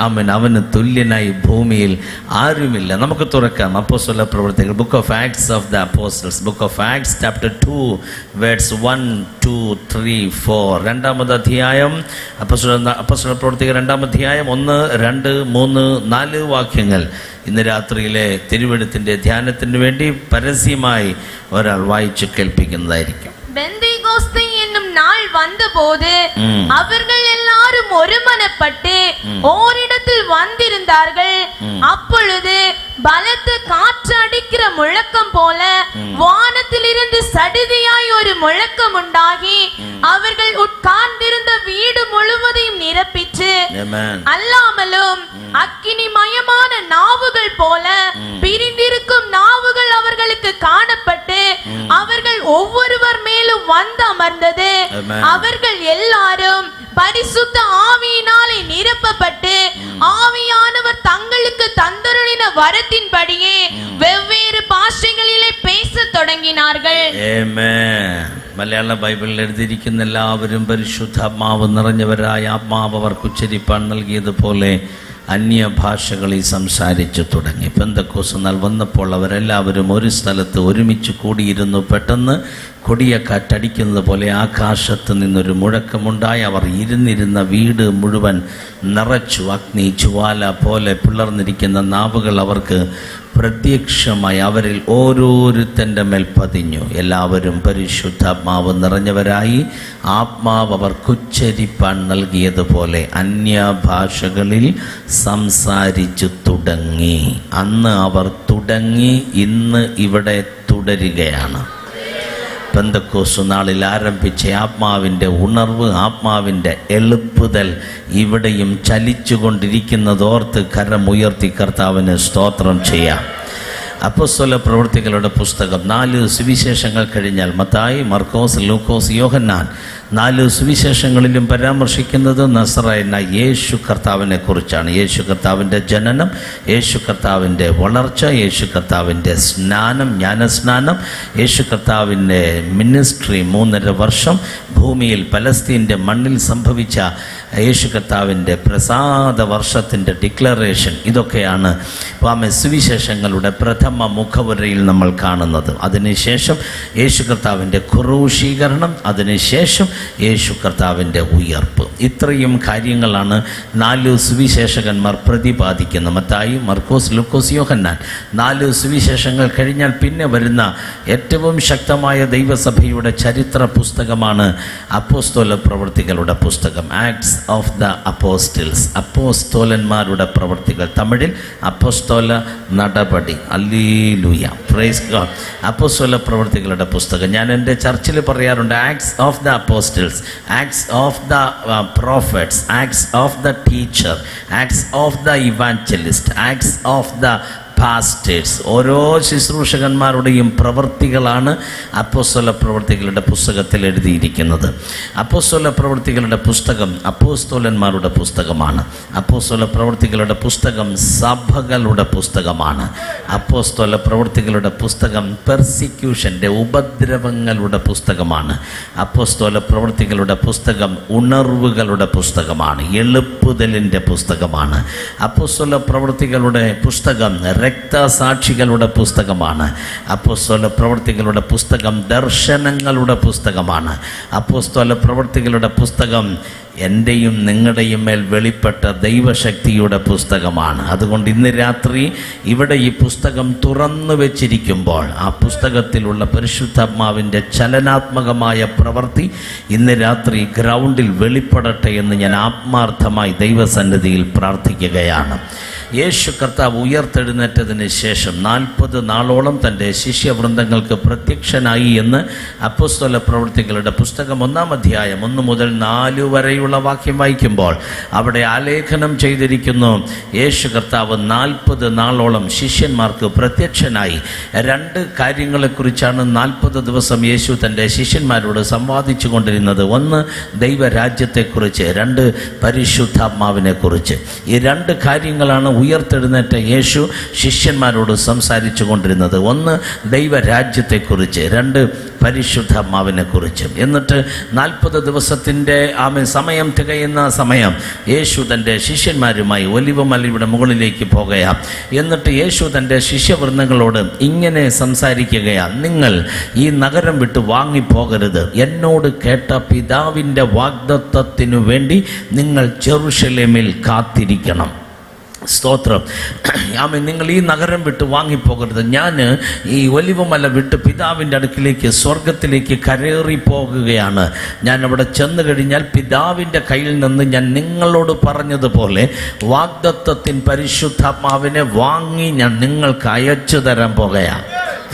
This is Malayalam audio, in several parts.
ആമേൻ. അവന് തുല്യനായി ഭൂമിയിൽ ആരുമില്ല. നമുക്ക് തുറക്കാം അപ്പോസ്തല പ്രവൃത്തികൾ, book of acts of the apostles, book of acts chapter 2 words 1, 2, 3, 4. രണ്ടാമത് അധ്യായം, അപ്പോസ്തല പ്രവൃത്തികൾ 2-ാം അധ്യായം 1, 2, 3, 4 വാക്യങ്ങൾ ഇന്ന് രാത്രിയിലെ തിരുവെഴുത്തിന്റെ ധ്യാനത്തിന് വേണ്ടി പരസ്യമായി ഒരാൾ വായിച്ചു കേൾപ്പിക്കുന്നതായിരിക്കും. பெந்தேகோஸ்தே என்னும் நாள் வந்தபோது அவர்கள் எல்லாரும் ஒருமனப்பட்டு ஓரிடத்தில் வந்திருந்தார்கள். அப்பொழுது பலத்த காற்று அடிக்கிற முழக்கம் போல வானத்திலிருந்து சடுதியாய் ஒரு முழக்கம் உண்டாகி அவர்கள் உட்கார்ந்திருந்த வீடு முழுவதையும் நிரப்பிற்று. அல்லாமலும் அக்கினிமயமான நாவுகள் போல பிரிந்திருக்கும் நாவுகள் அவர்களுக்கு காணப்பட்டு அவர்கள் ஒவ்வொருவர் மேலும் வந்து அமர்ந்தது. அவர்கள் எல்லாரும் பரிசுத்த ஆவியினாலே நிரப்பப்பட்டு ஆவியானவர் தங்களுக்கு தந்தருளின வரத்தின்படியே வெவ்வேறு ഭാഷകളിലെ பேசத் തുടങ്ങിனார்கள். മലയാള ബൈബിളിൽ എഴുതിയിരിക്കുന്ന എല്ലാവരും പരിശുദ്ധാത്മാവ് നിറഞ്ഞവരായ ആത്മാവ് അവർക്ക് ഉച്ചരിപ്പാൻ നൽകിയതുപോലെ അന്യഭാഷകളിൽ സംസാരിച്ചു തുടങ്ങി. പെന്തക്കോസ്ത് നാൾ വന്നപ്പോൾ അവരെല്ലാവരും ഒരു സ്ഥലത്ത് ഒരുമിച്ച് കൂടിയിരുന്നു. പെട്ടെന്ന് കൊടിയ കാറ്റടിക്കുന്നത് പോലെ ആകാശത്ത് നിന്നൊരു മുഴക്കമുണ്ടായി. അവർ ഇരുന്നിരുന്ന വീട് മുഴുവൻ നിറച്ചു. അഗ്നി ജ്വാല പോലെ പിളർന്നിരിക്കുന്ന നാവുകൾ അവർക്ക് പ്രത്യക്ഷമായി അവരിൽ ഓരോരുത്തൻ്റെ മേൽ പതിഞ്ഞു. എല്ലാവരും പരിശുദ്ധാത്മാവ് നിറഞ്ഞവരായി ആത്മാവ് അവർക്കുച്ചരിപ്പാൻ നൽകിയതുപോലെ അന്യഭാഷകളിൽ സംസാരിച്ചു തുടങ്ങി. അന്ന് അവർ തുടങ്ങി, ഇന്ന് ഇവിടെ തുടരുകയാണ്. പെന്തക്കോസ്ത് നാളിൽ ആരംഭിച്ച ആത്മാവിൻ്റെ ഉണർവ്, ആത്മാവിൻ്റെ എളുപ്പുതൽ ഇവിടെയും ചലിച്ചുകൊണ്ടിരിക്കുന്നതോർത്ത് കരമുയർത്തി കർത്താവിന് സ്തോത്രം ചെയ്യാം. അപ്പോസ്തല പ്രവൃത്തികളുടെ പുസ്തകം 4 സുവിശേഷങ്ങൾ കഴിഞ്ഞാൽ മത്തായി, മർക്കോസ്, ലൂക്കോസ്, യോഹന്നാൻ 4 സുവിശേഷങ്ങളിലും പരാമർശിക്കുന്നത് നസറായനായ യേശു കർത്താവിനെ കുറിച്ചാണ്. യേശു കർത്താവിൻ്റെ ജനനം, യേശു കർത്താവിൻ്റെ വളർച്ച, യേശു കർത്താവിൻ്റെ സ്നാനം, ജ്ഞാനസ്നാനം, യേശു കർത്താവിൻ്റെ മിനിസ്ട്രി 3.5 വർഷം ഭൂമിയിൽ പലസ്തീൻ്റെ മണ്ണിൽ സംഭവിച്ച യേശു കർത്താവിൻ്റെ പ്രസാദ വർഷത്തിൻ്റെ ഡിക്ലറേഷൻ, ഇതൊക്കെയാണ് സുവിശേഷങ്ങളുടെ പ്രഥമ മുഖവുരയിൽ നമ്മൾ കാണുന്നത്. അതിനുശേഷം യേശു കർത്താവിൻ്റെ ക്രൂശീകരണം, അതിനുശേഷം യേശു കർത്താവിൻ്റെ ഉയർപ്പ്. ഇത്രയും കാര്യങ്ങളാണ് 4 സുവിശേഷകന്മാർ പ്രതിപാദിക്കുന്നത്. മത്തായി, മർക്കോസ്, ലൂക്കോസ്, യോഹന്നാൻ 4 സുവിശേഷങ്ങൾ കഴിഞ്ഞാൽ പിന്നെ വരുന്ന ഏറ്റവും ശക്തമായ ദൈവസഭയുടെ ചരിത്ര പുസ്തകമാണ് അപ്പോസ്തല പ്രവൃത്തികളുടെ പുസ്തകം, ആക്ട്സ് ഓഫ് ദ അപ്പോസ്റ്റൽസ്, അപ്പോസ്തോലന്മാരുടെ പ്രവൃത്തികൾ. തമിഴിൽ അപ്പോസ്തല നടപടി. Hallelujah, praise God. അപ്പോസ്തല പ്രവൃത്തികളുടെ പുസ്തകം. ഞാൻ എൻ്റെ ചർച്ചിൽ പറയാറുണ്ട്, acts of the apostles, acts of the prophets, acts of the teacher, acts of the evangelist, acts of the pastors. ഓരോ ശുശ്രൂഷകന്മാരുടെയും പ്രവൃത്തികളാണ് അപ്പോസ്തല പ്രവൃത്തികളുടെ പുസ്തകത്തിൽ എഴുതിയിരിക്കുന്നത്. അപ്പോസ്തല പ്രവൃത്തികളുടെ പുസ്തകം അപ്പോസ്തലന്മാരുടെ പുസ്തകമാണ്. അപ്പോസ്തല പ്രവൃത്തികളുടെ പുസ്തകം സഭകളുടെ പുസ്തകമാണ്. അപ്പോസ്തല പ്രവൃത്തികളുടെ പുസ്തകം പെർസിക്യൂഷൻ്റെ, ഉപദ്രവങ്ങളുടെ പുസ്തകമാണ്. അപ്പോസ്തല പ്രവൃത്തികളുടെ പുസ്തകം ഉണർവുകളുടെ പുസ്തകമാണ്, എളുപ്പുതലിൻ്റെ പുസ്തകമാണ്. അപ്പോസ്തല പ്രവൃത്തികളുടെ പുസ്തകം രക്തസാക്ഷികളുടെ പുസ്തകമാണ്. അപ്പോസ്തല പ്രവൃത്തികളുടെ പുസ്തകം ദർശനങ്ങളുടെ പുസ്തകമാണ്. അപ്പോസ്തല പ്രവൃത്തികളുടെ പുസ്തകം എൻ്റെയും നിങ്ങളുടെയും മേൽ വെളിപ്പെട്ട ദൈവശക്തിയുടെ പുസ്തകമാണ്. അതുകൊണ്ട് ഇന്ന് രാത്രി ഇവിടെ ഈ പുസ്തകം തുറന്നു വെച്ചിരിക്കുമ്പോൾ ആ പുസ്തകത്തിലുള്ള പരിശുദ്ധാത്മാവിൻ്റെ ചലനാത്മകമായ പ്രവൃത്തി ഇന്ന് രാത്രി ഗ്രൗണ്ടിൽ വെളിപ്പെടട്ടെ എന്ന് ഞാൻ ആത്മാർത്ഥമായി ദൈവസന്നിധിയിൽ പ്രാർത്ഥിക്കുകയാണ്. യേശു കർത്താവ് ഉയർത്തെഴുന്നേറ്റതിന് ശേഷം 40 നാളോളം തൻ്റെ ശിഷ്യവൃന്ദങ്ങൾക്ക് പ്രത്യക്ഷനായി എന്ന് അപ്പോസ്തല പ്രവൃത്തികളുടെ പുസ്തകം 1-ാം അധ്യായം 1 മുതൽ 4 വരെയുള്ള വാക്യം വായിക്കുമ്പോൾ അവിടെ ആലേഖനം ചെയ്തിരിക്കുന്നു. യേശു കർത്താവ് 40 നാളോളം ശിഷ്യന്മാർക്ക് പ്രത്യക്ഷനായി. 2 കാര്യങ്ങളെക്കുറിച്ചാണ് 40 ദിവസം യേശു തൻ്റെ ശിഷ്യന്മാരോട് സംവാദിച്ചു കൊണ്ടിരുന്നത്. 1 ദൈവരാജ്യത്തെക്കുറിച്ച്, 2 പരിശുദ്ധാത്മാവിനെ കുറിച്ച്. ഈ 2 കാര്യങ്ങളാണ് ഉയർത്തെഴുന്നേറ്റ യേശു ശിഷ്യന്മാരോട് സംസാരിച്ചു കൊണ്ടിരുന്നത്. 1 ദൈവരാജ്യത്തെക്കുറിച്ച്, 2 പരിശുദ്ധാത്മാവിനെ കുറിച്ചും. എന്നിട്ട് 40 ദിവസത്തിൻ്റെ സമയം തികയുന്ന സമയം യേശു തൻ്റെ ശിഷ്യന്മാരുമായി ഒലിവമലയുടെ മുകളിലേക്ക് പോകുകയാണ്. എന്നിട്ട് യേശു തൻ്റെ ശിഷ്യവൃന്ദങ്ങളോട് ഇങ്ങനെ സംസാരിക്കുകയാണ്: നിങ്ങൾ ഈ നഗരം വിട്ട് വാങ്ങിപ്പോകരുത്. എന്നോട് കേട്ട പിതാവിൻ്റെ വാഗ്ദത്തത്തിനു വേണ്ടി നിങ്ങൾ ജെറുസലേമിൽ കാത്തിരിക്കണം. സ്തോത്രം. നിങ്ങൾ ഈ നഗരം വിട്ട് വാങ്ങിപ്പോകരുത്. ഞാൻ ഈ ഒലിവമല വിട്ട് പിതാവിൻ്റെ അടുക്കിലേക്ക് സ്വർഗത്തിലേക്ക് കരേറി പോകുകയാണ്. ഞാൻ അവിടെ ചെന്ന് കഴിഞ്ഞാൽ പിതാവിൻ്റെ കയ്യിൽ നിന്ന് ഞാൻ നിങ്ങളോട് പറഞ്ഞതുപോലെ വാഗ്ദത്തത്തിൻ പരിശുദ്ധാത്മാവിനെ വാങ്ങി ഞാൻ നിങ്ങൾക്ക് അയച്ചു തരാൻ പോകുകയാണ്.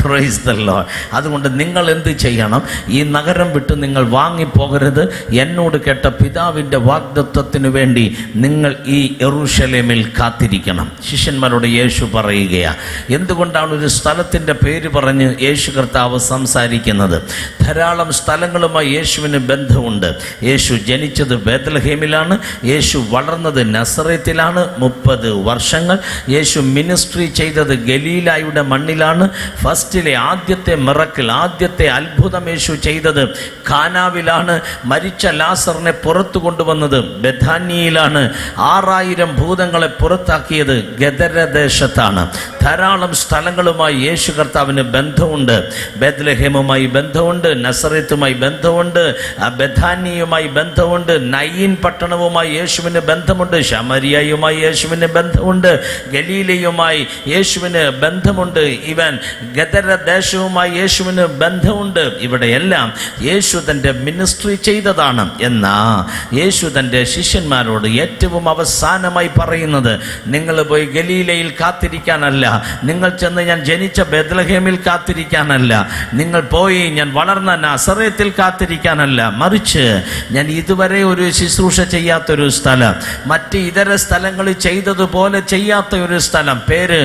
Praise the Lord. അതുകൊണ്ട് നിങ്ങൾ എന്ത് ചെയ്യണം? ഈ നഗരം വിട്ട് നിങ്ങൾ വാങ്ങിപ്പോകരുത്. എന്നോട് കേട്ട പിതാവിൻ്റെ വാഗ്ദത്തത്തിനു വേണ്ടി നിങ്ങൾ ഈ യെരൂശലേമിൽ കാത്തിരിക്കണം. ശിഷ്യന്മാരോട് യേശു പറയുകയാണ്. എന്തുകൊണ്ടാണ് ഒരു സ്ഥലത്തിൻ്റെ പേര് പറഞ്ഞ് യേശു കർത്താവ് സംസാരിക്കുന്നത്? ധാരാളം സ്ഥലങ്ങളുമായി യേശുവിന് ബന്ധമുണ്ട്. യേശു ജനിച്ചത് ബേത്ലഹേമിലാണ്. യേശു വളർന്നത് നസറേത്തിലാണ് 30 വർഷങ്ങൾ. യേശു മിനിസ്ട്രി ചെയ്തത് ഗലീലായുടെ മണ്ണിലാണ്. ഫസ്റ്റിലെ ആദ്യത്തെ മിറക്കിൾ, ആദ്യത്തെ അത്ഭുതം യേശു ചെയ്തത് കാനാവിലാണ്. മരിച്ച ലാസറിനെ പുറത്തു കൊണ്ടുവന്നത് ബെഥാനിയയിലാണ്. 6000 ഭൂതങ്ങളെ പുറത്താക്കിയത് ഗദരദേശത്താണ്. ധാരാളം സ്ഥലങ്ങളുമായി യേശു കർത്താവിന് ബന്ധമുണ്ട്. ബേത്ലഹേമുമായി ബന്ധമുണ്ട്, നസറേത്തുമായി ബന്ധമുണ്ട്, ബെഥാനിയുമായി ബന്ധമുണ്ട്, നയീൻ പട്ടണവുമായി യേശുവിന് ബന്ധമുണ്ട്, ശമരിയയുമായി യേശുവിന് ബന്ധമുണ്ട്, ഗലീലയുമായി യേശുവിന് ബന്ധമുണ്ട്, ഇവൻ ഗദരദേശവുമായി യേശുവിന് ബന്ധമുണ്ട്. ഇവിടെയെല്ലാം യേശു തൻ്റെ മിനിസ്ട്രി ചെയ്തതാണ്. എന്നാൽ യേശു തൻ്റെ ശിഷ്യന്മാരോട് ഏറ്റവും അവസാനമായി പറയുന്നത്, നിങ്ങൾ പോയി ഗലീലയിൽ കാത്തിരിക്കാനല്ല, നിങ്ങൾ ചെന്ന് ഞാൻ ജനിച്ച ബേത്ലഹേമിൽ കാത്തിരിക്കാനല്ല, നിങ്ങൾ പോയി ഞാൻ വളർന്ന നസറേത്തിൽ കാത്തിരിക്കാനല്ല, മറിച്ച് ഞാൻ ഇതുവരെ ഒരു ശുശ്രൂഷ ചെയ്യാത്തൊരു സ്ഥലം, മറ്റ് ഇതര സ്ഥലങ്ങളിൽ ചെയ്തതുപോലെ ചെയ്യാത്ത ഒരു സ്ഥലം, പേര്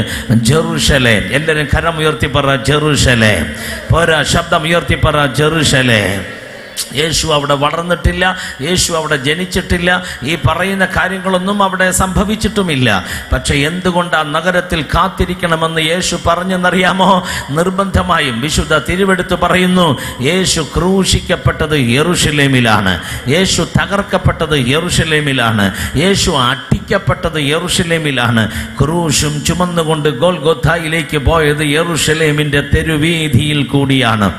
ജെറുസലേം. എല്ലാവരും കരം ഉയർത്തി പറ ജെറുസലേം. പോരാ, ശബ്ദം ഉയർത്തി പറ ജെറുസലേം. യേശു അവിടെ വളർന്നിട്ടില്ല, യേശു അവിടെ ജനിച്ചിട്ടില്ല, ഈ പറയുന്ന കാര്യങ്ങളൊന്നും അവിടെ സംഭവിച്ചിട്ടുമില്ല. പക്ഷെ എന്തുകൊണ്ട് ആ നഗരത്തിൽ കാത്തിരിക്കണമെന്ന് യേശു പറഞ്ഞെന്നറിയാമോ? നിർബന്ധമായും വിശുദ്ധ തിരുവെടുത്ത് പറയുന്നു, യേശു ക്രൂശിക്കപ്പെട്ടത് യെരൂശലേമിലാണ്, യേശു തകർക്കപ്പെട്ടത് യെരൂശലേമിലാണ്, യേശു അടിക്കപ്പെട്ടത് യെരൂശലേമിലാണ്, ക്രൂശും ചുമന്നുകൊണ്ട് ഗോൽഗോഥായിലേക്ക് പോയത് യെരൂശലേമിൻ്റെ തെരുവീതിയിൽ കൂടിയാണ്.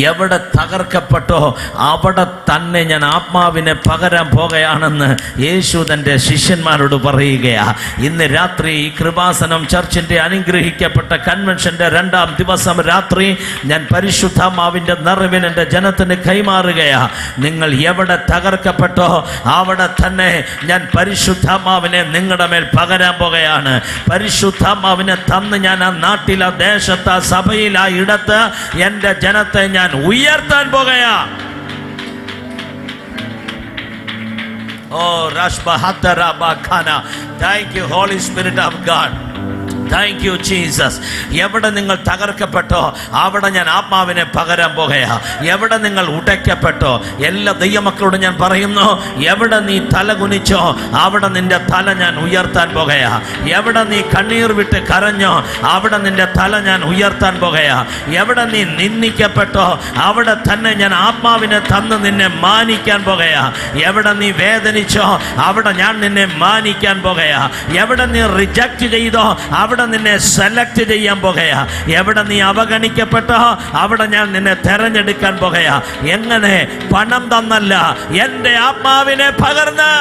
എവിടെ തകർക്കപ്പെട്ടോ അവിടെ തന്നെ ഞാൻ ആത്മാവിനെ പകരാൻ പോകുകയാണെന്ന് യേശു തൻ്റെ ശിഷ്യന്മാരോട് പറയുകയാ. ഇന്ന് രാത്രി ഈ കൃപാസനം ചർച്ചിൻ്റെ അനുഗ്രഹിക്കപ്പെട്ട കൺവെൻഷൻ്റെ 2ാം ദിവസം രാത്രി ഞാൻ പരിശുദ്ധാത്മാവിൻ്റെ നിറവിൽ എൻ്റെ ജനത്തിന് കൈമാറുകയാ. നിങ്ങൾ എവിടെ തകർക്കപ്പെട്ടോ അവിടെ തന്നെ ഞാൻ പരിശുദ്ധാത്മാവിനെ നിങ്ങളുടെ മേൽ പകരാൻ പോകുകയാണ്. പരിശുദ്ധാത്മാവിനെ തന്ന് ഞാൻ ആ നാട്ടിൽ, ആ ദേശത്ത്, ആ സഭയിൽ, ആ ഇടത്ത് എൻ്റെ ജനത്തെ ഞാൻ ഉയർത്താൻ പോകുകയാ. Oh, Rashbahadarabakhana. Thank you, Holy Spirit of God. Thank you Jesus. എവിടെ നിങ്ങൾ തകർക്കപ്പെട്ടോ അവിടെ ഞാൻ ആത്മാവിനെ പകരാൻ പോകുകയാ. എവിടെ നിങ്ങൾ ഉടയ്ക്കപ്പെട്ടോ, എല്ലാ ദൈവമക്കളോടും ഞാൻ പറയുന്നു, എവിടെ നീ തല കുനിച്ചോ അവിടെ നിന്റെ തല ഞാൻ ഉയർത്താൻ പോകുകയാ. എവിടെ നീ കണ്ണീർ വിട്ട് കരഞ്ഞോ അവിടെ നിന്റെ തല ഞാൻ ഉയർത്താൻ പോകുകയാ. എവിടെ നീ നിന്ദിക്കപ്പെട്ടോ അവിടെ തന്നെ ഞാൻ ആത്മാവിനെ തന്ന് നിന്നെ മാനിക്കാൻ പോകുകയാ. എവിടെ നീ വേദനിച്ചോ അവിടെ ഞാൻ നിന്നെ മാനിക്കാൻ പോകുകയാ. എവിടെ നീ റിജക്റ്റ് ചെയ്തോ അവിടെ നിന്നെ സെലക്ട് ചെയ്യാൻ പോകുകയാ. എവിടെ നീ അവഗണിക്കപ്പെട്ടോ അവിടെ ഞാൻ നിന്നെ തെരഞ്ഞെടുക്കാൻ പോകുകയാ. എങ്ങനെ? പണം തന്നല്ല, എൻ്റെ ആത്മാവിനെ പകർന്ന്.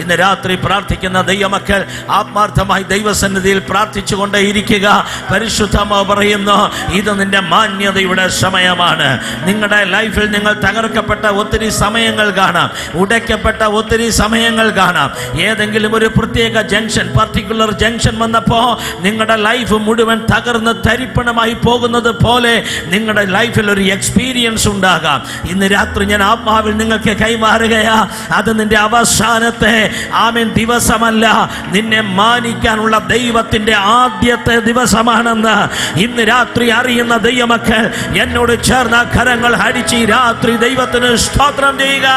ഇന്ന് രാത്രി പ്രാർത്ഥിക്കുന്ന ദൈവമക്കൾ ആത്മാർത്ഥമായി ദൈവസന്നിധിയിൽ പ്രാർത്ഥിച്ചുകൊണ്ടേ ഇരിക്കുക. പരിശുദ്ധാത്മാവ് പറയുന്നു, ഇത് നിന്റെ മാന്യതയുടെ സമയമാണ്. നിങ്ങളുടെ ലൈഫിൽ നിങ്ങൾ തകർക്കപ്പെട്ട ഒത്തിരി സമയങ്ങൾ കാണാം, ഉടയ്ക്കപ്പെട്ട ഒത്തിരി സമയങ്ങൾ കാണാം. ഏതെങ്കിലും ഒരു പ്രത്യേക ജംഗ്ഷൻ, പർട്ടിക്കുലർ ജംഗ്ഷൻ വന്നപ്പോൾ നിങ്ങളുടെ ലൈഫ് മുഴുവൻ തകർന്ന് തരിപ്പണമായി പോകുന്നത് പോലെ നിങ്ങളുടെ ലൈഫിൽ ഒരു എക്സ്പീരിയൻസ് ഉണ്ടാകാം. ഇന്ന് രാത്രി ഞാൻ ആത്മാവിൽ നിങ്ങൾക്ക് കൈമാറുകയാ. അത് നിന്റെ അവസാനത്തെ ആമേൻ ദിവസമല്ല, നിന്നെ മാനിക്കാനുള്ള ദൈവത്തിന്റെ ആദ്യത്തെ ദിവസമാണെന്ന് ഇന്ന് രാത്രി അറിയുന്ന ദൈവമക്കൾ എന്നോട് ചേർന്ന കരങ്ങൾ അടിച്ച് രാത്രി ദൈവത്തിന് സ്തോത്രം ചെയ്യുക.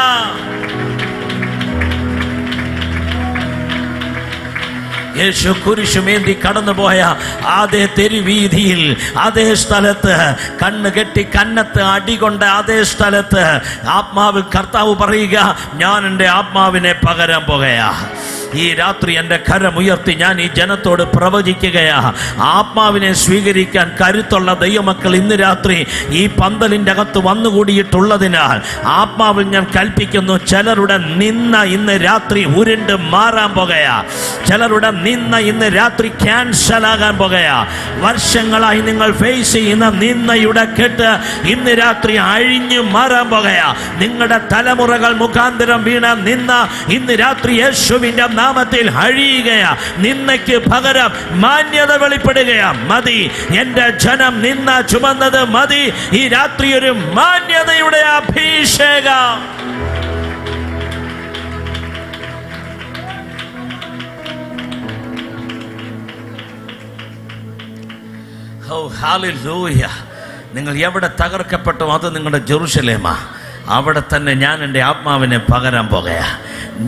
യേശു കുരിശുമേന്തി കടന്നുപോയ അതേ തെരുവീതിയിൽ, അതേ സ്ഥലത്ത്, കണ്ണ് കെട്ടി കന്നത്ത് അടികൊണ്ട് അതേ സ്ഥലത്ത് ആത്മാവിൽ കർത്താവ് പറയുക, ഞാൻ എൻ്റെ ആത്മാവിനെ പകരാൻ പോകുകയാ. ഈ രാത്രി എൻ്റെ കരമുയർത്തി ഞാൻ ഈ ജനത്തോട് പ്രവചിക്കുകയാ, ആത്മാവിനെ സ്വീകരിക്കാൻ കരുത്തുള്ള ദൈവമക്കൾ ഇന്ന് രാത്രി ഈ പന്തലിൻ്റെ അകത്ത് വന്നുകൂടിയിട്ടുള്ളതിനാൽ ആത്മാവിൽ ഞാൻ കൽപ്പിക്കുന്നു, ചിലരുടെ നിന്ന ഇന്ന് രാത്രി ഉരുണ്ട് മാറാൻ പോകുകയാ. ചിലരുടെ നിന്ന ഇന്ന് രാത്രി ക്യാൻസൽ ആകാൻ പോകുകയാ. വർഷങ്ങളായി നിങ്ങൾ ഫേസ് ചെയ്യുന്ന നിന്നയുടെ കെട്ട് ഇന്ന് രാത്രി അഴിഞ്ഞു മാറാൻ പോകുകയാ. നിങ്ങളുടെ തലമുറകൾ മുഖാന്തരം വീണ നിന്ന ഇന്ന് രാത്രി യേശുവിൻ്റെ നാമത്തിൽ അഴിയുകയാ. നിന്നയ്ക്ക് പകരം മാന്യത വെളിപ്പെടുകയാ. മതി, എൻ്റെ ജനം നിന്ന ചുമന്നത് മതി. ഈ രാത്രി ഒരു മാന്യതയുടെ അഭിഷേകം. ഓ ഹല്ലേലൂയ. നിങ്ങൾ എവിടെ തകർക്കപ്പെട്ടോ അത് നിങ്ങളുടെ ജെറുസലേമാ. അവിടെ തന്നെ ഞാൻ എൻ്റെ ആത്മാവിനെ പകരാൻ പോകുകയാ.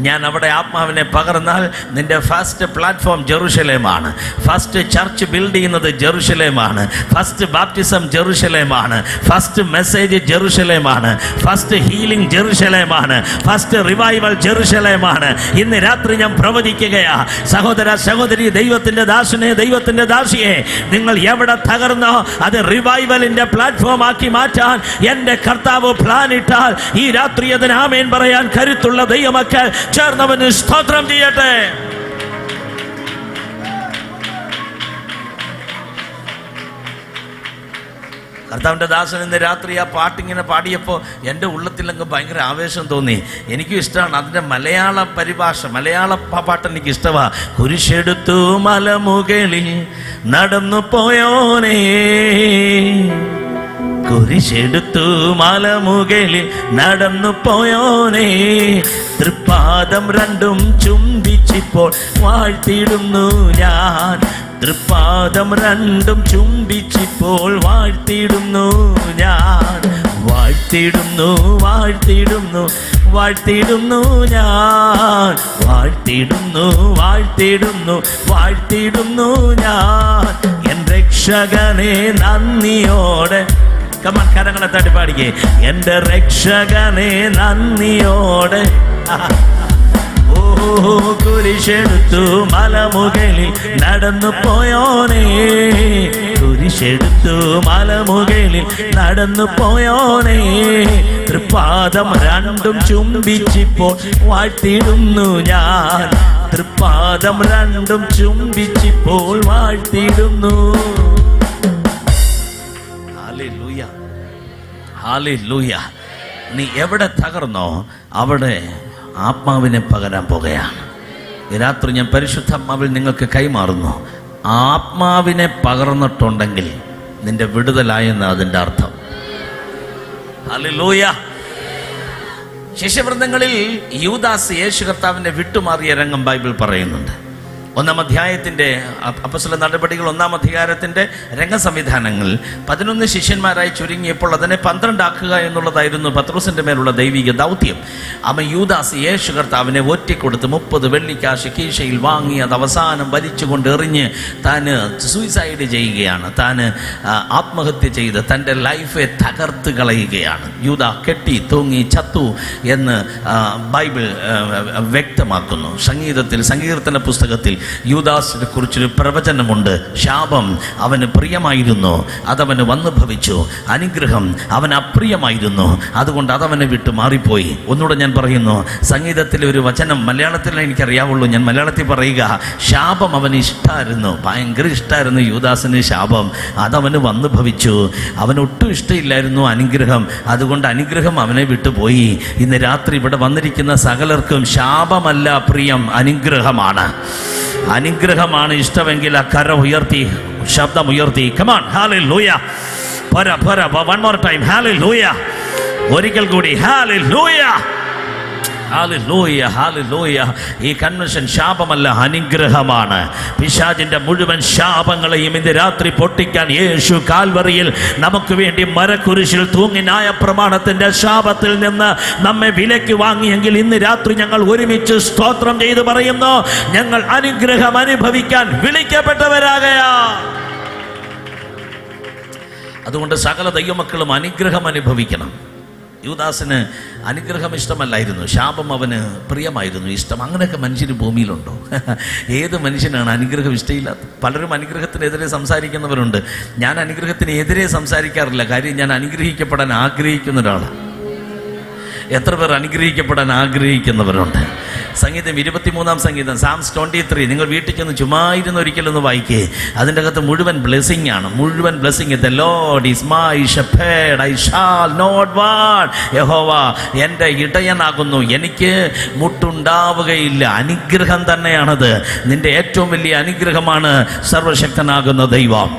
ഞാൻ അവിടെ ആത്മാവിനെ പകർന്നാൽ നിന്റെ ഫസ്റ്റ് പ്ലാറ്റ്ഫോം ജെറുസലേമാണ്. ഫസ്റ്റ് ചർച്ച് ബിൽഡ് ചെയ്യുന്നത് ജെറുസലേമാണ്. ഫസ്റ്റ് ബാപ്റ്റിസം ജെറുസലേമാണ്. ഫസ്റ്റ് മെസ്സേജ് ജെറുസലേമാണ്. ഫസ്റ്റ് ഹീലിംഗ് ജെറുസലേമാണ്. ഫസ്റ്റ് റിവൈവൽ ജെറുസലേമാണ്. ഇന്ന് രാത്രി ഞാൻ പ്രവചിക്കുകയാ, സഹോദര സഹോദരി, ദൈവത്തിൻ്റെ ദാസനെ, ദൈവത്തിൻ്റെ ദാസിയെ, നിങ്ങൾ എവിടെ തകർന്നോ അത് റിവൈവലിൻ്റെ പ്ലാറ്റ്ഫോം ആക്കി മാറ്റാൻ എൻ്റെ കർത്താവ് പ്ലാൻ ഇട്ടാൽ ഈ രാത്രി അതിന് ആമേൻ പറയാൻ കരുത്തുള്ള ദൈവമക്കൾ ചേർന്നവന് സ്തോത്രം ചെയ്യട്ടെ. കർത്താവിൻ്റെ ദാസൻ ഇന്ന് രാത്രി ആ പാട്ടിങ്ങനെ പാടിയപ്പോൾ എൻ്റെ ഉള്ളത്തിലങ്ങ് ഭയങ്കര ആവേശം തോന്നി. എനിക്കും ഇഷ്ടമാണ് അതിൻ്റെ മലയാള പരിഭാഷ, മലയാള പാട്ട് എനിക്ക് ഇഷ്ടമാണ്. കുരിശെടുത്തു മലമുകളിൽ നടന്നു പോയോനേ, കുരിശെടുത്തു മലമുകളിൽ നടന്നു പോയോനേ, തൃപ്പാദം രണ്ടും ചുംബിച്ചിപ്പോൾ വാഴ്ത്തിടുന്നു ഞാൻ. തൃപ്പാദം രണ്ടും ചുംബിച്ചിപ്പോൾ വാഴ്ത്തിടുന്നു ഞാൻ. വാഴ്ത്തിടുന്നു, വാഴ്ത്തിടുന്നു, വാഴ്ത്തിടുന്നു ഞാൻ. വാഴ്ത്തിടുന്നു, വാഴ്ത്തിടുന്നു, വാഴ്ത്തിടുന്നു ഞാൻ. എൻ രക്ഷകനെ നന്ദിയോടെ, കരങ്ങളെ തട്ടി പാടിക്കേ, എൻ്റെ രക്ഷകനെ നന്ദിയോടെ. ഓ കുരിശെടുത്തു മലമുകളിൽ നടന്നു പോയോനേ, കുരിശെടുത്തു മലമുകളിൽ നടന്നു പോയോനേ, തൃപ്പാദം രണ്ടും ചുംബിച്ചിപ്പോൾ വാഴ്ത്തിടുന്നു ഞാൻ. തൃപ്പാദം രണ്ടും ചുംബിച്ചിപ്പോൾ വാഴ്ത്തിടുന്നു. Hallelujah, hallelujah. നീ എവിടെ തകർന്നോ അവിടെ ആത്മാവിനെ പകരാൻ പോകുകയാണ്. ഈ രാത്രി ഞാൻ പരിശുദ്ധാത്മാവിൽ നിങ്ങൾക്ക് കൈമാറുന്നു. ആത്മാവിനെ പകർന്നിട്ടുണ്ടെങ്കിൽ നിന്റെ വിടുതലായെന്ന് അതിൻ്റെ അർത്ഥം. ഹല്ലേലൂയ. ശിഷ്യവൃന്ദങ്ങളിൽ യൂദാസ് യേശു കർത്താവിനെ വിട്ടുമാറിയ രംഗം ബൈബിൾ പറയുന്നുണ്ട്. 1-ാം അധ്യായത്തിൻ്റെ അപ്പോസ്തല നടപടികൾ 1-ാം അധ്യായത്തിൻ്റെ രംഗസംവിധാനങ്ങൾ 11 ശിഷ്യന്മാരായി ചുരുങ്ങിയപ്പോൾ അതിനെ 12 ആക്കുക എന്നുള്ളതായിരുന്നു പത്രോസിൻ്റെ മേലുള്ള ദൈവിക ദൗത്യം. അവൻ യൂദാസ് യേശു കർത്താവിനെ ഒറ്റിക്കൊടുത്ത് 30 വെള്ളിക്കാശ് കീശയിൽ വാങ്ങി അത് അവസാനം വലിച്ചുകൊണ്ട് എറിഞ്ഞ് താൻ സൂയിസൈഡ് ചെയ്യുകയാണ്. താൻ ആത്മഹത്യ ചെയ്ത് തൻ്റെ ലൈഫെ തകർത്ത് കളയുകയാണ്. യൂദാ കെട്ടി തൂങ്ങി ചത്തു എന്ന് ബൈബിൾ വ്യക്തമാക്കുന്നു. സങ്കീർത്തന പുസ്തകത്തിൽ യൂദാസിനെ കുറിച്ചൊരു പ്രവചനമുണ്ട്. ശാപം അവന് പ്രിയമായിരുന്നു, അതവന് വന്നു ഭവിച്ചു. അനുഗ്രഹം അവന് അപ്രിയമായിരുന്നു, അതുകൊണ്ട് അതവനെ വിട്ട് മാറിപ്പോയി. ഒന്നുകൂടെ ഞാൻ പറയുന്നു, സംഗീതത്തിലെ ഒരു വചനം മലയാളത്തിൽ എനിക്കറിയാവുള്ളൂ, ഞാൻ മലയാളത്തിൽ പറയുക. ശാപം അവന് ഇഷ്ടമായിരുന്നു, ഭയങ്കര ഇഷ്ടമായിരുന്നു യൂദാസിന് ശാപം, അതവന് വന്നു ഭവിച്ചു. അവനൊട്ടും ഇഷ്ടമില്ലായിരുന്നു അനുഗ്രഹം, അതുകൊണ്ട് അനുഗ്രഹം അവനെ വിട്ടുപോയി. ഇന്ന് രാത്രി ഇവിടെ വന്നിരിക്കുന്ന സകലർക്കും ശാപമല്ല പ്രിയം, അനുഗ്രഹമാണ്. അനുഗ്രഹമാണ് ഇഷ്ടമെങ്കിൽ ആ കര ഉയർത്തി, ശബ്ദം ഉയർത്തി, come on hallelujah. One more time hallelujah. ഒരിക്കൽ കൂടി ഹല്ലേലൂയ. Hallelujah, hallelujah. ഈ കൺവെൻഷൻ ശാപമല്ല, അനുഗ്രഹമാണ്. പിശാചിന്റെ മുഴുവൻ ശാപങ്ങളെയും ഇന്ന് രാത്രി പൊട്ടിക്കാൻ യേശു കാൽവറിയിൽ നമുക്ക് വേണ്ടി മരക്കുരിശിൽ തൂങ്ങി ന്യായപ്രമാണത്തിന്റെ ശാപത്തിൽ നിന്ന് നമ്മെ വിലയ്ക്ക് വാങ്ങിയെങ്കിൽ ഇന്ന് രാത്രി ഞങ്ങൾ ഒരുമിച്ച് സ്തോത്രം ചെയ്ത് പറയുന്നു, ഞങ്ങൾ അനുഗ്രഹം അനുഭവിക്കാൻ വിളിക്കപ്പെട്ടവരാകയാ. അതുകൊണ്ട് സകല ദൈവമക്കളും അനുഗ്രഹം അനുഭവിക്കണം. യൂദാസിന് അനുഗ്രഹം ഇഷ്ടമല്ലായിരുന്നു, ശാപം അവന് പ്രിയമായിരുന്നു, ഇഷ്ടം. അങ്ങനെയൊക്കെ മനുഷ്യർ ഭൂമിയിലുണ്ടോ? ഏത് മനുഷ്യനാണ് അനുഗ്രഹം ഇഷ്ടമില്ലാത്ത? പലരും അനുഗ്രഹത്തിനെതിരെ സംസാരിക്കുന്നവരുണ്ട്. ഞാൻ അനുഗ്രഹത്തിന് എതിരെ സംസാരിക്കാറില്ല. കാര്യം ഞാൻ അനുഗ്രഹിക്കപ്പെടാൻ ആഗ്രഹിക്കുന്ന ഒരാളാണ്. എത്ര പേർ അനുഗ്രഹിക്കപ്പെടാൻ ആഗ്രഹിക്കുന്നവരുണ്ട്? സംഗീതം 23-ാം സംഗീതം, Psalms 23, നിങ്ങൾ വീട്ടിൽ ചെന്ന് ചുമ്മാ ഇരുന്ന് ഒരിക്കലൊന്ന് വായിക്കേ. അതിൻ്റെ അകത്ത് മുഴുവൻ ബ്ലെസ്സിങ് ആണ്, മുഴുവൻ blessing. The Lord is my shepherd, I shall not want. യഹോവ എൻ്റെ ഇടയനാകുന്നു, എനിക്ക് മുട്ടുണ്ടാവുകയില്ല. അനുഗ്രഹം തന്നെയാണത്. നിന്റെ ഏറ്റവും വലിയ അനുഗ്രഹമാണ് സർവശക്തനാകുന്ന ദൈവം.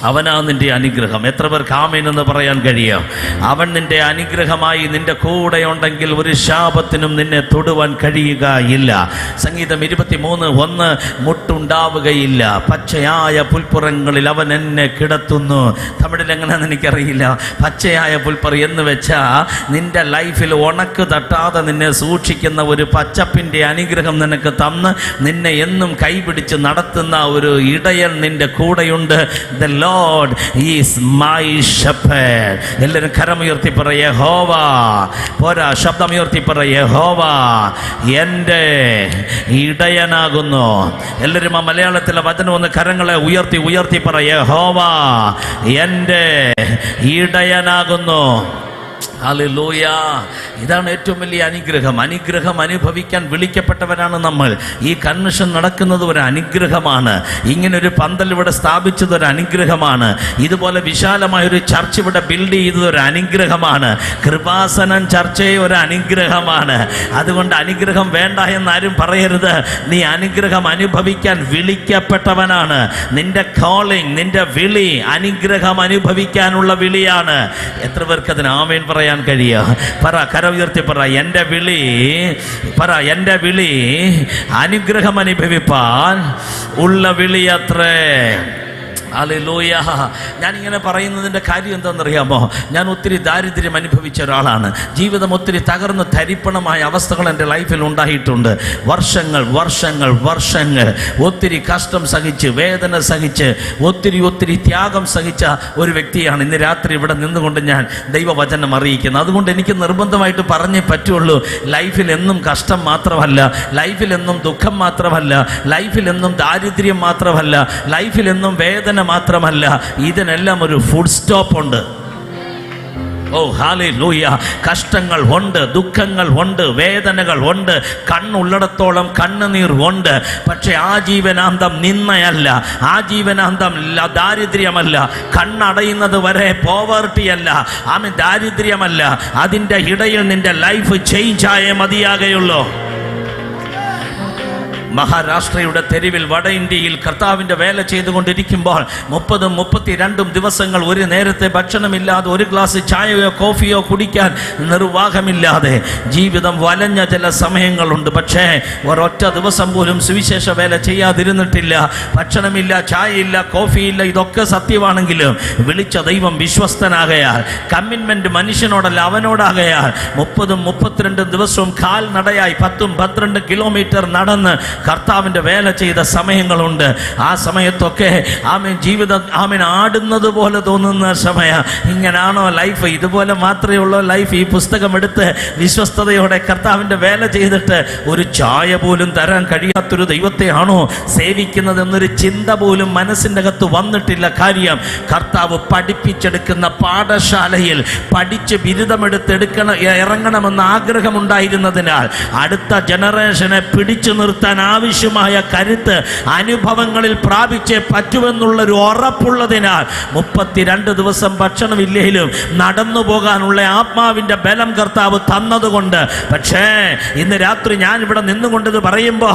അവനാ നിന്റെ അനുഗ്രഹം. എത്ര പേർക്ക് ആമേൻ എന്ന് പറയാൻ കഴിയും? അവൻ നിന്റെ അനുഗ്രഹമായി നിന്റെ കൂടെ ഉണ്ടെങ്കിൽ ഒരു ശാപത്തിനും നിന്നെ തൊടുവാൻ കഴിയുകയില്ല. സംഗീതം 23:1, മുട്ടുണ്ടാവുകയില്ല, പച്ചയായ പുൽപ്പുറങ്ങളിൽ അവൻ എന്നെ കിടത്തുന്നു. തമിഴിൽ എങ്ങനെയാണെന്ന് എനിക്കറിയില്ല. പച്ചയായ പുൽപ്പുറ എന്ന് വെച്ചാൽ നിന്റെ ലൈഫിൽ ഉണക്ക് തട്ടാതെ നിന്നെ സൂക്ഷിക്കുന്ന ഒരു പച്ചപ്പിൻ്റെ അനുഗ്രഹം നിനക്ക് തന്ന് നിന്നെ എന്നും കൈപിടിച്ച് നടത്തുന്ന ഒരു ഇടയൻ നിന്റെ കൂടെയുണ്ട്. The Lord is my shepherd. എല്ലാവരും കരമുയർത്തി പറയ യഹോവ. പോരാ, ശബ്ദമുയർത്തി പറയ യഹോവ എൻ്റെ ഇടയനാകുന്നു. എല്ലാവരും ആ മലയാളത്തിലെ വചനം ഒന്ന് കരങ്ങളെ ഉയർത്തി ഉയർത്തി പറയ യഹോവ എൻ്റെ ഇടയനാകുന്നു. ഹല്ലേലൂയ. ഇതാണ് ഏറ്റവും വലിയ അനുഗ്രഹം. അനുഗ്രഹം അനുഭവിക്കാൻ വിളിക്കപ്പെട്ടവരാണ് നമ്മൾ. ഈ കൺവെൻഷൻ നടക്കുന്നത് ഒരു അനുഗ്രഹമാണ്. ഇങ്ങനൊരു പന്തൽ ഇവിടെ സ്ഥാപിച്ചത് ഒരു അനുഗ്രഹമാണ്. ഇതുപോലെ വിശാലമായൊരു ചർച്ച് ഇവിടെ ബിൽഡ് ചെയ്തത് ഒരു അനുഗ്രഹമാണ്. കൃപാസനം ചർച്ചയെ ഒരു അനുഗ്രഹമാണ്. അതുകൊണ്ട് അനുഗ്രഹം വേണ്ട എന്നാരും പറയരുത്. നീ അനുഗ്രഹം അനുഭവിക്കാൻ വിളിക്കപ്പെട്ടവനാണ്. നിന്റെ കോളിംഗ്, നിന്റെ വിളി അനുഗ്രഹം അനുഭവിക്കാനുള്ള വിളിയാണ്. എത്ര പേർക്ക് അതിന് ആമേൻ പറയാൻ കഴിയും? പറ, കര ഉയർത്തി പറ, എൻ്റെ വിളി, പറ, എൻ്റെ വിളി അനുഗ്രഹം അനുഭവിപ്പാൻ ഉള്ള വിളിയത്രേ. ഹല്ലേലൂയ. ഞാനിങ്ങനെ പറയുന്നതിൻ്റെ കാര്യം എന്താണെന്നറിയാമോ? ഞാൻ ഒത്തിരി ദാരിദ്ര്യം അനുഭവിച്ച ഒരാളാണ്. ജീവിതം ഒത്തിരി തകർന്ന് തരിപ്പണമായ അവസ്ഥകൾ എൻ്റെ ലൈഫിൽ ഉണ്ടായിട്ടുണ്ട്. വർഷങ്ങൾ വർഷങ്ങൾ വർഷങ്ങൾ ഒത്തിരി കഷ്ടം സഹിച്ച്, വേദന സഹിച്ച്, ഒത്തിരി ഒത്തിരി ത്യാഗം സഹിച്ച ഒരു വ്യക്തിയാണ് ഇന്ന് രാത്രി ഇവിടെ നിന്നുകൊണ്ട് ഞാൻ ദൈവവചനം അറിയിക്കുന്നത്. അതുകൊണ്ട് എനിക്ക് നിർബന്ധമായിട്ട് പറഞ്ഞേ പറ്റുള്ളൂ. ലൈഫിൽ എന്നും കഷ്ടം മാത്രമല്ല, ലൈഫിൽ എന്നും ദുഃഖം മാത്രമല്ല, ലൈഫിൽ എന്നും ദാരിദ്ര്യം മാത്രമല്ല, ലൈഫിൽ എന്നും വേദന മാത്രമല്ല, ഇതിനെല്ലാം ഒരു ഫുൾ സ്റ്റോപ്പ് ഉണ്ട്. ഓ ഹല്ലേലൂയ. കഷ്ടങ്ങൾ ഉണ്ട്, ദുഃഖങ്ങൾ ഉണ്ട്, വേദനകൾ ഉണ്ട്, കണ്ണുള്ളിടത്തോളം കണ്ണുനീർ ഉണ്ട്. പക്ഷെ ആജീവനാന്തം നിന്നയല്ല, ആജീവനാന്തം ദാരിദ്ര്യമല്ല, കണ്ണടയുന്നത് വരെ പോവർട്ടിയല്ല, ദാരിദ്ര്യമല്ല. അതിൻ്റെ ഇടയിൽ നിന്റെ ലൈഫ് ചേഞ്ച് ആയേ മതിയാകുള്ളൂ. മഹാരാഷ്ട്രയുടെ തെരുവിൽ വട ഇന്ത്യയിൽ കർത്താവിൻ്റെ വേല ചെയ്തുകൊണ്ടിരിക്കുമ്പോൾ 30-32 ദിവസങ്ങൾ ഒരു നേരത്തെ ഭക്ഷണമില്ലാതെ, ഒരു ഗ്ലാസ് ചായയോ കോഫിയോ കുടിക്കാൻ നിർവാഹമില്ലാതെ ജീവിതം വലഞ്ഞ ചില സമയങ്ങളുണ്ട്. പക്ഷേ ഒരൊറ്റ ദിവസം പോലും സുവിശേഷ വേല ചെയ്യാതിരുന്നിട്ടില്ല. ഭക്ഷണമില്ല, ചായയില്ല, കോഫിയില്ല. ഇതൊക്കെ സത്യമാണെങ്കിലും വിളിച്ച ദൈവം വിശ്വസ്തനാകയാൽ, കമ്മിറ്റ്മെൻറ്റ് മനുഷ്യനോടല്ല അവനോടാകയാൽ 30-32 ദിവസവും കാൽനടയായി 10-12 കിലോമീറ്റർ നടന്ന് കർത്താവിൻ്റെ വേല ചെയ്ത സമയങ്ങളുണ്ട്. ആ സമയത്തൊക്കെ ആമേൻ ജീവിതം ആടുന്നത് പോലെ തോന്നുന്ന സമയം. ഇങ്ങനാണോ ലൈഫ്? ഇതുപോലെ മാത്രമേ ഉള്ളൂ ലൈഫ്? ഈ പുസ്തകം എടുത്ത് വിശ്വസ്തയോടെ കർത്താവിൻ്റെ വേല ചെയ്തിട്ട് ഒരു ചായ പോലും തരാൻ കഴിയാത്തൊരു ദൈവത്തെയാണോ സേവിക്കുന്നതെന്നൊരു ചിന്ത പോലും മനസ്സിൻ്റെ അകത്ത് വന്നിട്ടില്ല. കാര്യം കർത്താവ് പഠിപ്പിച്ചെടുക്കുന്ന പാഠശാലയിൽ പഠിച്ച് ബിരുദമെടുത്തെടുക്കണം, ഇറങ്ങണമെന്ന് ആഗ്രഹമുണ്ടായിരുന്നതിനാൽ അടുത്ത ജനറേഷനെ പിടിച്ചു നിർത്താൻ ആവശ്യമായ കരുത്ത് അനുഭവങ്ങളിൽ പ്രാപിച്ചേ പറ്റുമെന്നുള്ളൊരു ഉറപ്പുള്ളതിനാൽ 32 ദിവസം ഭക്ഷണമില്ലെങ്കിലും നടന്നു പോകാനുള്ള ആത്മാവിൻ്റെ ബലം കർത്താവ് തന്നതുകൊണ്ട്. പക്ഷേ ഇന്ന് രാത്രി ഞാൻ ഇവിടെ നിന്നുകൊണ്ടത് പറയുമ്പോൾ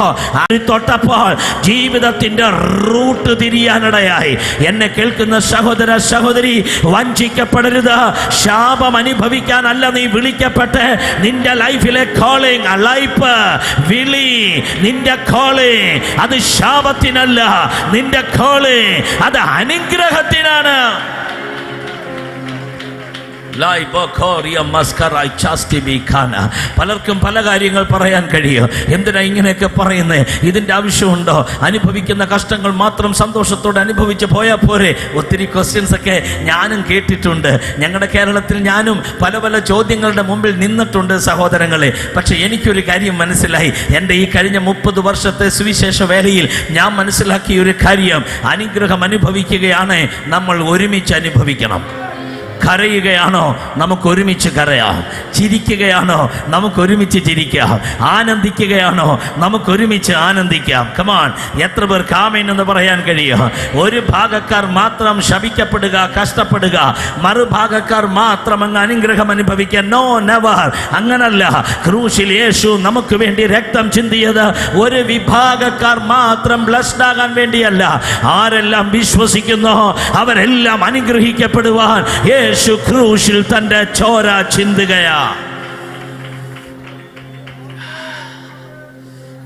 തൊട്ടപ്പോൾ ജീവിതത്തിൻ്റെ റൂട്ട് തിരിയാനിടയായി. എന്നെ കേൾക്കുന്ന സഹോദര സഹോദരി, വഞ്ചിക്കപ്പെടരുത്. ശാപം അനുഭവിക്കാനല്ല നീ വിളിക്കപ്പെട്ട്. നിന്റെ ലൈഫിലെ കോളിംഗ്, ലൈഫ്, വിളി, നിന്റെ കോളിംഗ് അത് ശാപത്തിനല്ല. നിന്റെ കോളിംഗ് അത് അനുഗ്രഹത്തിനാണ്. പലർക്കും പല കാര്യങ്ങൾ പറയാൻ കഴിയും. എന്തിനാ ഇങ്ങനെയൊക്കെ പറയുന്നത്? ഇതിൻ്റെ ആവശ്യമുണ്ടോ? അനുഭവിക്കുന്ന കഷ്ടങ്ങൾ മാത്രം സന്തോഷത്തോടെ അനുഭവിച്ച് പോയാൽ പോരെ? ഒത്തിരി ക്വസ്റ്റ്യൻസ് ഒക്കെ ഞാനും കേട്ടിട്ടുണ്ട്. ഞങ്ങളുടെ കേരളത്തിൽ ഞാനും പല പല ചോദ്യങ്ങളുടെ മുമ്പിൽ നിന്നിട്ടുണ്ട് സഹോദരങ്ങളെ. പക്ഷെ എനിക്കൊരു കാര്യം മനസ്സിലായി. എൻ്റെ ഈ കഴിഞ്ഞ 30 വർഷത്തെ സുവിശേഷ വേലയിൽ ഞാൻ മനസ്സിലാക്കിയ ഒരു കാര്യം, അനുഗ്രഹം അനുഭവിക്കുകയാണ് നമ്മൾ ഒരുമിച്ച് അനുഭവിക്കണം. കരയുകയാണോ നമുക്ക് ഒരുമിച്ച് കരയാം. ചിരിക്കുകയാണോ നമുക്ക് ഒരുമിച്ച് ചിരിക്കാം. ആനന്ദിക്കുകയാണോ നമുക്ക് ഒരുമിച്ച് ആനന്ദിക്കാം. കമാൺ, എത്ര പേർക്ക് ആമേൻ എന്ന് പറയാൻ കഴിയും? ഒരു ഭാഗക്കാർ മാത്രം ശപിക്കപ്പെടുക, കഷ്ടപ്പെടുക, മറുഭാഗക്കാർ മാത്രം അങ്ങ് അനുഗ്രഹം അനുഭവിക്കാൻ. No, never. അങ്ങനല്ല. ക്രൂശിൽ യേശു നമുക്ക് വേണ്ടി രക്തം ചിന്തിയത് ഒരു വിഭാഗക്കാർ മാത്രം ബ്ലസ്ഡ് ആകാൻ വേണ്ടിയല്ല. ആരെല്ലാം വിശ്വസിക്കുന്നോ അവരെല്ലാം അനുഗ്രഹിക്കപ്പെടുവാൻ യേശു ക്രൂശിൽ തന്റെ ചോര ചിന്തുകയാ.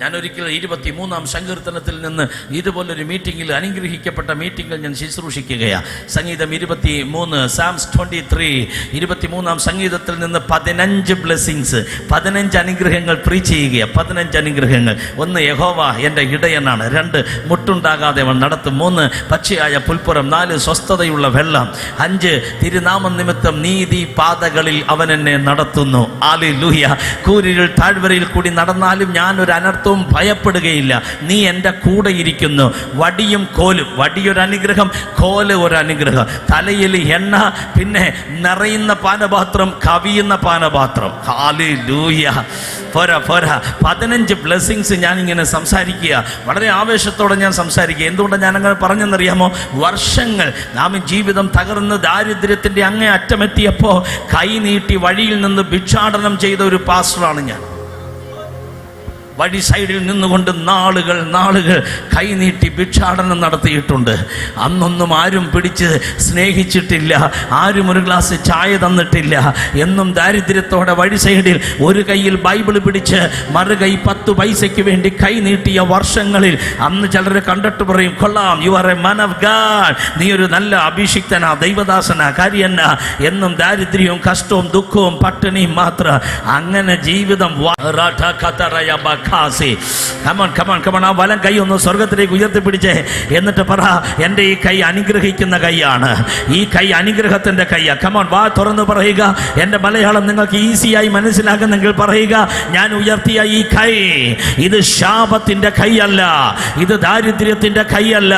ഞാൻ ഒരിക്കൽ 23-ാം സങ്കീർത്തനത്തിൽ നിന്ന് ഇതുപോലൊരു മീറ്റിംഗിൽ, അനുഗ്രഹിക്കപ്പെട്ട മീറ്റിംഗിൽ ഞാൻ ശുശ്രൂഷിക്കുകയാണ്. സംഗീതം 23, സാംസ് 23, 23-ാം സംഗീതത്തിൽ നിന്ന് 15 ബ്ലെസ്സിങ്സ്, 15 അനുഗ്രഹങ്ങൾ പ്രീച്ച് ചെയ്യുക. 15 അനുഗ്രഹങ്ങൾ. 1, യഹോവ എൻ്റെ ഇടയനാണ്. 2, മുട്ടുണ്ടാകാതെ അവൻ നടത്തും. 3, പച്ചയായ പുൽപ്പുറം. 4, സ്വസ്ഥതയുള്ള വെള്ളം. 5, തിരുനാമം നിമിത്തം നീതി പാതകളിൽ അവൻ എന്നെ നടത്തുന്നു. ഹല്ലേലൂയ. കൂരിരുൾ താഴ്വരയിൽ കൂടി നടന്നാലും ഞാൻ ഒരു അനർത്ഥവും ഭയപ്പെടുകയില്ല. നീ എൻ്റെ കൂടെ ഇരിക്കുന്നു. വടിയും കോലും. വടിയൊരു അനുഗ്രഹം, കോല് ഒരു അനുഗ്രഹം. തലയിൽ എണ്ണ, പിന്നെ നിറയുന്ന പാനപാത്രം, കവിയുന്ന പാനപാത്രം. ഹല്ലേലൂയ. പോരാ. 15 ബ്ലെസ്സിങ്സ് ഞാനിങ്ങനെ സംസാരിക്കുക. വളരെ ആവേശത്തോടെ ഞാൻ സംസാരിക്കുക. എന്തുകൊണ്ടാണ് ഞാൻ അങ്ങനെ പറഞ്ഞെന്നറിയാമോ? വർഷങ്ങൾ നാം ജീവിതം തകർന്ന് ദാരിദ്ര്യത്തിൻ്റെ അങ്ങേ അറ്റമെത്തിയപ്പോൾ കൈനീട്ടി വഴിയിൽ നിന്ന് ഭിക്ഷാടനം ചെയ്ത ഒരു പാസ്റ്ററാണ് ഞാൻ. വഴി സൈഡിൽ നിന്നുകൊണ്ട് നാളുകൾ കൈനീട്ടി ഭിക്ഷാടനം നടത്തിയിട്ടുണ്ട്. അന്നൊന്നും ആരും പിടിച്ച് സ്നേഹിച്ചിട്ടില്ല. ആരും ഒരു ഗ്ലാസ് ചായ തന്നിട്ടില്ല. എന്നും ദാരിദ്ര്യത്തോടെ വഴി സൈഡിൽ ഒരു കയ്യിൽ ബൈബിൾ പിടിച്ച് മറുകൈ 10 പൈസയ്ക്ക് വേണ്ടി കൈനീട്ടിയ വർഷങ്ങളിൽ അന്ന് ചിലർ കണ്ടിട്ട് പറയും, കൊള്ളാം, you are a man of God, നീ ഒരു നല്ല അഭിഷിക്തനാ, ദൈവദാസനാ, കാര്യന്ന. എന്നും ദാരിദ്ര്യവും കഷ്ടവും ദുഃഖവും പട്ടിണിയും മാത്രം. അങ്ങനെ ജീവിതം. ആ വലം കൈ ഒന്ന് സ്വർഗത്തിലേക്ക് ഉയർത്തിപ്പിടിച്ചേ. എന്നിട്ട് പറ, എൻ്റെ ഈ കൈ അനുഗ്രഹിക്കുന്ന കൈയാണ്. ഈ കൈ അനുഗ്രഹത്തിൻ്റെ കൈയാ. കമോൺ, വാ തുറന്ന് പറയുക. എൻ്റെ മലയാളം നിങ്ങൾക്ക് ഈസിയായി മനസ്സിലാകുന്നെങ്കിൽ പറയുക, ഞാൻ ഉയർത്തിയ ഈ കൈ ഇത് ശാപത്തിൻ്റെ കൈയല്ല, ഇത് ദാരിദ്ര്യത്തിൻ്റെ കൈയല്ല,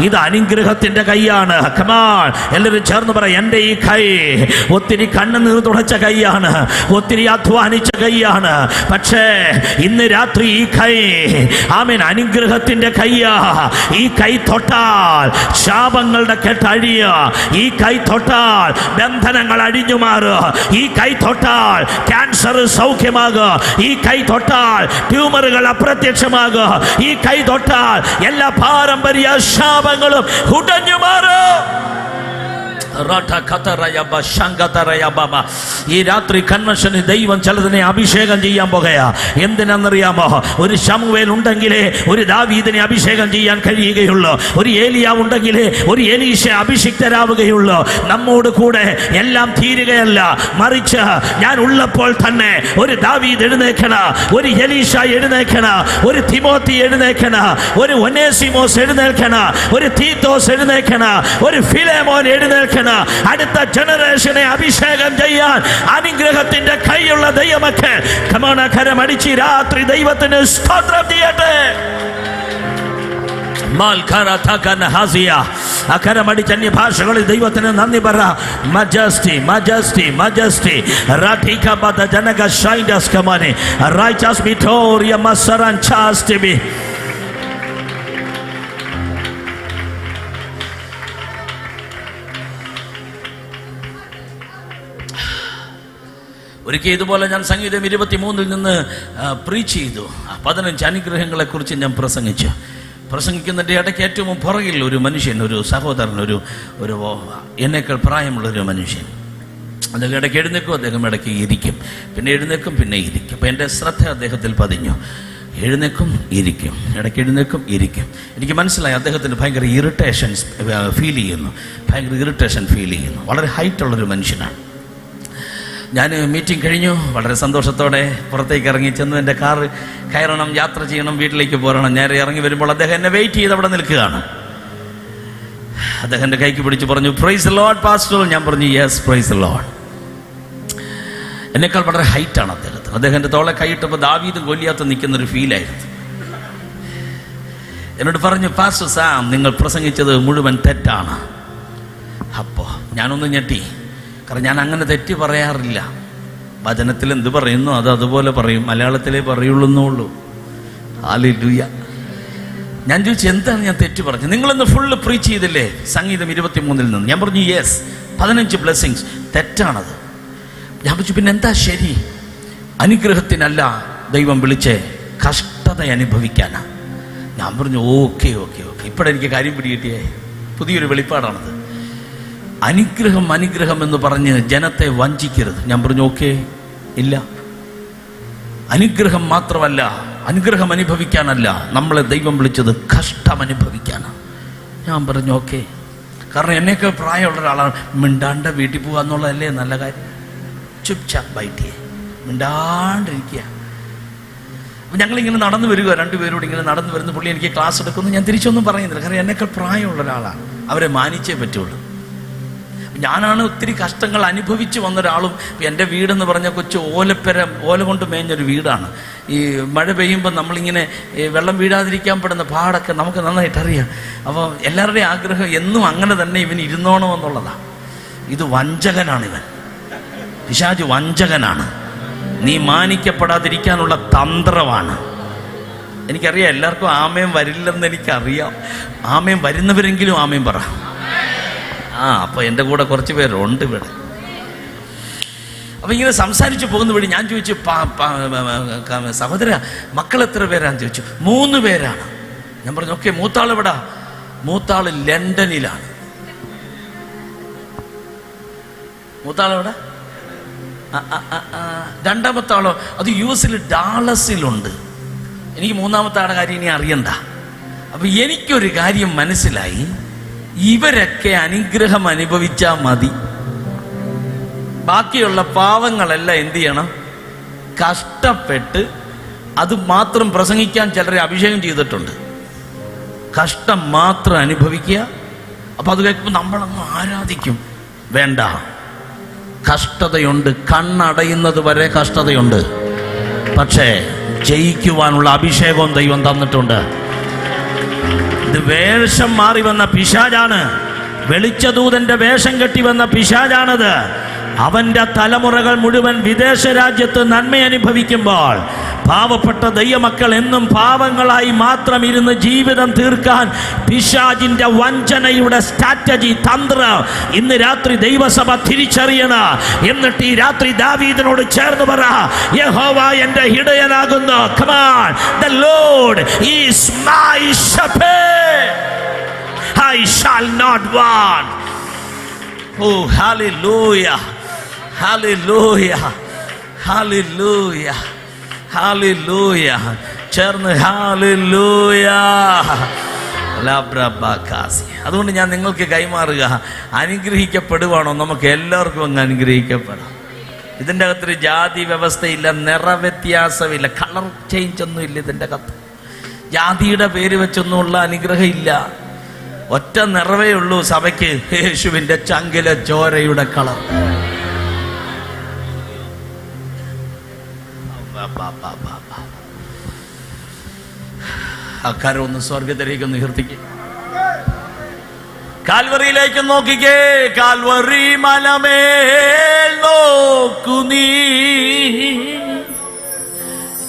ഇത് അനുഗ്രഹത്തിൻ്റെ കൈയാണ്. കമോൺ, എല്ലാവരും ചേർന്ന് പറ, എൻ്റെ ഈ കൈ ഒത്തിരി കണ്ണുനീർ തുടച്ച കൈയാണ്, ഒത്തിരി അധ്വാനിച്ച കൈയാണ്. പക്ഷേ ഇന്ന് രാത്രി ഈ കൈ, ആമേൻ, അനുഗ്രഹത്തിന്റെ കൈയാ. ഈ കൈ തൊട്ടാൽ ശാപങ്ങളുടെ കെട്ടഴിയ. ഈ കൈ തൊട്ടാൽ ബന്ധനങ്ങൾ അഴിഞ്ഞു മാറുക. ഈ കൈ തൊട്ടാൽ ക്യാൻസർ സൗഖ്യമാകുക. ഈ കൈ തൊട്ടാൽ ട്യൂമറുകൾ അപ്രത്യക്ഷമാകുക. ഈ കൈ തൊട്ടാൽ എല്ലാ പാരമ്പര്യ ശാപങ്ങളും ഉടഞ്ഞു മാറും. ഈ രാത്രി കൺവെൻഷന് ദൈവം ചിലതിനെ അഭിഷേകം ചെയ്യാൻ പോകുകയാ. എന്തിനാണെന്നറിയാമോ? ഒരു ശമൂവേൽ ഉണ്ടെങ്കിലേ ഒരു ദാവീദിനെ അഭിഷേകം ചെയ്യാൻ കഴിയുകയുള്ളൂ. ഒരു ഏലിയാവ് ഉണ്ടെങ്കിലേ ഒരു എലീശ അഭിഷിക്തരാവുകയുള്ളൂ. നമ്മോട് കൂടെ എല്ലാം തീരുകയല്ല, മറിച്ച് ഞാൻ ഉള്ളപ്പോൾ തന്നെ ഒരു ദാവീദ് എഴുന്നേക്കണ, ഒരു എലീശ എഴുന്നേക്കണ, ഒരു തിമോത്തി എഴുന്നേക്കണ, ഒരു ഒനേസിമോസ് എഴുന്നേൽക്കണ, ഒരു തീത്തോസ് എഴുന്നേക്കണ, ഒരു ഫിലേമോൻ എഴുന്നേൽക്കണ. അടുത്ത ജനറേഷനെ അഭിഷേകം ചെയ്യാൻ അനുഗ്രഹത്തിന്റെ കൈയുള്ള ദൈവമൊക്കെ കരമടിച്ച് രാത്രി ദൈവത്തിന് സ്തോത്രം ചെയ്യട്ടെ. അക്കരമടിച്ച് അന്യ ഭാഷകളിൽ ദൈവത്തിന് നന്ദി പറ. മജസ്റ്റി മജസ്റ്റി മജസ്റ്റി റാഠിക ബദ ജനക ഷൈൻഡസ് കമാനെ റൈച്ചസ് വിക്ടോറിയ മസറൻ ചാസ്റ്റിബി ഒരിക്കൽ ഇതുപോലെ ഞാൻ സംഗീതം 23 നിന്ന് പ്രീച്ച് ചെയ്തു. 15 അനുഗ്രഹങ്ങളെക്കുറിച്ച് ഞാൻ പ്രസംഗിക്കുന്നതിൻ്റെ ഇടയ്ക്ക് ഏറ്റവും പുറകിൽ ഒരു മനുഷ്യൻ, ഒരു സഹോദരൻ, ഒരു എന്നേക്കാൾ പ്രായമുള്ളൊരു മനുഷ്യൻ. അദ്ദേഹം ഇടയ്ക്ക് എഴുന്നേക്കും, അദ്ദേഹം ഇടയ്ക്ക് ഇരിക്കും, പിന്നെ എഴുന്നേക്കും, പിന്നെ ഇരിക്കും. അപ്പം എൻ്റെ ശ്രദ്ധ അദ്ദേഹത്തിൽ പതിഞ്ഞു. എഴുന്നേക്കും, ഇരിക്കും, ഇടയ്ക്ക് എഴുന്നേക്കും, ഇരിക്കും. എനിക്ക് മനസ്സിലായി അദ്ദേഹത്തിന് ഭയങ്കര ഇറിറ്റേഷൻ ഫീൽ ചെയ്യുന്നു. വളരെ ഹൈറ്റുള്ളൊരു മനുഷ്യനാണ്. ഞാൻ മീറ്റിംഗ് കഴിഞ്ഞു, വളരെ സന്തോഷത്തോടെ പുറത്തേക്ക് ഇറങ്ങി ചെന്ന് എൻ്റെ കാറ് കയറണം, യാത്ര ചെയ്യണം, വീട്ടിലേക്ക് പോരണം. നേരെ ഇറങ്ങി വരുമ്പോൾ അദ്ദേഹം എന്നെ വെയിറ്റ് ചെയ്ത് അവിടെ നിൽക്കുകയാണ്. അദ്ദേഹം എൻ്റെ കൈക്ക് പിടിച്ച് പറഞ്ഞു, പ്രൈസ് ദി ലോർഡ് പാസ്റ്റർ. ഞാൻ പറഞ്ഞു, യെസ് പ്രൈസ് ദി ലോർഡ്. എന്നെക്കാൾ വളരെ ഹൈറ്റാണ് അദ്ദേഹത്തിന്. അദ്ദേഹം എൻ്റെ തോളെ കൈയിട്ടപ്പോൾ ദാവീദും ഗോലിയാത്തും നിൽക്കുന്നൊരു ഫീലായിരുന്നു. എന്നോട് പറഞ്ഞു, പാസ്റ്റർ സാം, നിങ്ങൾ പ്രസംഗിച്ചത് മുഴുവൻ തെറ്റാണ്. അപ്പോൾ ഞാനൊന്ന് ഞെട്ടി. കാരണം ഞാൻ അങ്ങനെ തെറ്റ് പറയാറില്ല. വചനത്തിൽ എന്ത് പറയുന്നു അത് അതുപോലെ പറയും, മലയാളത്തിലേ പറയുള്ളൂ. ഹല്ലേലൂയ. ഞാൻ ചോദിച്ചു, എന്താണ് ഞാൻ തെറ്റ് പറഞ്ഞത്? നിങ്ങളൊന്ന് ഫുള്ള് പ്രീച്ച് ചെയ്തില്ലേ സംഗീതം 23 നിന്ന്? ഞാൻ പറഞ്ഞു, യെസ്, 15 ബ്ലെസ്സിങ്സ് തെറ്റാണത്. ഞാൻ പറഞ്ഞു, പിന്നെ എന്താ ശരി? അനുഗ്രഹത്തിനല്ല ദൈവം വിളിച്ചേ, കഷ്ടത അനുഭവിക്കാനാ. ഞാൻ പറഞ്ഞു, ഓക്കെ. ഇപ്പോഴെനിക്ക് കാര്യം പിടികിട്ടിയേ, പുതിയൊരു വെളിപ്പാടാണത്. അനുഗ്രഹം എന്ന് പറഞ്ഞ് ജനത്തെ വഞ്ചിക്കരുത്. ഞാൻ പറഞ്ഞു, ഓക്കെ, ഇല്ല. അനുഗ്രഹം മാത്രമല്ല, അനുഗ്രഹം അനുഭവിക്കാനല്ല നമ്മളെ ദൈവം വിളിച്ചത്, കഷ്ടം അനുഭവിക്കാനാണ്. ഞാൻ പറഞ്ഞു, ഓക്കെ. കാരണം എന്നേക്കാൾ പ്രായമുള്ള ഒരാളാണ്. മിണ്ടാണ്ട് വീട്ടിൽ പോകുക എന്നുള്ളതല്ലേ നല്ല കാര്യം. ചുപ്ചാപ്പ് ബൈറ്റിയെ മിണ്ടാണ്ടിരിക്കുക. അപ്പം ഞങ്ങളിങ്ങനെ നടന്നു വരിക, രണ്ടുപേരോട് ഇങ്ങനെ നടന്നു വരുന്ന പുള്ളി എനിക്ക് ക്ലാസ് എടുക്കുന്നു. ഞാൻ തിരിച്ചൊന്നും പറയുന്നില്ല, കാരണം എന്നേക്കാൾ പ്രായമുള്ള ഒരാളാണ്. അവരെ മാനിച്ചേ പറ്റുള്ളൂ. ഞാനാണ് ഒത്തിരി കഷ്ടങ്ങൾ അനുഭവിച്ച് വന്നൊരാളും. എൻ്റെ വീടെന്ന് പറഞ്ഞ കൊച്ചു ഓല കൊണ്ട് മേഞ്ഞൊരു വീടാണ്. ഈ മഴ പെയ്യുമ്പോൾ നമ്മളിങ്ങനെ വെള്ളം വീഴാതിരിക്കാൻ പെടുന്ന പാടൊക്കെ നമുക്ക് നന്നായിട്ട് അറിയാം. അപ്പോൾ എല്ലാവരുടെയും ആഗ്രഹം എന്നും അങ്ങനെ തന്നെ ഇവൻ ഇരുന്നോണമെന്നുള്ളതാണ്. ഇത് വഞ്ചകനാണിവൻ, പിശാച് വഞ്ചകനാണ്. നീ മാനിക്കപ്പെടാതിരിക്കാനുള്ള തന്ത്രമാണ്. എനിക്കറിയാം എല്ലാവർക്കും ആമയം വരില്ലെന്ന് എനിക്കറിയാം. ആമയം വരുന്നവരെങ്കിലും ആമയം പറ. അപ്പോൾ എൻ്റെ കൂടെ കുറച്ച് പേരുണ്ട് ഇവിടെ. അപ്പം ഇങ്ങനെ സംസാരിച്ച് പോകുന്ന വഴി ഞാൻ ചോദിച്ചു, സഹോദര മക്കൾ എത്ര പേരാന്ന് ചോദിച്ചു. 3 പേരാണ്. ഞാൻ പറഞ്ഞു, ഓക്കെ. മൂത്താൾ എവിടാ? മൂത്താൾ ലണ്ടനിലാണ്. മൂത്താൾ എവിടെ? രണ്ടാമത്തെ ആളോ? അത് US ഡാളസിലുണ്ട്. എനിക്ക് മൂന്നാമത്തെ ആളുടെ കാര്യം ഇനി അറിയണ്ട. അപ്പം എനിക്കൊരു കാര്യം മനസ്സിലായി, ഇവരൊക്കെ അനുഗ്രഹം അനുഭവിച്ചാൽ മതി. ബാക്കിയുള്ള പാവങ്ങളെല്ലാം എന്ത് ചെയ്യണം? കഷ്ടപ്പെട്ട് അത് മാത്രം പ്രസംഗിക്കാൻ ചിലരെ അഭിഷേകം ചെയ്തിട്ടുണ്ട്. കഷ്ടം മാത്രം അനുഭവിക്കുക. അപ്പം അത് കേൾക്കുമ്പോൾ നമ്മളങ്ങ് ആരാധിക്കും. വേണ്ട, കഷ്ടതയുണ്ട്. കണ്ണടയുന്നത് വരെ കഷ്ടതയുണ്ട്. പക്ഷേ ജയിക്കുവാനുള്ള അഭിഷേകവും ദൈവം തന്നിട്ടുണ്ട്. ഇത് വേഷം മാറി വന്ന പിശാചാണ്. വെളിച്ചദൂതന്റെ വേഷം കെട്ടി വന്ന പിശാചാണത്. അവന്റെ തലമുറകൾ മുഴുവൻ വിദേശ രാജ്യത്ത് നന്മ അനുഭവിക്കുമ്പോൾ പാവപ്പെട്ട ദൈവമക്കൾ എന്നും പാവങ്ങളായി മാത്രം ഇരുന്ന് ജീവിതം തീർക്കാൻ പിശാചിന്റെ വഞ്ചനയുടെ സ്ട്രാറ്റജി, തന്ത്രം ഇന്ന് രാത്രി ദൈവസഭ തിരിച്ചറിയണം. എന്നിട്ട് ഈ രാത്രി ദാവീദിനോട് ചേർന്ന് പറ, യഹോവ എന്റെ ഇടയനാകുന്നു. Come on, the Lord is my shepherd, I shall not want. Oh, hallelujah, hallelujah, hallelujah, hallelujah. ചേർന്ന് hallelujah. അതുകൊണ്ട് ഞാൻ നിങ്ങൾക്ക് കൈമാറുക, അനുഗ്രഹിക്കപ്പെടുവാണോ? നമുക്ക് എല്ലാവർക്കും അങ്ങ് അനുഗ്രഹിക്കപ്പെടാം. ഇതിൻ്റെ അകത്തൊരു ജാതി വ്യവസ്ഥയില്ല, നിറവ്യത്യാസമില്ല, കളർ ചേഞ്ച് ഒന്നും ഇല്ല. ഇതിൻ്റെ അകത്ത് ജാതിയുടെ പേര് വെച്ചൊന്നുമുള്ള അനുഗ്രഹം ഇല്ല. ഒറ്റ നിറവേ ഉള്ളൂ സഭയ്ക്ക്, യേശുവിൻ്റെ ചങ്കിലെ ചോരയുടെ കളർ. അക്കാരം ഒന്ന് സ്വർഗത്തിലേക്കൊന്ന് ഉയർത്തിക്കേ, കാൽവറിയിലേക്ക് നോക്കിക്കേ. കാൽവറി മലമേൽ നോക്കു നീ,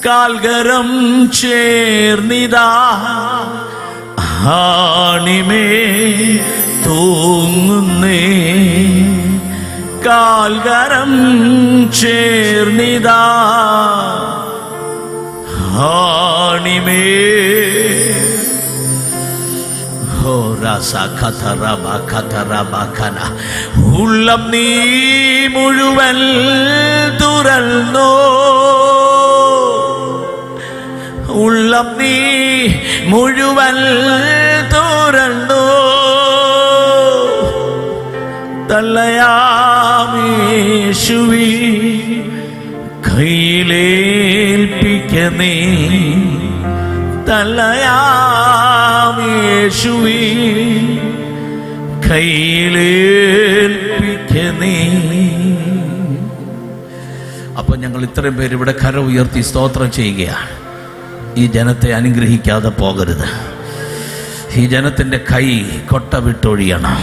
കാൽകരം ചേർന്നിതാ ആണിമേ തൂങ്ങുന്നേ. കാൽകരം ചേർന്നിതാ ആണിമേ ഉള്ളം നീ മുഴുവൻ തുറന്നോ, ഉള്ളം നീ മുഴുവൻ തുറന്നോ, തള്ളയാമേശുവി കയ്യിലേൽപ്പിക്കനേ, തള്ളയാമേശുവി കയ്യിലേൽപ്പിക്കനേ. അപ്പൊ ഞങ്ങൾ ഇത്രയും പേര് ഇവിടെ കര ഉയർത്തി സ്തോത്രം ചെയ്യുകയാണ്. ഈ ജനത്തെ അനുഗ്രഹിക്കാതെ പോകരുത്. ഈ ജനത്തിൻ്റെ കൈ കൊട്ട വിട്ടൊഴിയണം.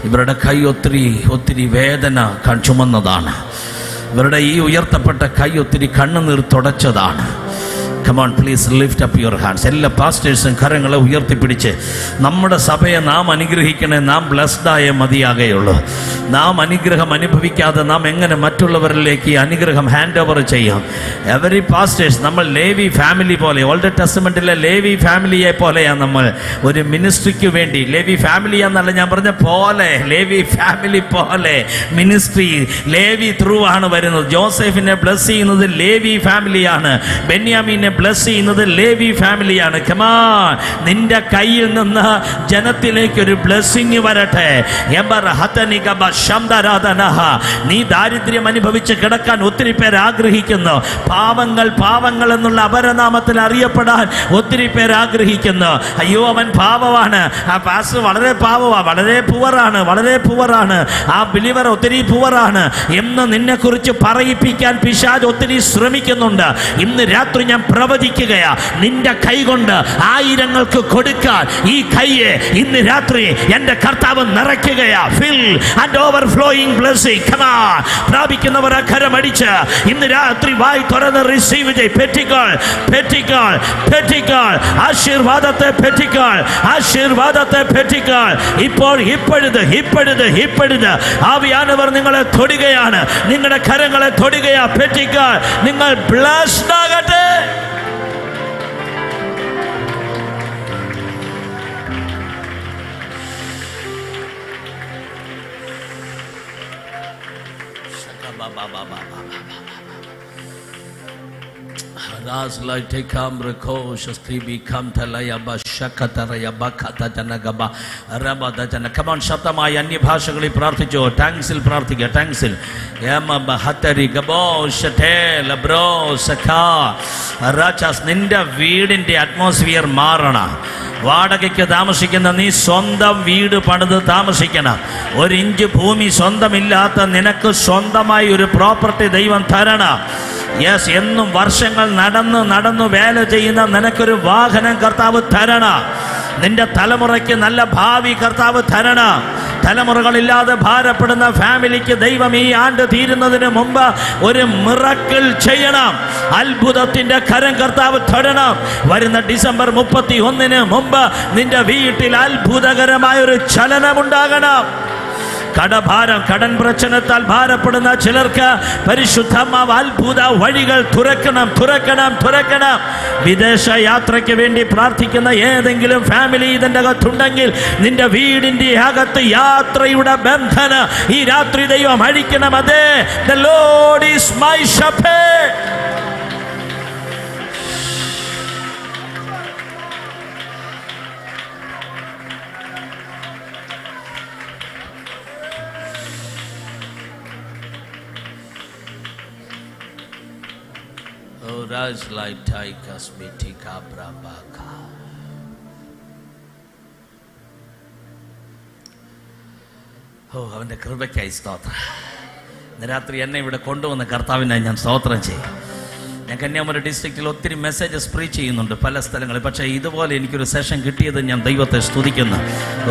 ഇവരുടെ കൈ ഒത്തിരി വേദന ചുമന്നതാണ്. ഇവരുടെ ഈ ഉയർത്തപ്പെട്ട കൈ ഒത്തിരി കണ്ണുനീർ തുടച്ചതാണ്. Come on, please lift up your hands. എല്ലാ പാസ്റ്റേഴ്സും കരങ്ങളെ ഉയർത്തിപ്പിടിച്ച് നമ്മുടെ സഭയെ നാം അനുഗ്രഹിക്കണേ. നാം ബ്ലെസ്ഡായ മതിയാകുകയുള്ളൂ. നാം അനുഗ്രഹം അനുഭവിക്കാതെ നാം എങ്ങനെ മറ്റുള്ളവരിലേക്ക് ഈ അനുഗ്രഹം ഹാൻഡ് ഓവർ ചെയ്യാം? എവറി പാസ്റ്റേഴ്സ്, നമ്മൾ ലേവി ഫാമിലി പോലെ, ഓൾഡ് ടെസ്റ്റമെന്റിലെ ലേവി ഫാമിലിയെ പോലെയാണ് നമ്മൾ. ഒരു മിനിസ്ട്രിക്ക് വേണ്ടി ലേവി ഫാമിലി എന്നല്ല ഞാൻ പറഞ്ഞ പോലെ, ലേവി ഫാമിലി പോലെ മിനിസ്ട്രി ലേവി ത്രൂ ആണ് വരുന്നത്. ജോസഫിനെ ബ്ലെസ് ചെയ്യുന്നത് ലേവി ഫാമിലിയാണ്. ബെന്യാമീനെ ബ്ലെസ് ചെയ്യുന്നത് ലേവി ഫാമിലിയാണ്. കമാൻ, നിന്റെ കയ്യിൽ നിന്ന് ജനത്തിലേക്ക് ഒരു ബ്ലെസ്സിങ് വരട്ടെ. നീ ദാരിദ്ര്യം അനുഭവിച്ച് കിടക്കാൻ ഒത്തിരി പേർ ആഗ്രഹിക്കുന്നു. പാവങ്ങൾ എന്നുള്ള അപരനാമത്തിൽ അറിയപ്പെടാൻ ഒത്തിരി പേർ ആഗ്രഹിക്കുന്നു. അയ്യോ, അവൻ പാവമാണ്, ആ പാസ്റ്റർ വളരെ പാവമാണ്, വളരെ പുവറാണ്, ആ ബിലീവർ ഒത്തിരി പുവറാണ് എന്ന് നിന്നെ കുറിച്ച് പറയിപ്പിക്കാൻ പിശാച് ഒത്തിരി ശ്രമിക്കുന്നുണ്ട്. ഇന്ന് രാത്രി ഞാൻ പ്രവചിക്കുകയാ, നിന്റെ കൈ കൊണ്ട് ആയിരങ്ങൾക്ക് കൊടുക്കാൻ ഈ കൈയെ ഇന്ന് രാത്രി എന്റെ കർത്താവ് നിറയ്ക്കുകയാ. Fill and overflowing blessing. Come on, പ്രാപിക്കുന്നവർ കരമടിച്ച് ഇന്ന് രാത്രി വായി തുറന്ന് റിസീവ് ചെയ്യ്. പെറ്റിക്കോൾ ആശീർവാദത്തെ പെറ്റിക്കോൾ. ഇപ്പോഴത് ആവിയാനവർ നിങ്ങളെ തൊടുകയാണ്, നിങ്ങളുടെ കരങ്ങളെ തൊടുകയാ. പെറ്റിക്കോൾ, നിങ്ങൾ ബ്ലെസ്ഡ് ആകട്ടെ. ശബ്ദമായി അന്യഭാഷകളിൽ പ്രാർത്ഥിച്ചോ. ടാങ്സിൽ പ്രാർത്ഥിക്കുക. ടാങ്സിൽ നിന്റെ വീടിന്റെ അറ്റ്മോസ്ഫിയർ മാറണം. വാടകയ്ക്ക് താമസിക്കുന്ന നീ സ്വന്തം വീട് പണിത് താമസിക്കണം. 1 ഇഞ്ച് ഭൂമി സ്വന്തമില്ലാത്ത നിനക്ക് സ്വന്തമായി ഒരു പ്രോപ്പർട്ടി ദൈവം തരണം. യെസ്, എന്നും വർഷങ്ങൾ നടന്നു വേല ചെയ്യുന്ന നിനക്കൊരു വാഹനം കർത്താവ് തരണം. നിന്റെ തലമുറയ്ക്ക് നല്ല ഭാവി കർത്താവ് തരണം. തലമുറകളില്ലാതെ ഭാരപ്പെടുന്ന ഫാമിലിക്ക് ദൈവം ഈ ആണ്ട് തീരുന്നതിന് മുമ്പ് ഒരു മിറക്കിൾ ചെയ്യണം. അത്ഭുതത്തിന്റെ കരം കർത്താവ് തൊടണം. വരുന്ന ഡിസംബർ 31 മുമ്പ് നിന്റെ വീട്ടിൽ അത്ഭുതകരമായ ഒരു ചലനമുണ്ടാകണം. കടൻ പ്രശ്നത്താൽ ഭാരപ്പെടുന്ന ചിലർക്ക് പരിശുദ്ധമാവ് അത്ഭുത വഴികൾ തുറക്കണം. വിദേശ യാത്രയ്ക്ക് വേണ്ടി പ്രാർത്ഥിക്കുന്ന ഏതെങ്കിലും ഫാമിലി ഇതിൻ്റെ അകത്തുണ്ടെങ്കിൽ നിന്റെ വീടിന്റെ അകത്ത് യാത്രയുടെ ബന്ധന ഈ രാത്രി ദൈവം അഴിക്കണം. അതെ, the Lord is my shepherd. അവന്റെ കൃപയ്ക്കായി സ്തോത്രം. ഇന്ന് രാത്രി എന്നെ ഇവിടെ കൊണ്ടുവന്ന കർത്താവിനായി ഞാൻ സ്തോത്രം ചെയ്യും. ഞാൻ കന്യാകുമാരി ഡിസ്ട്രിക്റ്റിൽ ഒത്തിരി മെസ്സേജസ് പ്രീച്ച് ചെയ്യുന്നുണ്ട് പല സ്ഥലങ്ങളിൽ. പക്ഷേ ഇതുപോലെ എനിക്കൊരു സെഷൻ കിട്ടിയത് ഞാൻ ദൈവത്തെ സ്തുതിക്കുന്നു.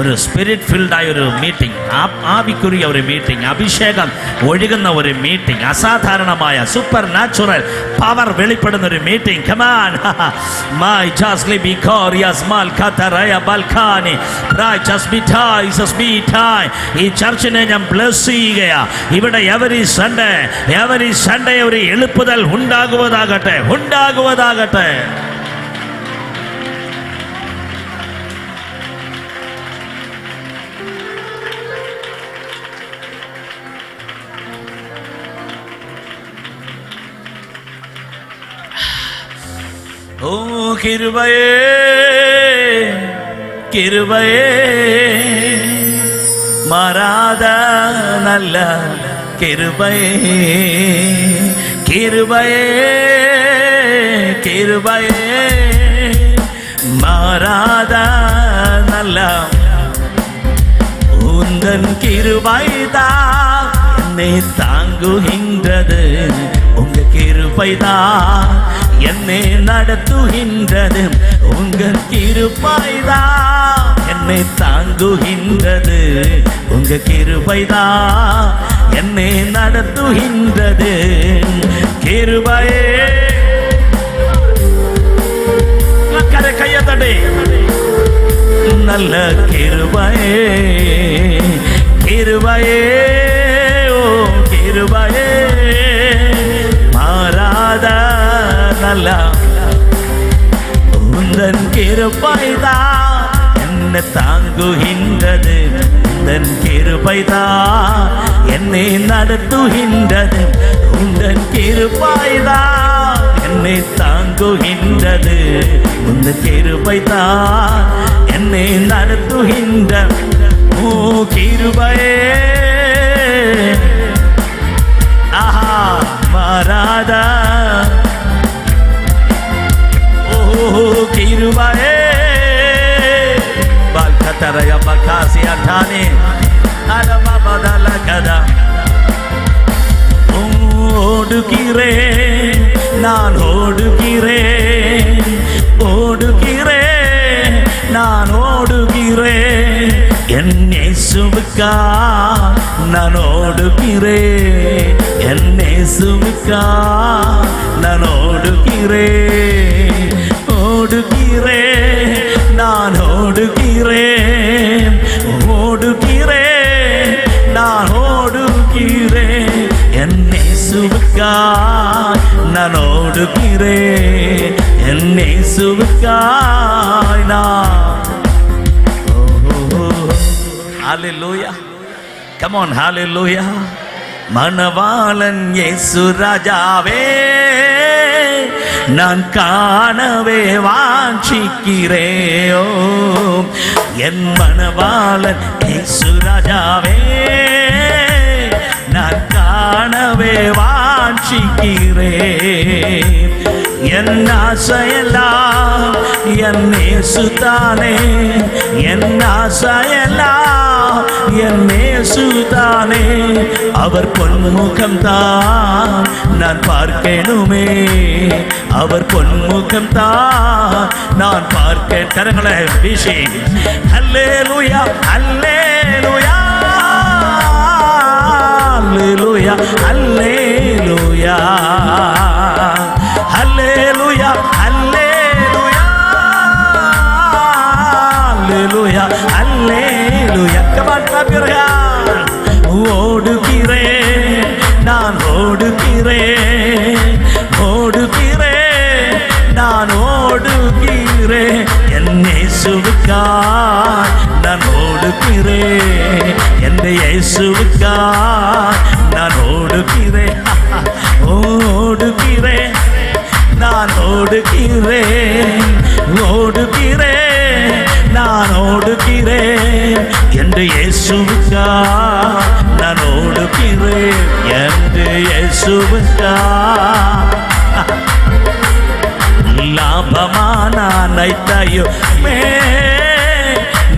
ഒരു സ്പിരിറ്റ് ഫിൽഡായ ഒരു മീറ്റിംഗ്. ആ ആവിക്കുரிய ഒരു മീറ്റിംഗ്, അഭിഷേകം ഒഴുകുന്ന ഒരു മീറ്റിംഗ്, അസാധാരണമായ സൂപ്പർ നാച്ചുറൽ പവർ വെളിപ്പെടുന്ന ഒരു മീറ്റിംഗ്. കമാൻ മൈ ജസ്ലി ബിക്കോറിയസ് മാൽ ഖതറയ ബൽഖാനി റൈച്ചസ് ബിറ്റായ് സസ് ബിറ്റായ്. ഈ ചർച്ചിനെ ഞാൻ ബ്ലെസ് ചെയ്യുകയാ. ഇവിടെ എവരി സൺഡേ ഒരു എളുപ്പുതൽ ഉണ്ടാകുവതാകട്ടെ. ഓ കിരുബയേ മാറാത നല്ല കിരുബയേ மாறாத நல்ல உந்தன் கிருபைதான் என்னை தாங்குகின்றது. உங்க கிருபைதான் என்னை நடத்துகின்றது. உங்க கிருபைதான் என்னை தாங்குகின்றது. உங்க கிருபைதான் என்னை நடத்துகின்றது. கிருபையே கையத்தடி நல்ல கிருபையே ஓ கிருபையே மாறாத நல்ல உந்தன் கிருபைதான் என்னை தாங்குகின்றது. உந்தன் கிருபைதான் என்னை நடத்துகின்றது. உந்தன் கிருபைதான் என்னை தாங்குகின்றது. உந்தன் கிருபைதான் என்னை நடத்துகின்ற. ஓ கிருபையே ஆஹா மாறாத ஓ கிருபையே பால்கதரய பகாசியா தானே அரபபதல கதா. ஓடுகிறேன் நான் ஓடுகிறேன் என் இயேசுவுக்கா நான் ஓடுகிறேன். என் இயேசுவுக்கா நான் ஓடுகிறேன் நான் ஓடுகிறேன் நான் ஓடுகிறேன். என் இயேசுவுக்கா நான் ஓடுகிறேன். என் இயேசுவுக்கா நான். ஹalleluya, come on, hallelujah. மணவாளன் இயேசு ராஜாவே நான் காணவே வாஞ்சிக்கிறேன். என் மணவாளன் இயேசு ராஜாவே நான் காணவே வாஞ்சிக்கிறேன். என் ஆசையெல்லாம் என் இயேசுதானே. என் ஆசையெல்லாம் என் இயேசுதானே. அவர் பொன்முகம்தான் நான் பார்க்கணுமே. அவர் பொன்முகம்தான் நான் பார்க்க. கரங்களை வீசி அல்லேலூயா அல்லேலூயா அல்லேலூயா அல்லேலூயா அல்லேலூயா அல்லேலூயா அல்லேலூயா அல்லேலூயா. Come on, clap your hands. ஓடுகிறேன் நான் ஓடுகிறேன் நான் ஓடுகிறேன். என் இயேசுவுக்காய் நான் ஓடுகிறேன். என் இயேசுவுக்காய் நான் ஓடுகிறேன் நான் ஓடுகிறேன் நான் ஓடுகிறேன். என் இயேசுவுக்காய் நான் ஓடுகிறேன். என் இயேசுவுக்காய் லாபமான அனைத்தையுமே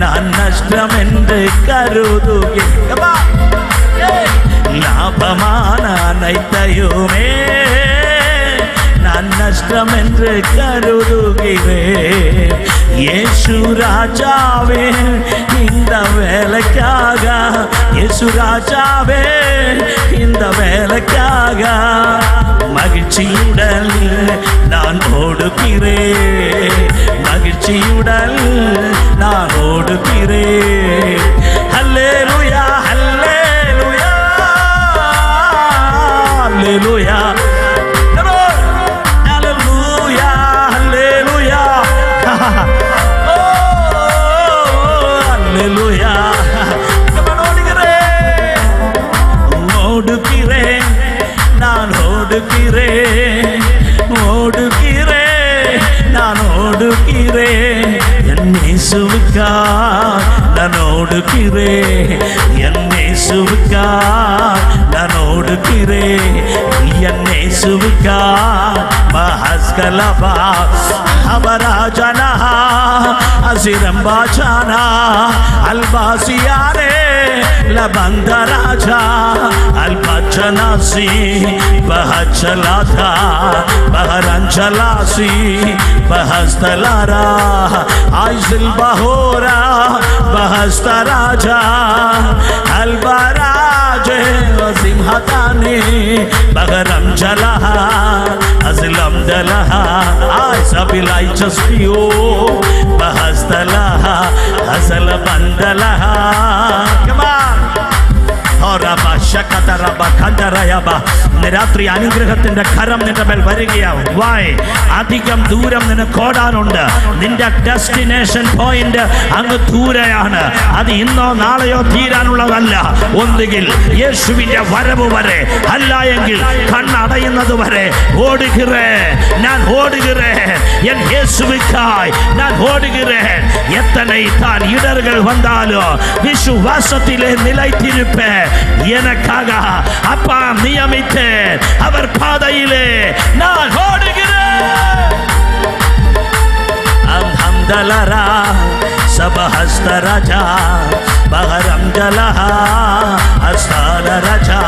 நான் நஷ்டம் என்று கருதுகிறேன். லாபமான அனைத்தையுமே நான் நஷ்டம் என்று கருதுகிறேன். இயேசு ராஜாவே இந்த வேலைக்காக, இயேசு ராஜாவே இந்த வேலைக்காக மகிழ்ச்சியுடன் நான் ஓடுகிறேன், மகிழ்ச்சியுடன் நான் ஓடுகிறேன். ஹல்லேலூயா ஹல்லேலூயா ஹல்லேலூயா ஹல்லேலூயா ஹல்லேலூயா ஹல்லேலூயா. ஓடுகிறேன் நான் ஓடுகிறேன், ஓடுகிறேன் நான் ஓடுகிறேன். என் இயேசுவுக்காய் நான் ஓடுகிறேன், என் இயேசுவுக்காய் நான் ஓடுகிறேன். என் இயேசுவுக்காய் மஹஸ்கலபா அபராஜனா அசிரம்பாஜானா அல்பாசியானே लबंद राजा अल्पचनासी बहचला था बहरंचलासी बहस्तलारा आइजिल बहोरा बहस्त राजा अल्बराजे वसिमहतानी बहरम जला अजलम दलहा आई सबिलाई चस्पियो बहस्तला अजल बंदलहा. Come on. രാത്രി അനുഗ്രഹത്തിന്റെ കരം നിന്റെ മേൽ വരികയാവും. വായ് അധികം ദൂരം നിനക്ക് ഓടാനുണ്ട്. നിന്റെ ഡെസ്റ്റിനേഷൻ പോയിന്റ് അങ്ങ് ദൂരെയാണ്. അത് ഇന്നോ നാളെയോ തീരാനുള്ളതല്ല. ഒന്നുകിൽ യേശുവിന്റെ വരവ് വരെ, അല്ല എങ്കിൽ കണ്ണടയുന്നത് വരെ ഓടുകിറേ, ഞാൻ ഓടുകിറേ, എൻ യേശുവിക്കായി ഞാൻ ഓടുകിറേ. എത്തனை தான் இடர்கள் வந்தாலும் விசுவாசத்திலே நிலைத்திருப்பேன். எனக்காக அப்பா நியமித்து அவர் பாதையிலே நான் ஓடுகிறேன். அல்ஹம்துலில்லா சபஹஸ்த ராஜா பகரம் ஜலஹா அஸ்தால ராஜா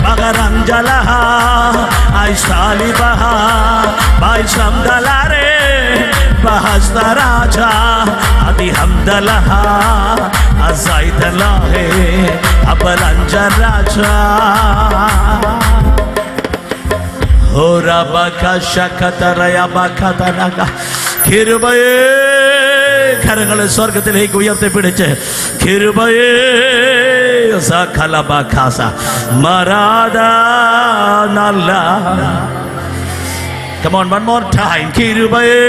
பகரம் ஜலஹா ஐஸ்தாலி பஹா பாய்சம் தலாரே बहस्त राजा अति हमदलहा अज़ाइदलाहे अपरंज राजा हो रबका शकतरया बकतनगा കിരുബയേ. കരങ്ങളെ സ്വർഗത്തിലേക്ക് ഉയർത്തിപ്പിടിച്ച് കിരുബയേ സകലബകാസ മരാദാ നല്ല. Come on, one more time. കിരുബയേ.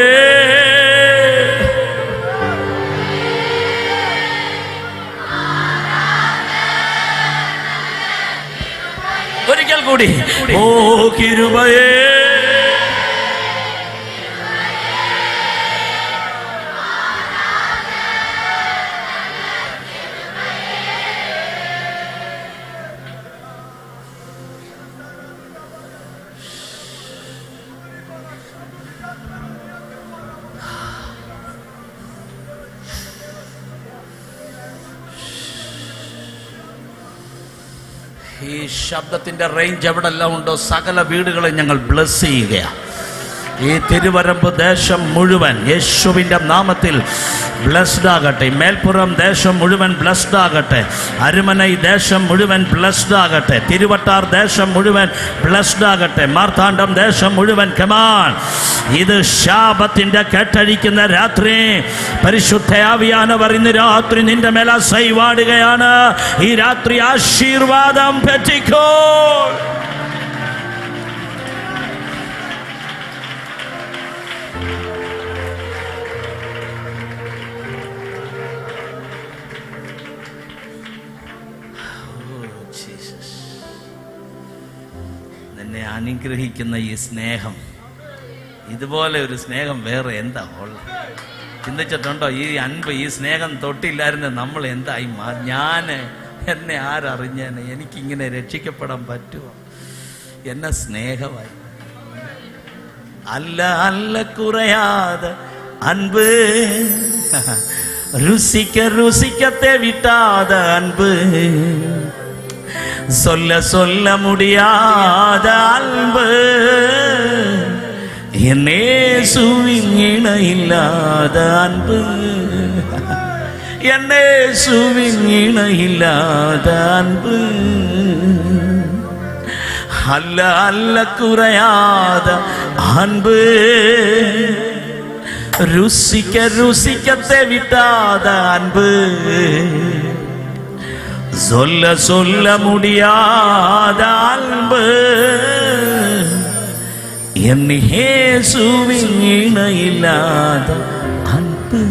ഒരിക്കൽ കൂടി ഓ കിരുബയേ. ഈ ശബ്ദത്തിന്റെ റേഞ്ച് എവിടെല്ലാം ഉണ്ടോ സകല വീടുകളെ ഞങ്ങൾ ബ്ലസ് ചെയ്യുകയാണ്. ഈ തിരുവരമ്പ് ദേശം മുഴുവൻ യേശുവിൻ്റെ നാമത്തിൽ ബ്ലസ്ഡ് ആകട്ടെ. മേൽപ്പുറം ദേശം മുഴുവൻ ബ്ലസ്ഡ് ആകട്ടെ. അരുമനൈ ദേശം മുഴുവൻ ബ്ലസ്ഡ് ആകട്ടെ. തിരുവട്ടാർ ദേശം മുഴുവൻ ബ്ലസ്ഡ് ആകട്ടെ. മാർത്താണ്ഡം ദേശം മുഴുവൻ. കമാൻ. ഇത് ശാപത്തിന്റെ കെട്ടഴിക്കുന്ന രാത്രി. പരിശുദ്ധ ആവിയാനവർ ഇന്ന് രാത്രി നിന്റെ മേൽ അസൈവാടുകയാണ്. ഈ രാത്രി ആശീർവാദം പെറ്റിക്കോ. നിന്നെ അനുഗ്രഹിക്കുന്ന ഈ സ്നേഹം, ഇതുപോലെ ഒരു സ്നേഹം വേറെ എന്താ ഉള്ളത്? ചിന്തിച്ചിട്ടുണ്ടോ? ഈ അൻപ്, ഈ സ്നേഹം തൊട്ടില്ലായിരുന്നു നമ്മൾ എന്തായി ഞാൻ എന്നെ ആരറിഞ്ഞേനെ? എനിക്കിങ്ങനെ രക്ഷിക്കപ്പെടാൻ പറ്റുമോ? എന്നെ സ്നേഹമായി അല്ല അല്ല കുറയാതെ അൻപ് രുസിക്ക രുസിക്കത്തെ വിട്ടാത അൻപ് சொல்ல சொல்ல முடியாத அன்பு എന്നേசுവിൻ ഇണയില്ലാத അன்பு, എന്നേசுவின் இணையில்லாத அன்பு, அல்ல அல்ல குறையாத அன்பு, ருசிக்க ருசிக்கத்தை விட்டாத அன்பு, சொல்ல சொல்ல முடியாத அன்பு, என் இயேசுவின் இணையில்லாத அன்பு.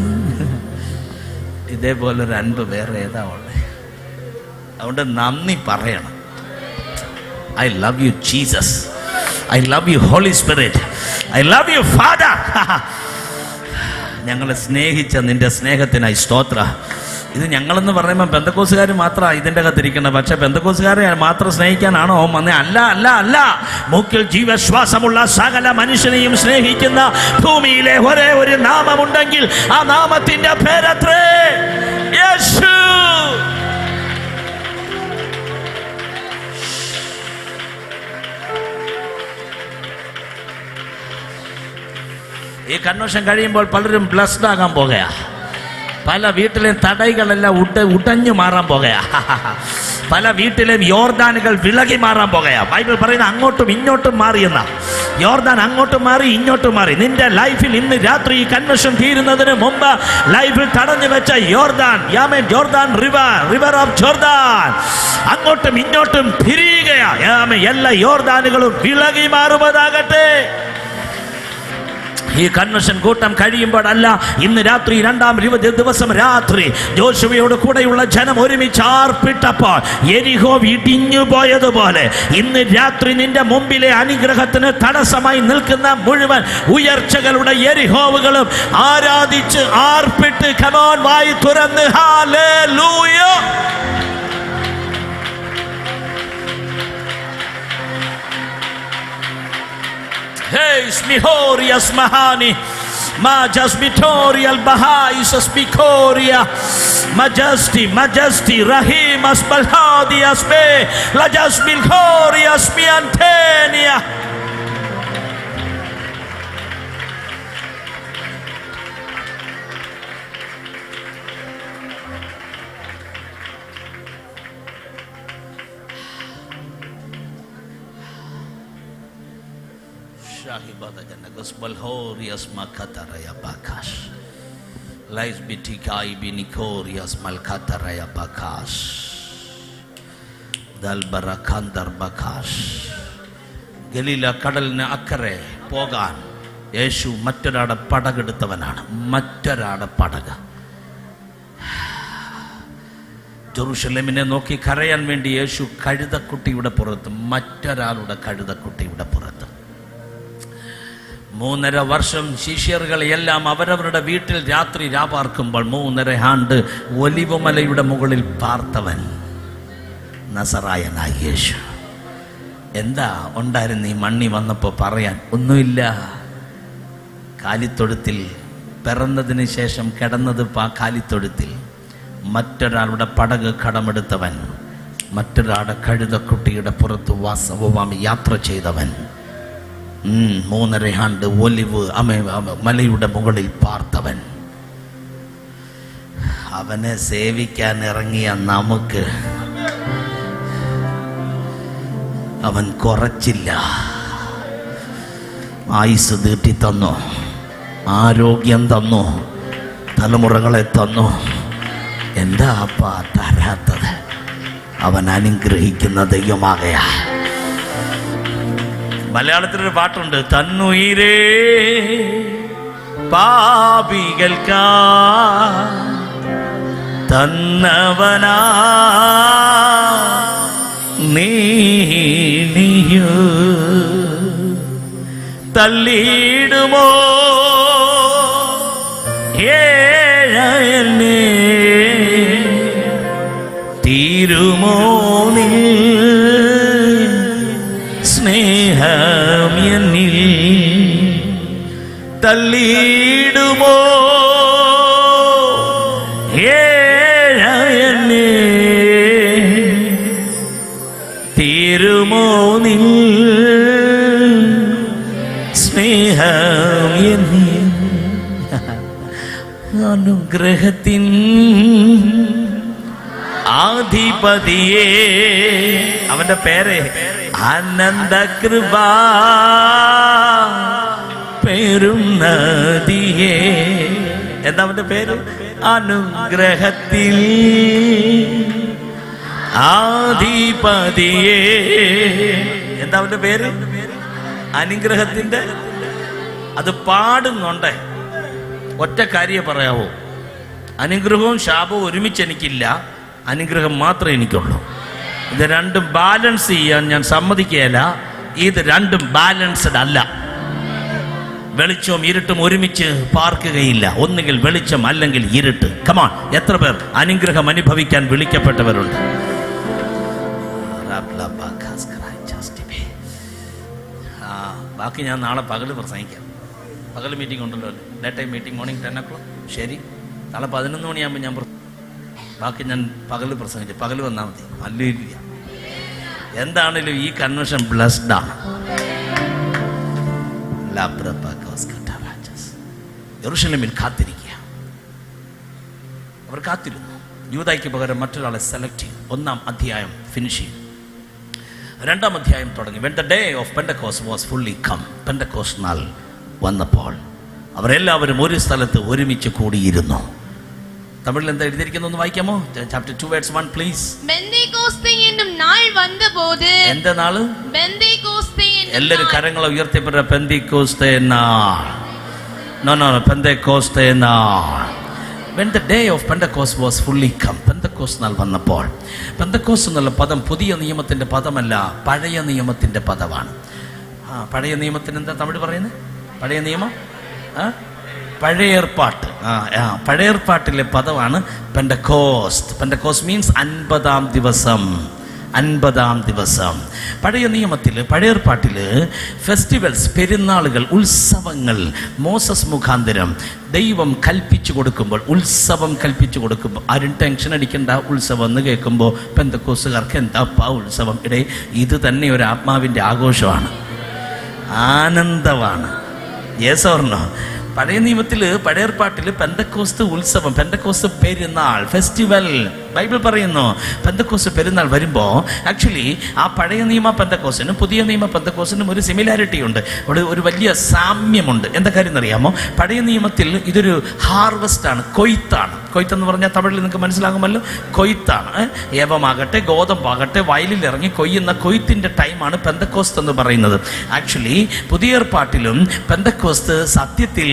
ഇതേപോലൊരു അൻപ് വേറെ ഏതാ ഉള്ളത്? അതുകൊണ്ട് നന്ദി പറയണം. I love you Jesus, I love you Holy Spirit, I love you Father. ഞങ്ങളെ സ്നേഹിച്ച നിന്റെ സ്നേഹത്തിനായി സ്തോത്ര. ഇത് ഞങ്ങളെന്ന് പറയുമ്പോൾ പെന്തക്കോസുകാർ മാത്രമാണ് ഇതിൻ്റെ അകത്തിരിക്കുന്നത്. പക്ഷെ പെന്തക്കോസുകാരെ മാത്രം സ്നേഹിക്കാനാണോ വന്നേ? അല്ല അല്ല അല്ല. മൂക്കിൽ ജീവശ്വാസമുള്ള സകല മനുഷ്യനെയും സ്നേഹിക്കുന്ന ഭൂമിയിലെ ഒരേ ഒരു നാമമുണ്ടെങ്കിൽ ആ നാമത്തിന്റെ പേരത്രേ യേശു. ഈ കൺവെൻഷൻ കഴിയുമ്പോൾ പലരും ബ്ലസ്ഡ് ആകാൻ പോകുകയാ. പല വീട്ടിലെയും തടൈകളെല്ലാം ഉടഞ്ഞു മാറാൻ പോകുകയാ. പല വീട്ടിലെയും യോർദാനുകൾ വിളകി മാറാൻ പോകുകയാ. ബൈബിൾ പറയുന്നത് അങ്ങോട്ടും ഇങ്ങോട്ടും മാറിയെന്ന. യോർദാൻ അങ്ങോട്ടും മാറി ഇങ്ങോട്ടും മാറി. നിന്റെ ലൈഫിൽ ഇന്ന് രാത്രി ഈ കൺവെൻഷൻ തീരുന്നതിന് മുമ്പ് ലൈഫിൽ തടഞ്ഞു വെച്ച യോർദാൻ, ജോർദാൻ റിവർ ഓഫ് ജോർദാൻ അങ്ങോട്ടും ഇങ്ങോട്ടും പിരിയുകയാ. എല്ലാ യോർദാനുകളും വിളകി മാറുന്നതാകട്ടെ. ഈ കൺവെൻഷൻ കൂട്ടം കഴിയുമ്പോഴല്ല, ഇന്ന് രാത്രി രണ്ടാം ദിവസം രാത്രി ജോശുവയോട് കൂടെയുള്ള ജനം ഒരുമിച്ച് ആർപ്പിട്ടപ്പോൾ യെരിഹോ ഇടിഞ്ഞു പോയതുപോലെ ഇന്ന് രാത്രി നിന്റെ മുമ്പിലെ അനുഗ്രഹത്തിന് തടസ്സമായി നിൽക്കുന്ന മുഴുവൻ ഉയർച്ചകളുടെ യെരിഹോവുകളും ആരാധിച്ച് ആർപ്പിട്ട് കമോൺ വായി തുറന്ന് hallelujah. Hey, Smihorias Mahani, Majas Mitorial Bahais Spikoria, Majesty, Rahim Asbalhadias Me, Lajas Milhorias Miantenia. Balhorias Makataraya Bakash, Lies Bitikai Binikorias Malkataraya Bakash, Dalbarakandar Bakash. Galilee കടലിന് അക്കരെ പോകാൻ യേശു മറ്റൊരാടെ പടകെടുത്തവനാണ്. മറ്റൊരാടെ പടക് ജെറുസലേമിനെ നോക്കി കരയാൻ വേണ്ടി യേശു കഴുതക്കുട്ടിയുടെ പുറത്ത്, മറ്റൊരാളുടെ കഴുതക്കുട്ടിയുടെ പുറത്ത്. 3.5 വർഷം ശിഷ്യറുകളെല്ലാം അവരവരുടെ വീട്ടിൽ രാത്രി രാപാർക്കുമ്പോൾ 3.5 ആണ്ട് ഒലിവുമലയുടെ മുകളിൽ പാർത്തവൻ നസറായനായ യേശു. എന്താ ഉണ്ടായിരുന്നു ഈ മണ്ണി വന്നപ്പോൾ പറയാൻ? ഒന്നുമില്ല. കാലിത്തൊഴുത്തിൽ പിറന്നതിന് ശേഷം കിടന്നത് കാലിത്തൊഴുത്തിൽ മറ്റൊരാളുടെ പടക് കടമെടുത്തവൻ, മറ്റൊരാളുടെ കഴുതക്കുട്ടിയുടെ പുറത്ത് യാത്ര ചെയ്തവൻ, 3.5 ആണ്ട് ഒലിവ് മലയുടെ മുകളിൽ പാർത്തവൻ. അവനെ സേവിക്കാൻ ഇറങ്ങിയ നമുക്ക് അവൻ കുറച്ചില്ല. ആയുസ് നീട്ടി തന്നു, ആരോഗ്യം തന്നു, തലമുറകളെ തന്നു. എന്താ അപ്പാ തരാത്തത്? അവൻ അനുഗ്രഹിക്കുന്ന ദൈവമാകയാ. മലയാളത്തിലൊരു പാട്ടുണ്ട്, തന്നുയിരേ പാപികൾക്കാ തന്നവനാ നീയോ തള്ളിയിടുമോ ഏഴയനെ തീരുമോ നീ സ്നേഹം എന്നിൽ തള്ളിയിടുമോ ഏഴയനെ തീരുമോ നിൽ സ്നേഹം സ്നേഹം എന്നിൽ അനുഗ്രഹത്തിൻ ആധിപതിയേ. അവന്റെ പേര് അനന്തകൃപ പേരും നദിയേ. എന്താ അവന്റെ പേര്? അനുഗ്രഹത്തിൽ ആധിപതിയേ. എന്താ അവന്റെ പേര്? അനുഗ്രഹത്തിന്റെ. അത് പാടുന്നുണ്ട്. ഒറ്റ കാര്യം പറയാവോ? അനുഗ്രഹവും ശാപവും ഒരുമിച്ച് എനിക്കില്ല, അനുഗ്രഹം മാത്രമേ എനിക്കുള്ളൂ. ഇത് രണ്ടും ബാലൻസ് ചെയ്യാൻ ഞാൻ സമ്മതിക്കുകയില്ല. ഇത് രണ്ടും ബാലൻസ്ഡ് അല്ല. വെളിച്ചവും ഇരുട്ടും ഒരുമിച്ച് പാർക്കുകയില്ല. ഒന്നുകിൽ വെളിച്ചം അല്ലെങ്കിൽ ഇരുട്ട്. കമാൺ, എത്ര പേർ അനുഗ്രഹം അനുഭവിക്കാൻ വിളിക്കപ്പെട്ടവരുണ്ട്? ബാക്കി ഞാൻ നാളെ പകല് പ്രസംഗിക്കാം. പകൽ മീറ്റിംഗ് ഉണ്ടല്ലോ, day time meeting, morning 10 o'clock. ശരി, നാളെ 11 മണിയാകുമ്പോൾ ഞാൻ ബാക്കി ഞാൻ പകല് പ്രസംഗിച്ചു. പകല് വന്നാൽ മതി. അല്ലില്ല, എന്താണേലും ഈ കൺവെൻഷൻ ബ്ലസ്ഡാണ്. യെരൂശലേമിൽ കാത്തിരിക്കുക. അവർ കാത്തിരുന്നു. യൂദായ്ക്ക് പകരം മറ്റൊരാളെ സെലക്ട് ചെയ്യും. 1-ാം അധ്യായം ഫിനിഷ് ചെയ്യും. 2-ാം അധ്യായം തുടങ്ങി. When the day of Pentecost was fully come, Pentecost നാൾ വന്നപ്പോൾ അവരെല്ലാവരും ഒരു സ്ഥലത്ത് ഒരുമിച്ച് കൂടിയിരുന്നു. തമിഴിൽ എന്താ എഴുതിയിരിക്കുന്നു ഒന്ന് വായിക്കാമോ? Chapter 2 verse 1 please. പെന്തക്കോസ്ത് എന്നും നാൾ വന്നപോത്. എന്താ നാള്? പെന്തക്കോസ്ത്. എല്ലാവരും കരങ്ങളെ ഉയർത്തിപ്പെട്ട പെന്തക്കോസ്ത് നാൾ. പെന്തക്കോസ്ത് നാൾ. When the day of Pentecost was fully come, Pentecost നാൾ വന്നപ്പോൾ. പെന്തക്കോസ്ത് എന്നുള്ള പദം പുതിയ നിയമത്തിന്റെ പദമല്ല, പഴയ നിയമത്തിന്റെ പദമാണ്. പഴയ നിയമത്തിന് എന്താ തമിഴ് പറയുന്നത്? പഴയ നിയമം, പഴയ ഏർപ്പാട്ട്. പഴയ ഏർപ്പാട്ടിലെ പദമാണ് പെന്തക്കോസ്ത്. പെന്തക്കോസ്ത് മീൻസ് 50-ാം ദിവസം. 50-ാം ദിവസം. പഴയ നിയമത്തിൽ, പഴയ ഏർപ്പാട്ടിൽ ഫെസ്റ്റിവൽസ്, പെരുന്നാളുകൾ, ഉത്സവങ്ങൾ മോസസ് മുഖാന്തരം ദൈവം കൽപ്പിച്ചു കൊടുക്കുമ്പോൾ, ഉത്സവം കൽപ്പിച്ചു കൊടുക്കുമ്പോൾ ആരും ടെൻഷൻ അടിക്കേണ്ട. ഉത്സവം എന്ന് കേൾക്കുമ്പോൾ പെന്തക്കോസ്തുകാർക്ക് എന്താ ഉത്സവം? ഇത് തന്നെ ഒരു ആത്മാവിൻ്റെ ആഘോഷമാണ്, ആനന്ദമാണ്. Yes or no? പഴയ നിയമത്തിൽ, പഴയ ഏർപ്പാട്ടിൽ പെന്തക്കോസ്ത് ഉത്സവം, പെന്തക്കോസ്ത് പെരുന്നാൾ, ഫെസ്റ്റിവൽ. ബൈബിൾ പറയുന്നു പെന്തക്കോസ്ത് പെരുന്നാൾ വരുമ്പോൾ ആക്ച്വലി ആ പഴയ നിയമ പെന്തക്കോസ്തിനും പുതിയ നിയമ പെന്തക്കോസ്തിനും ഒരു സിമിലാരിറ്റി ഉണ്ട്, ഒരു വലിയ സാമ്യമുണ്ട്. എന്താ കാര്യം എന്നറിയാമോ? പഴയ നിയമത്തിൽ ഇതൊരു ഹാർവെസ്റ്റാണ്, കൊയ്ത്താണ്. കൊയ്ത്തെന്ന് പറഞ്ഞാൽ തമിഴിൽ നിങ്ങൾക്ക് മനസ്സിലാകുമല്ലോ, കൊയ്ത്താണ്. ഏവമാകട്ടെ ഗോതമ്പാകട്ടെ വയലിൽ ഇറങ്ങി കൊയ്യുന്ന കൊയ്ത്തിൻ്റെ ടൈമാണ് പെന്തക്കോസ്ത് എന്ന് പറയുന്നത്. ആക്ച്വലി പുതിയ ഏർപ്പാട്ടിലും പെന്തക്കോസ്ത് സത്യത്തിൽ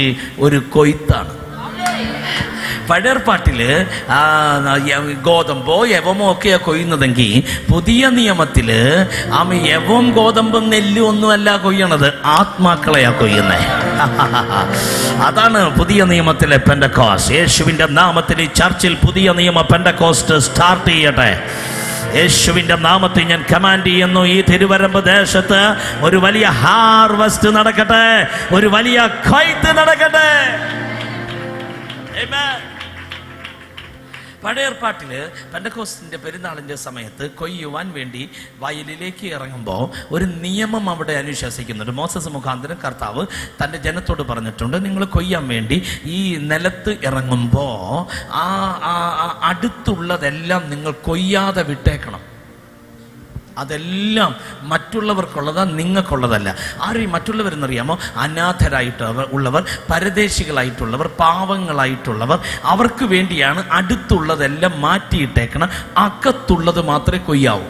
ഒരു കൊയ്ത്താണ്. പഴയർപ്പാട്ടില് ഗോതമ്പോ യവമോ ഒക്കെയാ കൊയ്യുന്നതെങ്കിൽ പുതിയ നിയമത്തില് യവം ഗോതമ്പും നെല്ലും ഒന്നുമല്ല കൊയ്യണത്, ആത്മാക്കളെയാ കൊയ്യുന്നത്. അതാണ് പുതിയ നിയമത്തിലെ പെന്തക്കോസ്റ്റ്. യേശുവിന്റെ നാമത്തിൽ ഈ ചർച്ചിൽ പുതിയ നിയമ പെന്തക്കോസ്റ്റ് സ്റ്റാർട്ട് ചെയ്യട്ടെ. യേശുവിന്റെ നാമത്തിൽ ഞാൻ കമാൻഡ് ചെയ്യുന്നു, ഈ തിരുവരമ്പ് ദേശത്ത് ഒരു വലിയ ഹാർവെസ്റ്റ് നടക്കട്ടെ, ഒരു വലിയ കൊയ്ത്ത് നടക്കട്ടെ. പഴയ ഏർപ്പാട്ടില് പെന്തക്കോസ്തിന്റെ പെരുന്നാളിന്റെ സമയത്ത് കൊയ്യുവാൻ വേണ്ടി വയലിലേക്ക് ഇറങ്ങുമ്പോൾ ഒരു നിയമം അവിടെ അനുശാസിക്കുന്നുണ്ട്. മോസസ് മുഖാന്തരം കർത്താവ് തൻ്റെ ജനത്തോട് പറഞ്ഞിട്ടുണ്ട്, നിങ്ങൾ കൊയ്യാൻ വേണ്ടി ഈ നിലത്ത് ഇറങ്ങുമ്പോൾ അടുത്തുള്ളതെല്ലാം നിങ്ങൾ കൊയ്യാതെ വിട്ടേക്കണം. അതെല്ലാം മറ്റുള്ളവർക്കുള്ളതാ, നിങ്ങൾക്കുള്ളതല്ല. ആരും മറ്റുള്ളവരെന്നറിയാമോ? അനാഥരായിട്ട് ഉള്ളവർ, പരദേശികളായിട്ടുള്ളവർ, പാവങ്ങളായിട്ടുള്ളവർ, അവർക്ക് വേണ്ടിയാണ് അടുത്തുള്ളതെല്ലാം മാറ്റിയിട്ടേക്കണം. അകത്തുള്ളത് മാത്രമേ കൊയ്യാവൂ.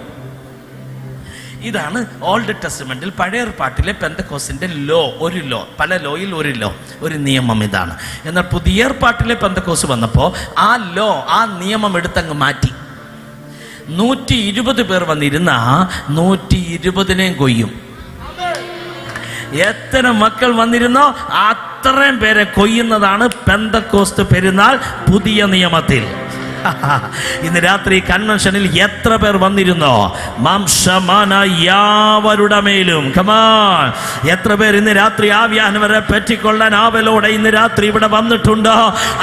ഇതാണ് ഓൾഡ് ടെസ്റ്റ്മെന്റിൽ പഴയ ഏർപ്പാട്ടിലെ പെന്തക്കോസ്തിന്റെ ലോ. ഒരു ലോ, പല ലോയിൽ ഒരു ലോ, ഒരു നിയമം ഇതാണ്. എന്നാൽ പുതിയ ഏർപ്പാട്ടിലെ പെന്തക്കോസ്ത് വന്നപ്പോൾ ആ ലോ, ആ നിയമം എടുത്തങ്ങ് മാറ്റി. 120 പേർ വന്നിരുന്ന 120-നെയും കൊയ്യും. എത്ര മക്കൾ വന്നിരുന്നോ അത്രയും പേരെ കൊയ്യുന്നതാണ് പെന്തക്കോസ്ത് പെരുന്നാൾ പുതിയ നിയമത്തിൽ. ഇന്ന് രാത്രി കൺവെൻഷനിൽ എത്ര പേർ വന്നിരുന്നോ? മാംസമാന യാവരുടെ മേലും. കമാൻ, എത്ര പേർ ഇന്ന് രാത്രി ആവിയാനവരെ പറ്റിക്കൊള്ളാൻ ആവലോടെ ഇന്ന് രാത്രി ഇവിടെ വന്നിട്ടുണ്ടോ?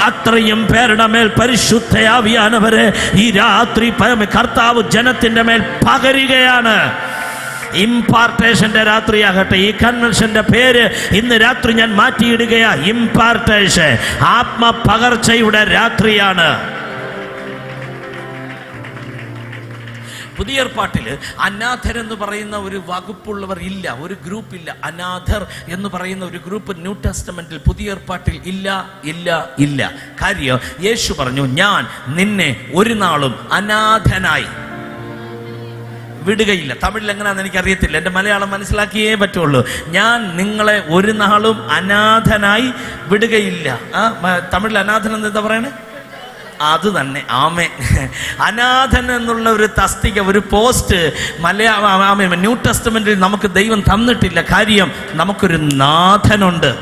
അത്രയും പേരുടെ മേൽ പരിശുദ്ധ ആവിയാനവരെ ഈ രാത്രി കർത്താവ് ജനത്തിന്റെ മേൽ പകരുകയാണ്. ഇംപാർട്ടേഷന്റെ രാത്രിയാകട്ടെ. ഈ കൺവെൻഷന്റെ പേര് ഇന്ന് രാത്രി ഞാൻ മാറ്റിയിടുകയാ. ഇംപാർട്ടേഷൻ, ആത്മപകർച്ചയുടെ രാത്രിയാണ്. പുതിയ ഏർപ്പാട്ടിൽ അനാഥർ എന്ന് പറയുന്ന ഒരു വകുപ്പുള്ളവർ ഇല്ല, ഒരു ഗ്രൂപ്പ് ഇല്ല. അനാഥർ എന്ന് പറയുന്ന ഒരു ഗ്രൂപ്പ് ന്യൂ ടെസ്റ്റമെന്റിൽ പുതിയ ഏർപ്പാട്ടിൽ ഇല്ല ഇല്ല ഇല്ല. കാര്യം യേശു പറഞ്ഞു, ഞാൻ നിന്നെ ഒരു നാളും അനാഥനായി വിടുകയില്ല. തമിഴിൽ എങ്ങനെയാണെന്ന് എനിക്കറിയത്തില്ല, എൻ്റെ മലയാളം മനസ്സിലാക്കിയേ പറ്റുള്ളൂ. ഞാൻ നിങ്ങളെ ഒരു നാളും അനാഥനായി വിടുകയില്ല. തമിഴിൽ അനാഥൻ എന്താ പറയണേ? അത് തന്നെ, ആമേ. അനാഥൻ എന്നുള്ള ഒരു തസ്തിക, ഒരു പോസ്റ്റ് ആമേ ന്യൂ ടെസ്റ്റമെന്റിൽ നമുക്ക് ദൈവം തന്നിട്ടില്ല. കാര്യം നമുക്കൊരു നാഥനുണ്ട്.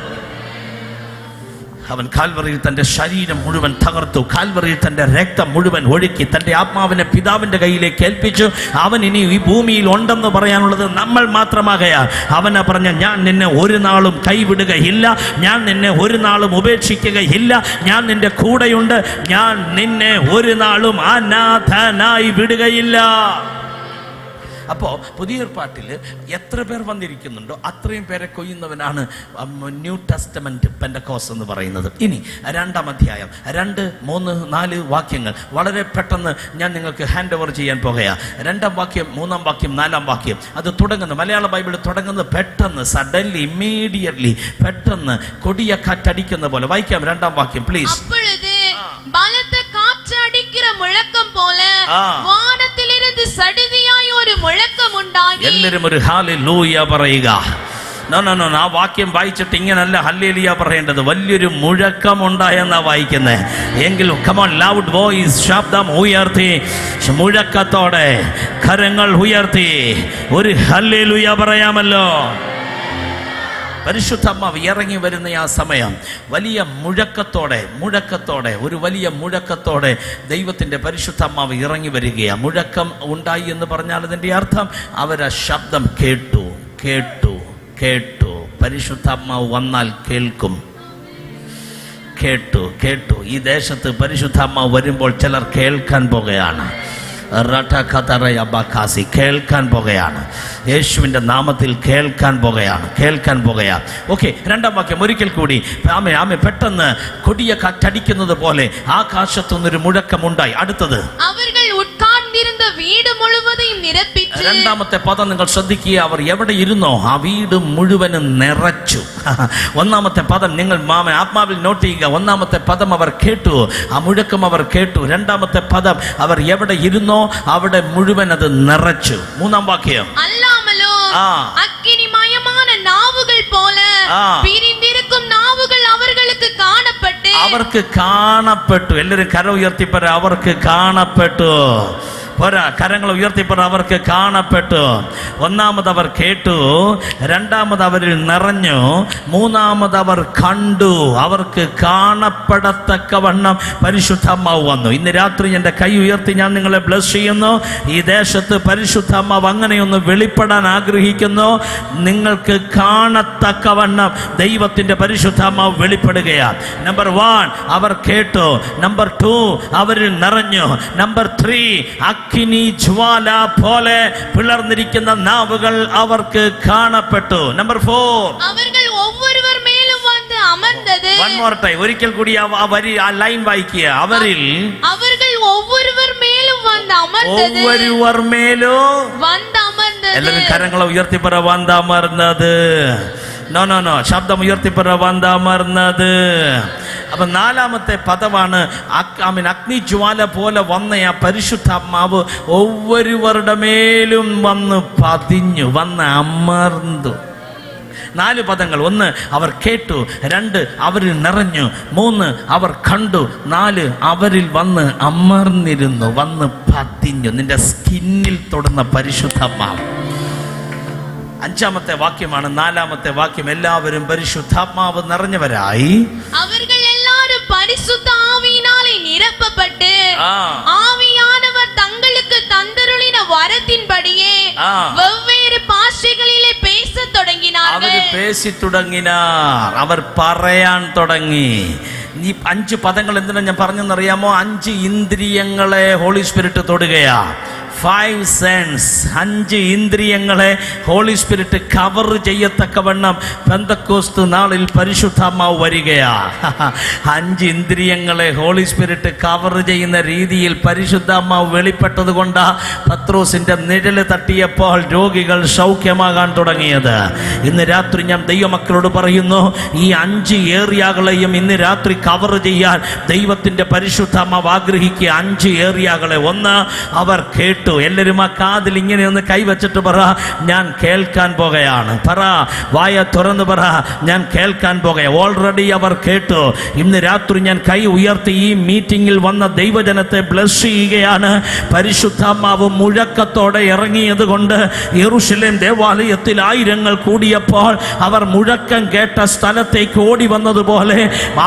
അവൻ കാൽവറിയിൽ തൻ്റെ ശരീരം മുഴുവൻ തകർത്തു, കാൽവറിയിൽ തൻ്റെ രക്തം മുഴുവൻ ഒഴുക്കി, തൻ്റെ ആത്മാവിനെ പിതാവിൻ്റെ കയ്യിലേക്ക് ഏൽപ്പിച്ചു. അവൻ ഇനി ഈ ഭൂമിയിൽ ഉണ്ടെന്ന് പറയാനുള്ളത് നമ്മൾ മാത്രമാകയാ. അവനെ പറഞ്ഞ, ഞാൻ നിന്നെ ഒരു നാളും കൈവിടുകയില്ല, ഞാൻ നിന്നെ ഒരു നാളും ഉപേക്ഷിക്കുകയില്ല, ഞാൻ നിന്റെ കൂടെയുണ്ട്, ഞാൻ നിന്നെ ഒരു നാളും അനാഥനായി വിടുകയില്ല. അപ്പോൾ പുതിയ ഏർപ്പാട്ടിൽ എത്ര പേർ വന്നിരിക്കുന്നുണ്ടോ അത്രയും പേരെ കൊയ്യുന്നവനാണ് ന്യൂ ടെസ്റ്റമെന്റ് പെന്തക്കോസ്ത് എന്ന് പറയുന്നത്. ഇനി 2-ാം അധ്യായം 2, 3, 4 വാക്യങ്ങൾ വളരെ പെട്ടെന്ന് ഞാൻ നിങ്ങൾക്ക് ഹാൻഡ് ഓവർ ചെയ്യാൻ പോകുകയാ. 2-ാം വാക്യം, 3-ാം വാക്യം, 4-ാം വാക്യം. അത് തുടങ്ങുന്നത്, മലയാള ബൈബിൾ തുടങ്ങുന്നത് പെട്ടെന്ന്, സഡൻലി, ഇമ്മീഡിയറ്റ്ലി, പെട്ടെന്ന് കൊടിയ കാറ്റടിക്കുന്ന പോലെ. വായിക്കാം 2-ാം വാക്യം പ്ലീസ്. பலத்த காற்று அடிக்கிற முழக்கம் போல வானத்திலிருந்து சடுதியாய் ஒரு முழக்கம் உண்டாகி. എല്ലാവരും ഒരു ഹല്ലേലൂയ പറയുക. ആ വാക്യം വായിച്ചിട്ട് ഇങ്ങനല്ല ഹല്ലേലൂയ പറയേണ്ടത്, വലിയൊരു മുഴക്കം ഉണ്ടായെന്നാ വായിക്കുന്നത്. എങ്കിൽ കമോൺ, ലൗഡ് വോയിസ്, ശബ്ദം ഉയർത്തി, മുഴക്കത്തോടെ കരങ്ങൾ ഉയർത്തി ഒരു ഹല്ലേലൂയ പറയാമല്ലോ. പരിശുദ്ധാത്മാവ് ഇറങ്ങി വരുന്ന ആ സമയം വലിയ മുഴക്കത്തോടെ ഒരു വലിയ മുഴക്കത്തോടെ ദൈവത്തിൻ്റെ പരിശുദ്ധാത്മാവ് ഇറങ്ങി വരികയാണ്. മുഴക്കം ഉണ്ടായി എന്ന് പറഞ്ഞാൽ അതിൻ്റെ അർത്ഥം അവരാ ശബ്ദം കേട്ടു. പരിശുദ്ധാത്മാവ് വന്നാൽ കേൾക്കും. കേട്ടു. ഈ ദേശത്ത് പരിശുദ്ധാത്മാവ് വരുമ്പോൾ ചിലർ കേൾക്കാൻ പോകുകയാണ്. കേൾക്കാൻ പോകുകയാണ്. യേശുവിൻ്റെ നാമത്തിൽ കേൾക്കാൻ പോകുകയാണ്. ഓക്കെ, 2-ാം വാക്യം ഒരിക്കൽ കൂടി. ആമേ പെട്ടെന്ന് കൊടിയ കാറ്റടിക്കുന്നത് പോലെ ആകാശത്തുനിന്നൊരു മുഴക്കമുണ്ടായി. അടുത്തത്, വീട് മുഴുവനും നിറപ്പിച്ചു. 2-ാമത്തെ പദം നിങ്ങൾ ശ്രദ്ധിക്കുക. അവർ എവിടെ ഇരുന്നോ ആ വീട് മുഴുവനും നിറച്ചു. 1-ാമത്തെ പദം നിങ്ങൾ ആത്മാവിൽ നോട്ട് ചെയ്യുക. 1-ാമത്തെ പദം അവർ കേട്ടു, ആ മുഴക്കം അവർ കേട്ടു. 2-ാമത്തെ പദം അവർ എവിടെ ഇരുന്നോ അവിടെ മുഴുവൻ അത് നിറച്ചു. 3-ാം വാക്യം, അല്ലാമലോ അഗ്നിമയமான നാവുകൾ പോലെ പിരിந்திருக்கும் നാവുകൾ അവർക്ക് കാണപ്പെട്ടു. എല്ലാവരും കര ഉയർത്തിപ്പറ, അവർക്ക് കാണപ്പെട്ടു. കരങ്ങൾ ഉയർത്തിപ്പറ, അവർക്ക് കാണപ്പെട്ടു. 1-ാമത് അവർ കേട്ടു, 2-ാമത് അവരിൽ നിറഞ്ഞു, 3-ാമത് അവർ കണ്ടു. അവർക്ക് കാണപ്പെടത്തക്കവണ്ണം പരിശുദ്ധാത്മാവ് വന്നു. ഇന്ന് രാത്രി എൻ്റെ കൈ ഉയർത്തി ഞാൻ നിങ്ങളെ ബ്ലസ് ചെയ്യുന്നു. ഈ ദേശത്ത് പരിശുദ്ധാത്മാവ് അങ്ങനെയൊന്ന് വെളിപ്പെടാൻ ആഗ്രഹിക്കുന്നു. നിങ്ങൾക്ക് കാണത്തക്കവണ്ണം ദൈവത്തിൻ്റെ പരിശുദ്ധാത്മാവ് വെളിപ്പെടുകയാണ്. നമ്പർ 1 അവർ കേട്ടു. നമ്പർ 2 അവരിൽ നിറഞ്ഞു. നമ്പർ 3 അഗ്നി ജ്വാല പോലെ പിളർന്നിരിക്കുന്ന നാവുകൾ അവർക്ക് കാണപ്പെട്ടു. Number 4 One more time. ഒരിക്കൽ കൂടി ആ വരി, ആ ലൈൻ വായിക്കുക. അവരിൽ ഒവ്വൊരുവർ മേലും എല്ലാവരും കരങ്ങളെ ഉയർത്തിപ്പറ, വന്നമർന്നത്. നോ ശബ്ദം ഉയർത്തിപ്പറ, വന്നമർന്നത്. അപ്പൊ 4-ാമത്തെ പദമാണ് അഗ്നിജ്വാല പോലെ വന്ന ആ പരിശുദ്ധാത്മാവ് ഒവ്വൊരുവരുടെ മേലും വന്ന് പതിഞ്ഞു, വന്ന് അമർന്നു. 4 പദങ്ങൾ. 1 അവർ കേട്ടു, 2 അവരിൽ നിറഞ്ഞു, 3 അവർ കണ്ടു, 4 അവരിൽ വന്ന് അമർന്നിരുന്നു, വന്ന് പതിഞ്ഞു. നിന്റെ സ്കിന്നിൽ തൊടുന്ന പരിശുദ്ധാത്മാവ്. 5-ാമത്തെ വാക്യമാണ് 4-ാമത്തെ വാക്യം. എല്ലാവരും പരിശുദ്ധാത്മാവ് നിറഞ്ഞവരായി பரிசுத்த ஆவியினாலே நிரப்பப்பட்டு ஆவியானவர் தங்களுக்கு தந்தருளின வரத்தின்படியே வெவ்வேறு பாஷைகளிலே பேசத் தொடங்கினார்கள். അവർ പറയാൻ തുടങ്ങി. ഈ 5 പദങ്ങൾ എന്തിനാ ഞാൻ പറഞ്ഞെന്നറിയാമോ? 5 ഇന്ദ്രിയങ്ങളെ ഹോളി സ്പിരിറ്റ് തൊടുകയാ. 5 സെൻസ്, 5 ഇന്ദ്രിയങ്ങളെ ഹോളി സ്പിരിറ്റ് കവർ ചെയ്യത്തക്കവണ്ണം പെന്തക്കോസ്ത് നാളിൽ പരിശുദ്ധാത്മാവ് വരികയാ. 5 ഇന്ദ്രിയങ്ങളെ ഹോളി സ്പിരിറ്റ് കവർ ചെയ്യുന്ന രീതിയിൽ പരിശുദ്ധാത്മാവ് വെളിപ്പെട്ടത് കൊണ്ടാ പത്രോസിന്റെ നിഴല് തട്ടിയപ്പോൾ രോഗികൾ സൗഖ്യമാകാൻ തുടങ്ങിയത്. ഇന്ന് രാത്രി ഞാൻ ദൈവമക്കളോട് പറയുന്നു, ഈ 5 ഏരിയകളെയും ഇന്ന് രാത്രി കവർ ചെയ്യാൻ ദൈവത്തിന്റെ പരിശുദ്ധാത്മാവ് ആഗ്രഹിക്കുക. 5 ഏരിയകളെ. ഒന്ന്, അവർ കേട്ടു. എല്ലാവരും ആ കാതിൽ ഇങ്ങനെ ഒന്ന് കൈവച്ചിട്ട് പറ, ഞാൻ കേൾക്കാൻ പോകുകയാണ്. പറ, വായ തുറന്ന് പറ, ഞാൻ കേൾക്കാൻ പോകുക. ഓൾറെഡി അവർ കേട്ടു. ഇന്ന് രാത്രി ഞാൻ കൈ ഉയർത്തി ഈ മീറ്റിംഗിൽ വന്ന ദൈവജനത്തെ ബ്ലസ് ചെയ്യുകയാണ്. പരിശുദ്ധാത്മാവ് മുഴക്കത്തോടെ ഇറങ്ങിയത് കൊണ്ട് യെരൂശലേം ദേവാലയത്തിൽ ആയിരങ്ങൾ കൂടിയപ്പോൾ അവർ മുഴക്കം കേട്ട സ്ഥലത്തേക്ക് ഓടി വന്നതുപോലെ,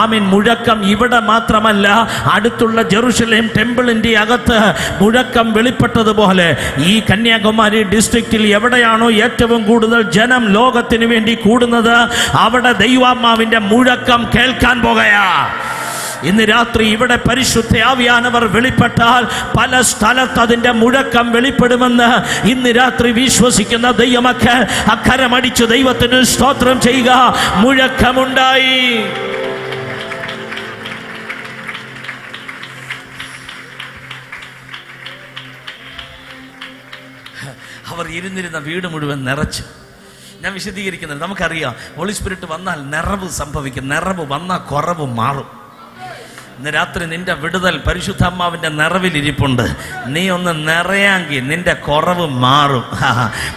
ആമീൻ, മുഴക്കം ഇവിടെ മാത്രമല്ല, അടുത്തുള്ള ജെറുസലേം ടെമ്പിളിന്റെ അകത്ത് മുഴക്കം വെളിപ്പെട്ടതുപോലെ ഈ കന്യാകുമാരി ഡിസ്ട്രിക്റ്റിൽ എവിടെയാണോ ഏറ്റവും കൂടുതൽ ജനം ലോകത്തിന് വേണ്ടി കൂടുന്നത്, അവിടെ ദൈവാത്മാവിന്റെ മുഴക്കം കേൾക്കാൻ പോകുകയാ. ഇന്ന് രാത്രി ഇവിടെ പരിശുദ്ധ ആവിയാനവർ വെളിപ്പെട്ടാൽ പല സ്ഥലത്ത് അതിന്റെ മുഴക്കം വെളിപ്പെടുമെന്ന് ഇന്ന് രാത്രി വിശ്വസിക്കുന്ന ദൈവമക്കൾ അക്കരമടിച്ച് ദൈവത്തിന് സ്തോത്രം ചെയ്യുക. മുഴക്കമുണ്ടായി. അവർ ഇരുന്നിരുന്ന വീട് മുഴുവൻ നിറച്ചു. ഞാൻ വിശദീകരിക്കുന്നത്, നമുക്കറിയാം ഹോളി സ്പിരിറ്റ് വന്നാൽ നിറവ് സംഭവിക്കും. നിറവ് വന്നാൽ കുറവ് മാറും. ഇന്ന് രാത്രി നിന്റെ വിടുതൽ പരിശുദ്ധാത്മാവിന്റെ നിറവിലിരിപ്പുണ്ട്. നീ ഒന്ന് നിറയാങ്കിൽ നിന്റെ കുറവ് മാറും.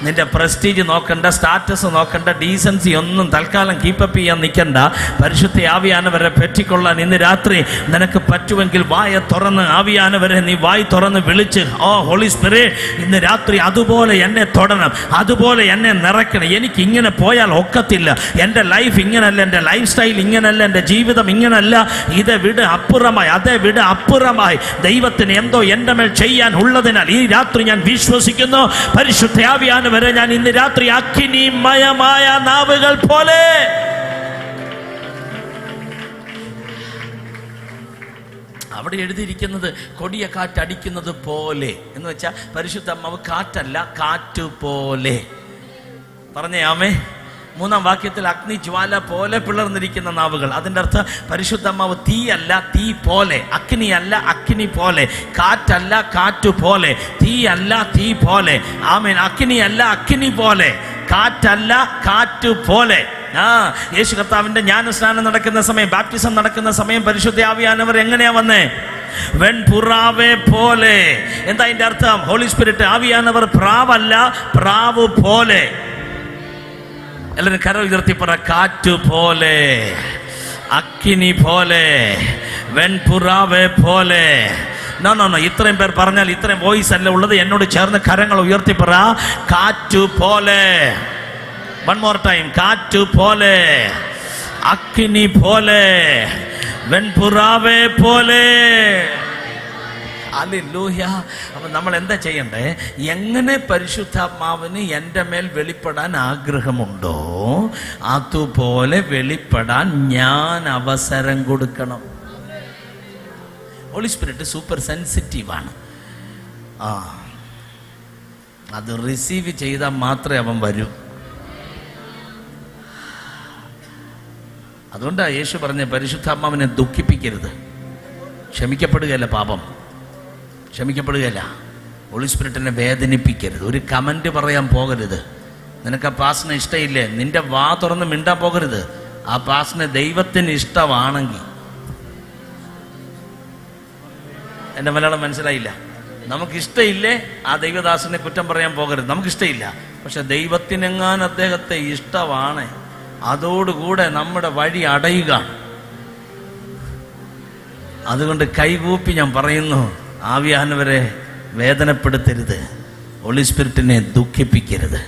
നിന്റെ പ്രസ്റ്റീജ് നോക്കണ്ട, സ്റ്റാറ്റസ് നോക്കണ്ട, ഡീസൻസി ഒന്നും തൽക്കാലം കീപ്പപ്പ് ചെയ്യാൻ നിൽക്കണ്ട. പരിശുദ്ധ ആവിയാനവരെ പറ്റിക്കൊള്ളാൻ ഇന്ന് രാത്രി നിനക്ക് പറ്റുമെങ്കിൽ വായ തുറന്ന് ആവിയാനവരെ നീ വായി തുറന്ന് വിളിച്ച്, ഓ ഹോളി സ്പിരിറ്റ്, ഇന്ന് രാത്രി അതുപോലെ എന്നെ തൊടണം, അതുപോലെ എന്നെ നിറയ്ക്കണം. എനിക്ക് ഇങ്ങനെ പോയാൽ ഒക്കത്തില്ല. എൻ്റെ ലൈഫ് ഇങ്ങനല്ല, എൻ്റെ ലൈഫ് സ്റ്റൈൽ ഇങ്ങനല്ല, എൻ്റെ ജീവിതം ഇങ്ങനല്ല. ഇത് വിട് അപ്പുറമായി, അതേ വിട് അപ്പുറമായി. ദൈവത്തിന് എന്തോ എൻ്റെ മേൽ ചെയ്യാൻ ഉള്ളതിനാൽ ഈ രാത്രി ഞാൻ വിശ്വസിക്കുന്നു, പരിശുദ്ധ ആവിയാനവരെ ഞാൻ ഇന്ന് രാത്രി അഗ്നിമയമായ നാവുകൾ പോലെ അവിടെ എഴുതിയിരിക്കുന്നത് കൊടിയ കാറ്റടിക്കുന്നത് പോലെ എന്ന് വെച്ചാൽ പരിശുദ്ധാത്മാവ് കാറ്റല്ല, കാറ്റുപോലെ. പറഞ്ഞേ ആമേ. 3-ാം വാക്യത്തിൽ അഗ്നി ജ്വാല പോലെ പിളർന്നിരിക്കുന്ന നാവുകൾ. അതിൻ്റെ അർത്ഥം പരിശുദ്ധാത്മാവ് തീയല്ല, തീ പോലെ. അഗ്നിയല്ല, അഗ്നി പോലെ. കാറ്റല്ല, കാറ്റു പോലെ. തീയല്ല, തീ പോലെ. ആമേൻ. അഗ്നിയല്ല, അഗ്നി പോലെ. കാറ്റല്ല, കാറ്റു പോലെ. യേശു കർത്താവിന്റെ ജ്ഞാനസ്നാനം നടക്കുന്ന സമയം, ബാപ്റ്റിസം നടക്കുന്ന സമയം പരിശുദ്ധ ആവിയാനവർ എങ്ങനെയാ വന്നേ? വെൺപുറാവെ പോലെ. എന്താ അതിന്റെ അർത്ഥം? ഹോളി സ്പിരിറ്റ് ആവിയാനവർ പ്രാവല്ല, പ്രാവ് പോലെ. എല്ലാവരും കരം ഉയർത്തി പറ, കാറ്റു പോലെ, അഗ്നി പോലെ, വെൺപുറാവെ പോലെ. നോ, ഇത്രയും പേർ പറഞ്ഞാൽ ഇത്രയും വോയിസ് അല്ല ഉള്ളത്. എന്നോട് ചേർന്ന് കരങ്ങൾ ഉയർത്തി പറ, കാറ്റു പോലെ. വൺ മോർ ടൈം, കാറ്റു പോലെ, അഗ്നി പോലെ, വെൺപുറാവെ പോലെ. ഹല്ലേലൂയ. അപ്പം നമ്മൾ എന്താ ചെയ്യണ്ടേ? എങ്ങനെ പരിശുദ്ധാത്മാവിന് എൻ്റെ മേൽ വെളിപ്പെടാൻ ആഗ്രഹമുണ്ടോ അതുപോലെ വെളിപ്പെടാൻ ഞാൻ അവസരം കൊടുക്കണം. ഹോളി സ്പിരിറ്റ് സൂപ്പർ സെൻസിറ്റീവാണ്. അത് റിസീവ് ചെയ്താൽ മാത്രമേ അവൻ വരൂ. അതുകൊണ്ടാണ് യേശു പറഞ്ഞ പരിശുദ്ധാത്മാവിനെ ദുഃഖിപ്പിക്കരുത്. ക്ഷമിക്കപ്പെടുകയല്ല പാപം, ക്ഷമിക്കപ്പെടുകയല്ല. ഹോളി സ്പിരിറ്റിനെ വേദനിപ്പിക്കരുത്. ഒരു കമൻറ്റ് പറയാൻ പോകരുത്. നിനക്ക് ആ പാസിന് ഇഷ്ടമില്ലേ, നിന്റെ വാ തുറന്ന് മിണ്ടാൻ പോകരുത്. ആ പാസിന് ദൈവത്തിന് ഇഷ്ടമാണെങ്കിൽ. എൻ്റെ മലയാളം മനസ്സിലായില്ല. നമുക്കിഷ്ടമില്ലേ, ആ ദൈവദാസനെ കുറ്റം പറയാൻ പോകരുത്. നമുക്കിഷ്ടമില്ല, പക്ഷെ ദൈവത്തിനെങ്ങാൻ അദ്ദേഹത്തെ ഇഷ്ടമാണ്, അതോടുകൂടെ നമ്മുടെ വഴി അടയുക. അതുകൊണ്ട് കൈകൂപ്പി ഞാൻ പറയുന്നു, ആവിയാനവരെ വേദനപ്പെടുത്തരുത്, ഹോളി സ്പിരിറ്റിനെ ദുഃഖിപ്പിക്കരുത്.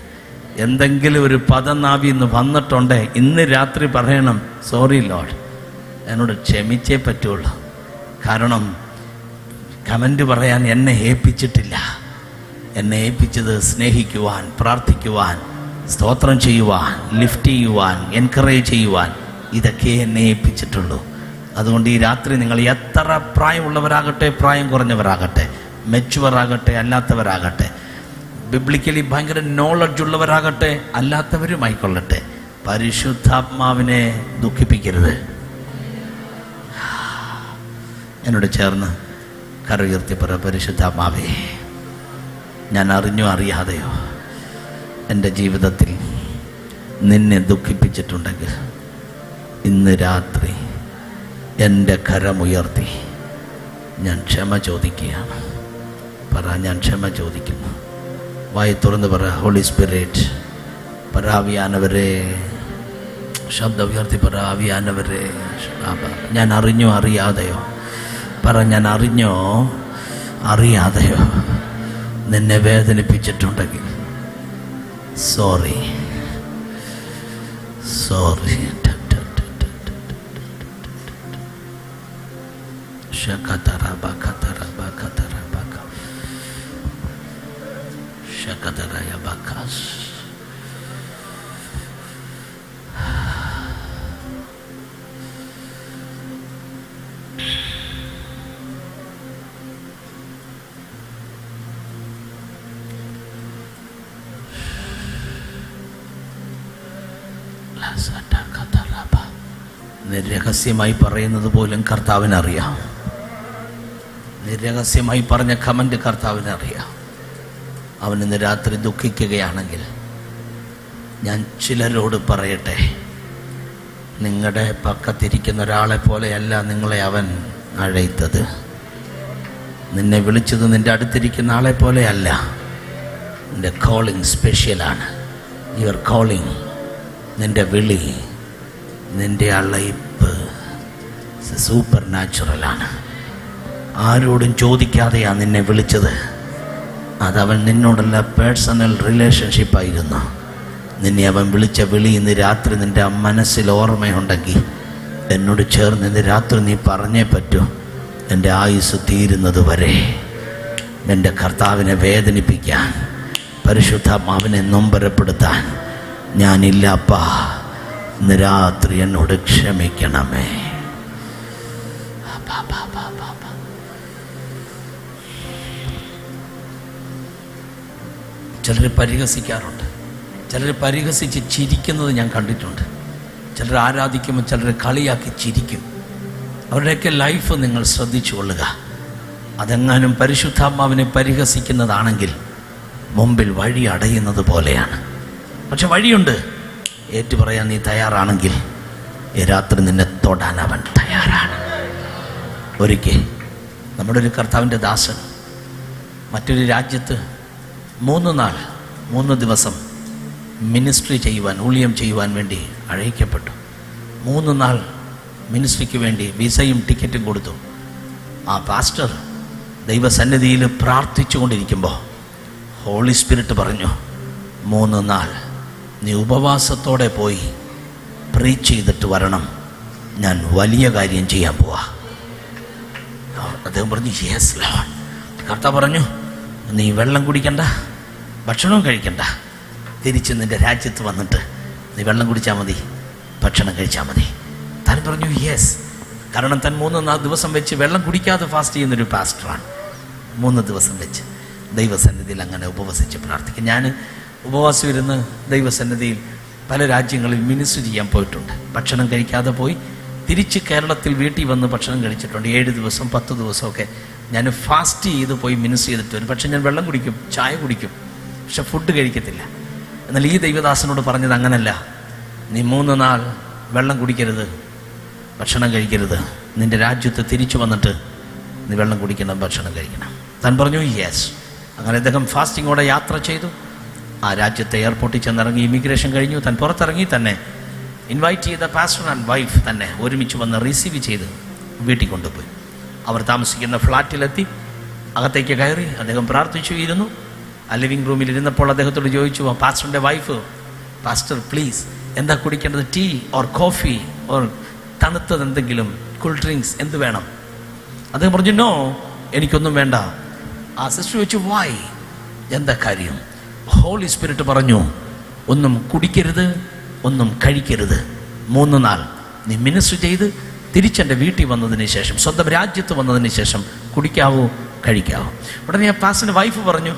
എന്തെങ്കിലും ഒരു പദം നാവിൽ നിന്ന് വന്നിട്ടുണ്ടേ ഇന്ന് രാത്രി പറയണം, സോറി ലോർഡ്, എന്നോട് ക്ഷമിച്ചേ പറ്റുള്ളൂ. കാരണം കമൻ്റ് പറയാൻ എന്നെ ഏൽപ്പിച്ചിട്ടില്ല. എന്നെ ഏൽപ്പിച്ചത് സ്നേഹിക്കുവാൻ, പ്രാർത്ഥിക്കുവാൻ, സ്തോത്രം ചെയ്യുവാൻ, ലിഫ്റ്റ് ചെയ്യുവാൻ, എൻകറേജ് ചെയ്യുവാൻ. ഇതൊക്കെ എന്നെ ഏൽപ്പിച്ചിട്ടുള്ളൂ. അതുകൊണ്ട് ഈ രാത്രി നിങ്ങൾ എത്ര പ്രായമുള്ളവരാകട്ടെ, പ്രായം കുറഞ്ഞവരാകട്ടെ, മെച്ചുവറാകട്ടെ അല്ലാത്തവരാകട്ടെ, ബിബ്ലിക്കലി ഭയങ്കര നോളജ് ഉള്ളവരാകട്ടെ അല്ലാത്തവരുമായിക്കൊള്ളട്ടെ, പരിശുദ്ധാത്മാവിനെ ദുഃഖിപ്പിക്കരുത്. എന്നോട് ചേർന്ന് കരയുയർത്തി പറ, പരിശുദ്ധാത്മാവേ, ഞാൻ അറിഞ്ഞോ അറിയാതെയോ എൻ്റെ ജീവിതത്തിൽ നിന്നെ ദുഃഖിപ്പിച്ചിട്ടുണ്ടെങ്കിൽ ഇന്ന് രാത്രി എൻ്റെ കരമുയർത്തി ഞാൻ ക്ഷമ ചോദിക്കുകയാണ്. പറ, ഞാൻ ക്ഷമ ചോദിക്കുന്നു. വായി തുറന്ന് പറ, ഹോളി സ്പിരിറ്റ്, പറ, ആവിയാനവരെ, ശബ്ദം ഉയർത്തി പറ, ആവിയാനവരെ, ഞാൻ അറിഞ്ഞോ അറിയാതെയോ, പറ, ഞാൻ അറിഞ്ഞോ അറിയാതെയോ നിന്നെ വേദനിപ്പിച്ചിട്ടുണ്ടെങ്കിൽ സോറി, സോറി. നിരഹസ്യമായി പറയുന്നത് പോലും കർത്താവിനറിയാം. നിരഹസ്യമായി പറഞ്ഞ കമന്റ് കർത്താവിനറിയാം. അവൻ ഇന്ന് രാത്രി ദുഃഖിക്കുകയാണെങ്കിൽ ഞാൻ ചിലരോട് പറയട്ടെ, നിങ്ങളുടെ പക്കത്തിരിക്കുന്ന ഒരാളെ പോലെയല്ല നിങ്ങളെ അവൻ അഴയ്ത്തത്. നിന്നെ വിളിച്ചത് നിൻ്റെ അടുത്തിരിക്കുന്ന ആളെ പോലെയല്ല. നിൻ്റെ കോളിംഗ് സ്പെഷ്യലാണ്. യുവർ കോളിംഗ്, നിൻ്റെ വിളി, നിൻ്റെ അളയിപ്പ് സൂപ്പർ നാച്ചുറലാണ്. ആരോടും ചോദിക്കാതെയാണ് നിന്നെ വിളിച്ചത്. അതവൻ നിന്നോടുള്ള പേഴ്സണൽ റിലേഷൻഷിപ്പായിരുന്നു. നിന്നെ അവൻ വിളിച്ച വിളി ഇന്ന് രാത്രി നിൻ്റെ മനസ്സിൽ ഓർമ്മയുണ്ടെങ്കിൽ എന്നോട് ചേർന്ന് ഇന്ന് രാത്രി നീ പറഞ്ഞേ പറ്റൂ, എൻ്റെ ആയുസ് തീരുന്നത് വരെ എൻ്റെ കർത്താവിനെ വേദനിപ്പിക്കാൻ, പരിശുദ്ധാത്മാവിനെ നൊമ്പരപ്പെടുത്താൻ ഞാനില്ല അപ്പാ. ഇന്ന് രാത്രി എന്നോട് ക്ഷമിക്കണമേ. ചിലർ പരിഹസിക്കാറുണ്ട്. ചിലർ പരിഹസിച്ച് ചിരിക്കുന്നത് ഞാൻ കണ്ടിട്ടുണ്ട്. ചിലർ ആരാധിക്കുമ്പോൾ ചിലർ കളിയാക്കി ചിരിക്കും. അവരുടെയൊക്കെ ലൈഫ് നിങ്ങൾ ശ്രദ്ധിച്ചു കൊള്ളുക. അതെങ്ങാനും പരിശുദ്ധാത്മാവിനെ പരിഹസിക്കുന്നതാണെങ്കിൽ മുമ്പിൽ വഴി അടയുന്നത് പോലെയാണ്. പക്ഷെ വഴിയുണ്ട്. ഏറ്റുപറയാൻ നീ തയ്യാറാണെങ്കിൽ ഈ രാത്രി നിന്നെ തൊടാൻ അവൻ തയ്യാറാണ്. ഒരിക്കൽ നമ്മുടെ ഒരു കർത്താവിൻ്റെ ദാസൻ മറ്റൊരു രാജ്യത്ത് 3 ദിവസം മിനിസ്ട്രി ചെയ്യുവാൻ, ഊഴിയം ചെയ്യുവാൻ വേണ്ടി അഴയ്ക്കപ്പെട്ടു. 3 നാൾ മിനിസ്ട്രിക്ക് വേണ്ടി വിസയും ടിക്കറ്റും കൊടുത്തു. ആ പാസ്റ്റർ ദൈവസന്നിധിയിൽ പ്രാർത്ഥിച്ചു കൊണ്ടിരിക്കുമ്പോൾ ഹോളി സ്പിരിറ്റ് പറഞ്ഞു, 3 നാൾ നീ ഉപവാസത്തോടെ പോയി പ്രീച്ച് ചെയ്തിട്ട് വരണം, ഞാൻ വലിയ കാര്യം ചെയ്യാൻ പോവാ. അദ്ദേഹം പറഞ്ഞു, യെസ് ലോർഡ്. കർത്താവ് പറഞ്ഞു, നീ വെള്ളം കുടിക്കണ്ട, ഭക്ഷണവും കഴിക്കണ്ട, തിരിച്ച് നിൻ്റെ രാജ്യത്ത് വന്നിട്ട് നീ വെള്ളം കുടിച്ചാൽ മതി, ഭക്ഷണം കഴിച്ചാൽ മതി. താൻ പറഞ്ഞു യെസ്. കാരണം താൻ 3 ദിവസം വെച്ച് വെള്ളം കുടിക്കാതെ ഫാസ്റ്റ് ചെയ്യുന്നൊരു പാസ്റ്ററാണ്. 3 ദിവസം വെച്ച് ദൈവസന്നിധിയിൽ അങ്ങനെ ഉപവസിച്ച് പ്രാർത്ഥിക്കും. ഞാൻ ഉപവാസം ഇരുന്ന് ദൈവസന്നിധിയിൽ പല രാജ്യങ്ങളിൽ മിനിസ്റ്റർ ചെയ്യാൻ പോയിട്ടുണ്ട്. ഭക്ഷണം കഴിക്കാതെ പോയി തിരിച്ച് കേരളത്തിൽ വീട്ടിൽ വന്ന് ഭക്ഷണം കഴിച്ചിട്ടുണ്ട്. 7 ദിവസം 10 ദിവസമൊക്കെ ഞാൻ ഫാസ്റ്റ് ചെയ്ത് പോയി മിനിസ്റ്റർ ചെയ്തിട്ട് വരും. പക്ഷെ ഞാൻ വെള്ളം കുടിക്കും, ചായ കുടിക്കും, പക്ഷെ ഫുഡ് കഴിക്കത്തില്ല. എന്നാൽ ഈ ദൈവദാസനോട് പറഞ്ഞത് അങ്ങനല്ല, നീ 3 നാൾ വെള്ളം കുടിക്കരുത്, ഭക്ഷണം കഴിക്കരുത്, നിൻ്റെ രാജ്യത്ത് തിരിച്ചു വന്നിട്ട് നീ വെള്ളം കുടിക്കണം, ഭക്ഷണം കഴിക്കണം. താൻ പറഞ്ഞു യെസ്. അങ്ങനെ അദ്ദേഹം ഫാസ്റ്റിങ്ങോടെ യാത്ര ചെയ്തു. ആ രാജ്യത്തെ എയർപോർട്ടിൽ ചെന്നിറങ്ങി, ഇമിഗ്രേഷൻ കഴിഞ്ഞു. താൻ പുറത്തിറങ്ങി തന്നെ ഇൻവൈറ്റ് ചെയ്ത പാസ്റ്റർ ആൻഡ് വൈഫ് തന്നെ ഒരുമിച്ച് വന്ന് റിസീവ് ചെയ്ത് വീട്ടിൽ കൊണ്ടുപോയി. അവർ താമസിക്കുന്ന ഫ്ലാറ്റിലെത്തി, അകത്തേക്ക് കയറി അദ്ദേഹം പ്രാർത്ഥിച്ചു ഇരുന്നു. ആ ലിവിങ് റൂമിൽ ഇരുന്നപ്പോൾ അദ്ദേഹത്തോട് ചോദിച്ചു, പാസ്റ്ററിൻ്റെ വൈഫ്, പാസ്റ്റർ പ്ലീസ് എന്താ കുടിക്കേണ്ടത്, ടീ ഓർ കോഫി ഓർ തണുത്തത് എന്തെങ്കിലും, കൂൾ ഡ്രിങ്ക്സ് എന്ത് വേണം? അദ്ദേഹം പറഞ്ഞു നോ, എനിക്കൊന്നും വേണ്ട. ആ സിസ്റ്റർ ചോദിച്ചു വൈ, എന്താ കാര്യം? ഹോളി സ്പിരിറ്റ് പറഞ്ഞു, ഒന്നും കുടിക്കരുത്, ഒന്നും കഴിക്കരുത്. 3 നാൾ നീ മിനിസ്റ്റർ ചെയ്ത് തിരിച്ചെൻ്റെ വീട്ടിൽ വന്നതിന് ശേഷം, സ്വന്തം രാജ്യത്ത് വന്നതിന് ശേഷം കുടിക്കാവൂ, കഴിക്കാവൂ. ഉടനെ ആ പാസ്റ്ററിൻ്റെ വൈഫ് പറഞ്ഞു,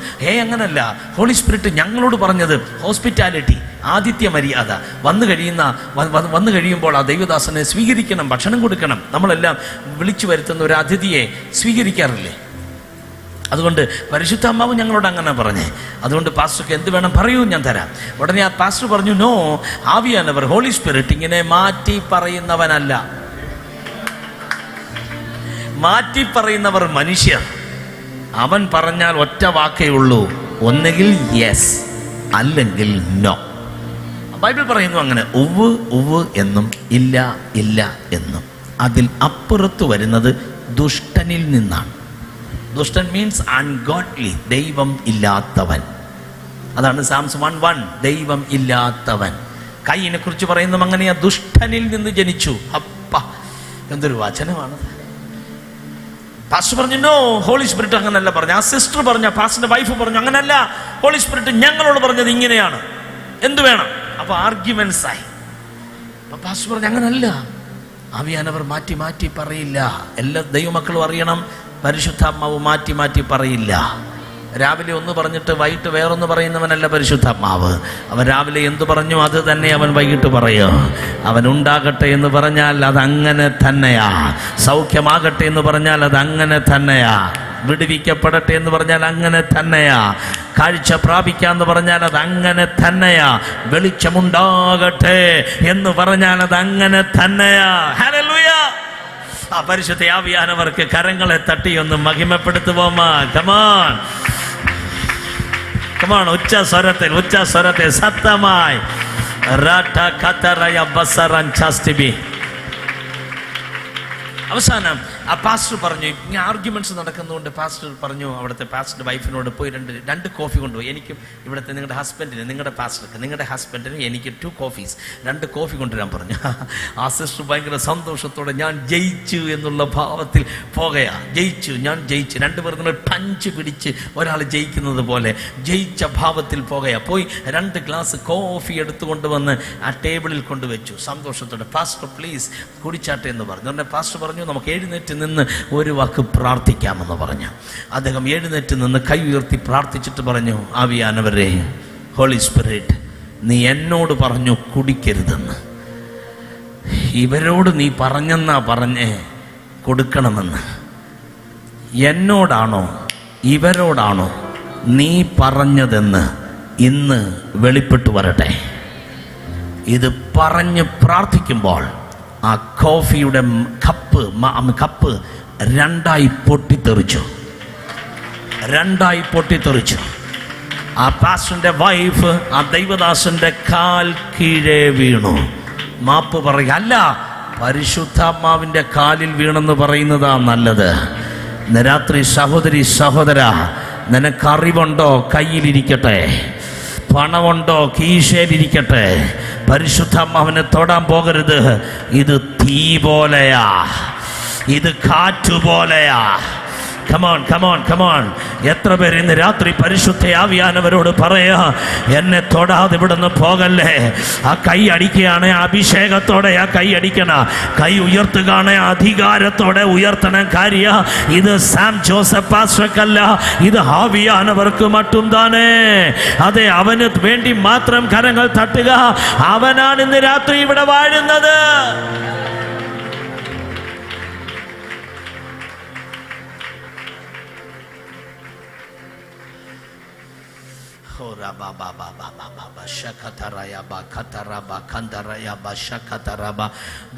അങ്ങനല്ല, ഹോളി സ്പിരിറ്റ് ഞങ്ങളോട് പറഞ്ഞത് ഹോസ്പിറ്റാലിറ്റി, ആതിഥ്യ മര്യാദ, വന്നു കഴിയുമ്പോൾ ആ ദൈവദാസനെ സ്വീകരിക്കണം, ഭക്ഷണം കൊടുക്കണം. നമ്മളെല്ലാം വിളിച്ചു വരുത്തുന്ന ഒരു അതിഥിയെ സ്വീകരിക്കാറില്ലേ? അതുകൊണ്ട് പരിശുദ്ധാത്മാവ് ഞങ്ങളോട് അങ്ങനെ പറഞ്ഞേ. അതുകൊണ്ട് പാസ്റ്റർക്ക് എന്ത് വേണം പറയൂ, ഞാൻ തരാം. ഉടനെ ആ പാസ്റ്റർ പറഞ്ഞു, നോ, ആവിയാനവർ, ഹോളി സ്പിരിറ്റ് ഇങ്ങനെ മാറ്റി പറയുന്നവനല്ല. മാറ്റി പറയുന്നവർ മനുഷ്യർ. അവൻ പറഞ്ഞാൽ ഒറ്റ വാക്കേ ഉള്ളൂ, ഒന്നുകിൽ യെസ് അല്ലെങ്കിൽ നോ. ബൈബിൾ പറയുന്നു അങ്ങനെ, ഉവ് ഉവ് എന്നും ഇല്ല ഇല്ല എന്നും. അതിൽ അപ്പുറത്ത് വരുന്നത് ദുഷ്ടനിൽ നിന്നാണ്. ദുഷ്ടൻ മീൻസ് അൺഗോഡ്ലി, ദൈവം ഇല്ലാത്തവൻ. അതാണ് സാംസ് 1:1, ദൈവം ഇല്ലാത്തവൻ. കയ്യിനെ കുറിച്ച് പറയുന്നതും അങ്ങനെയാ, ദുഷ്ടനിൽ നിന്ന് ജനിച്ചു. അപ്പ എന്തൊരു വചനമാണ്. പാസ്റ്റർ പറഞ്ഞു, നോ, ഹോളി സ്പിരിറ്റ് അങ്ങനല്ല പറഞ്ഞു. ആ സിസ്റ്റർ പറഞ്ഞു, പാസ്റ്ററിന്റെ വൈഫ് പറഞ്ഞു, അങ്ങനല്ല, ഹോളി സ്പിരിറ്റ് ഞങ്ങളോട് പറഞ്ഞത് ഇങ്ങനെയാണ്, എന്ത് വേണം? അപ്പൊ ആർഗ്യുമെന്റ്സ് ആയി. അപ്പൊ പാസ്റ്റർ പറഞ്ഞു, അങ്ങനല്ല, ആവിയാനവർ മാറ്റി മാറ്റി പറയില്ല. എല്ലാ ദൈവമക്കളും അറിയണം, പരിശുദ്ധാത്മാവ് മാറ്റി മാറ്റി പറയില്ല. രാവിലെ ഒന്ന് പറഞ്ഞിട്ട് വൈകിട്ട് വേറൊന്ന് പറയുന്നവനല്ല പരിശുദ്ധാത്മാവ്. അവൻ രാവിലെ എന്തു പറഞ്ഞു അത് തന്നെ അവൻ വൈകിട്ട് പറയും. അവൻ ഉണ്ടാകട്ടെ എന്ന് പറഞ്ഞാൽ അത് അങ്ങനെ തന്നെയാ. സൗഖ്യമാകട്ടെ എന്ന് പറഞ്ഞാൽ അത് അങ്ങനെ തന്നെയാ. വിടുവിക്കപ്പെടട്ടെ എന്ന് പറഞ്ഞാൽ അങ്ങനെ തന്നെയാ. കാഴ്ച പ്രാപിക്കാന്ന് പറഞ്ഞാൽ അത് അങ്ങനെ തന്നെയാ. വെളിച്ചമുണ്ടാകട്ടെ എന്ന് പറഞ്ഞാൽ അത് അങ്ങനെ തന്നെയാ. ഹല്ലേലൂയ. ആ പരിശുദ്ധ ആവിയാനവർക്ക് കരങ്ങളെ തട്ടി ഒന്ന് മഹിമപ്പെടുത്തുவோமா? കമോൺ കമോൺ, ഉച്ച സ്വരത്തിൽ സത്തമായി റാട്ട കതറയ ബസറൻ ചാസ്തിബി. അവസാനം ആ പാസ്റ്റർ പറഞ്ഞു, ഇങ്ങനെ ആർഗ്യുമെന്റ്സ് നടക്കുന്നതുകൊണ്ട് പാസ്റ്റർ പറഞ്ഞു, അവിടുത്തെ പാസ്റ്റർ വൈഫിനോട് പോയി രണ്ട് കോഫി കൊണ്ടുപോയി. എനിക്കും ഇവിടുത്തെ നിങ്ങളുടെ ഹസ്ബൻഡിന്, നിങ്ങളുടെ പാസ്റ്റർക്ക്, നിങ്ങളുടെ ഹസ്ബൻഡിന് എനിക്ക് 2 കോഫീസ്, 2 കോഫി കൊണ്ടുവരാൻ പറഞ്ഞു. ആ സിസ്റ്റർ ഭയങ്കര സന്തോഷത്തോടെ ഞാൻ ജയിച്ചു എന്നുള്ള ഭാവത്തിൽ ഞാൻ ജയിച്ചു. 2 പേർ നിങ്ങൾ പഞ്ച് പിടിച്ച് ഒരാൾ ജയിക്കുന്നത് പോലെ ജയിച്ച ഭാവത്തിൽ പോയി 2 ഗ്ലാസ് കോഫി എടുത്തുകൊണ്ട് വന്ന് ആ ടേബിളിൽ കൊണ്ടുവച്ചു. സന്തോഷത്തോടെ, പാസ്റ്റർ പ്ലീസ് കുടിച്ചാട്ടെ എന്ന് പറഞ്ഞു. ഉടനെ പാസ്റ്റർ പറഞ്ഞു, നമുക്ക് എഴുന്നേറ്റ് നിന്ന് ഒരു വാക്ക് പ്രാർത്ഥിക്കാമെന്ന് പറഞ്ഞു. അദ്ദേഹം എഴുന്നേറ്റ് നിന്ന് കൈ ഉയർത്തി പ്രാർത്ഥിച്ചിട്ട് പറഞ്ഞു, ആവിയാനവരെ, ഹോളി സ്പിരിറ്റ്, നീ എന്നോട് പറഞ്ഞു കുടിക്കരുതെന്ന്. ഇവരോട് നീ പറഞ്ഞെന്നാ പറഞ്ഞേ കൊടുക്കണമെന്ന്. എന്നോടാണോ ഇവരോടാണോ നീ പറഞ്ഞതെന്ന് ഇന്ന് വെളിപ്പെട്ടു വരട്ടെ. ഇത് പറഞ്ഞ് പ്രാർത്ഥിക്കുമ്പോൾ ആ കോഫിയുടെ കപ്പ് 2 പൊട്ടിത്തെറിച്ചു. ആ പാസ്റ്ററിന്റെ വൈഫ് ആ ദൈവദാസന്റെ കാൽ കീഴേ വീണു. മാപ്പ് പറയുക അല്ല, പരിശുദ്ധാത്മാവിന്റെ കാലിൽ വീണെന്ന് പറയുന്നതാ നല്ലത്. ഇന്ന് രാത്രി സഹോദര, നിനക്കറിവുണ്ടോ കയ്യിലിരിക്കട്ടെ, പണമുണ്ടോ കീശയിലിരിക്കട്ടെ, പരിശുദ്ധാത്മാവിനെ തൊടാൻ പോകരുത്. ഇത് തീ പോലെയാ, ഇത് കാറ്റുപോലെയാ. കമോൺ. എത്ര പേര് ഇന്ന് രാത്രി പരിശുദ്ധ ആവിയാനവരോട് പറയാ, എന്നെ തൊടാതെ ഇവിടുന്ന് പോകല്ലേ. ആ കൈ അടിക്കുകയാണ് അഭിഷേകത്തോടെ, ആ കൈ അടിക്കണ, കൈ ഉയർത്തുകയാണ് അധികാരത്തോടെ ഉയർത്തണം. കാര്യ ഇത് സാം ജോസഫ് പാസ്റ്റർക്കല്ല, ഇത് ആവിയാനവർക്ക് മറ്റും താനേ. അതെ, അവന് വേണ്ടി മാത്രം കരങ്ങൾ തട്ടുക. അവനാണ് ഇന്ന് രാത്രി ഇവിടെ വാഴുന്നത്.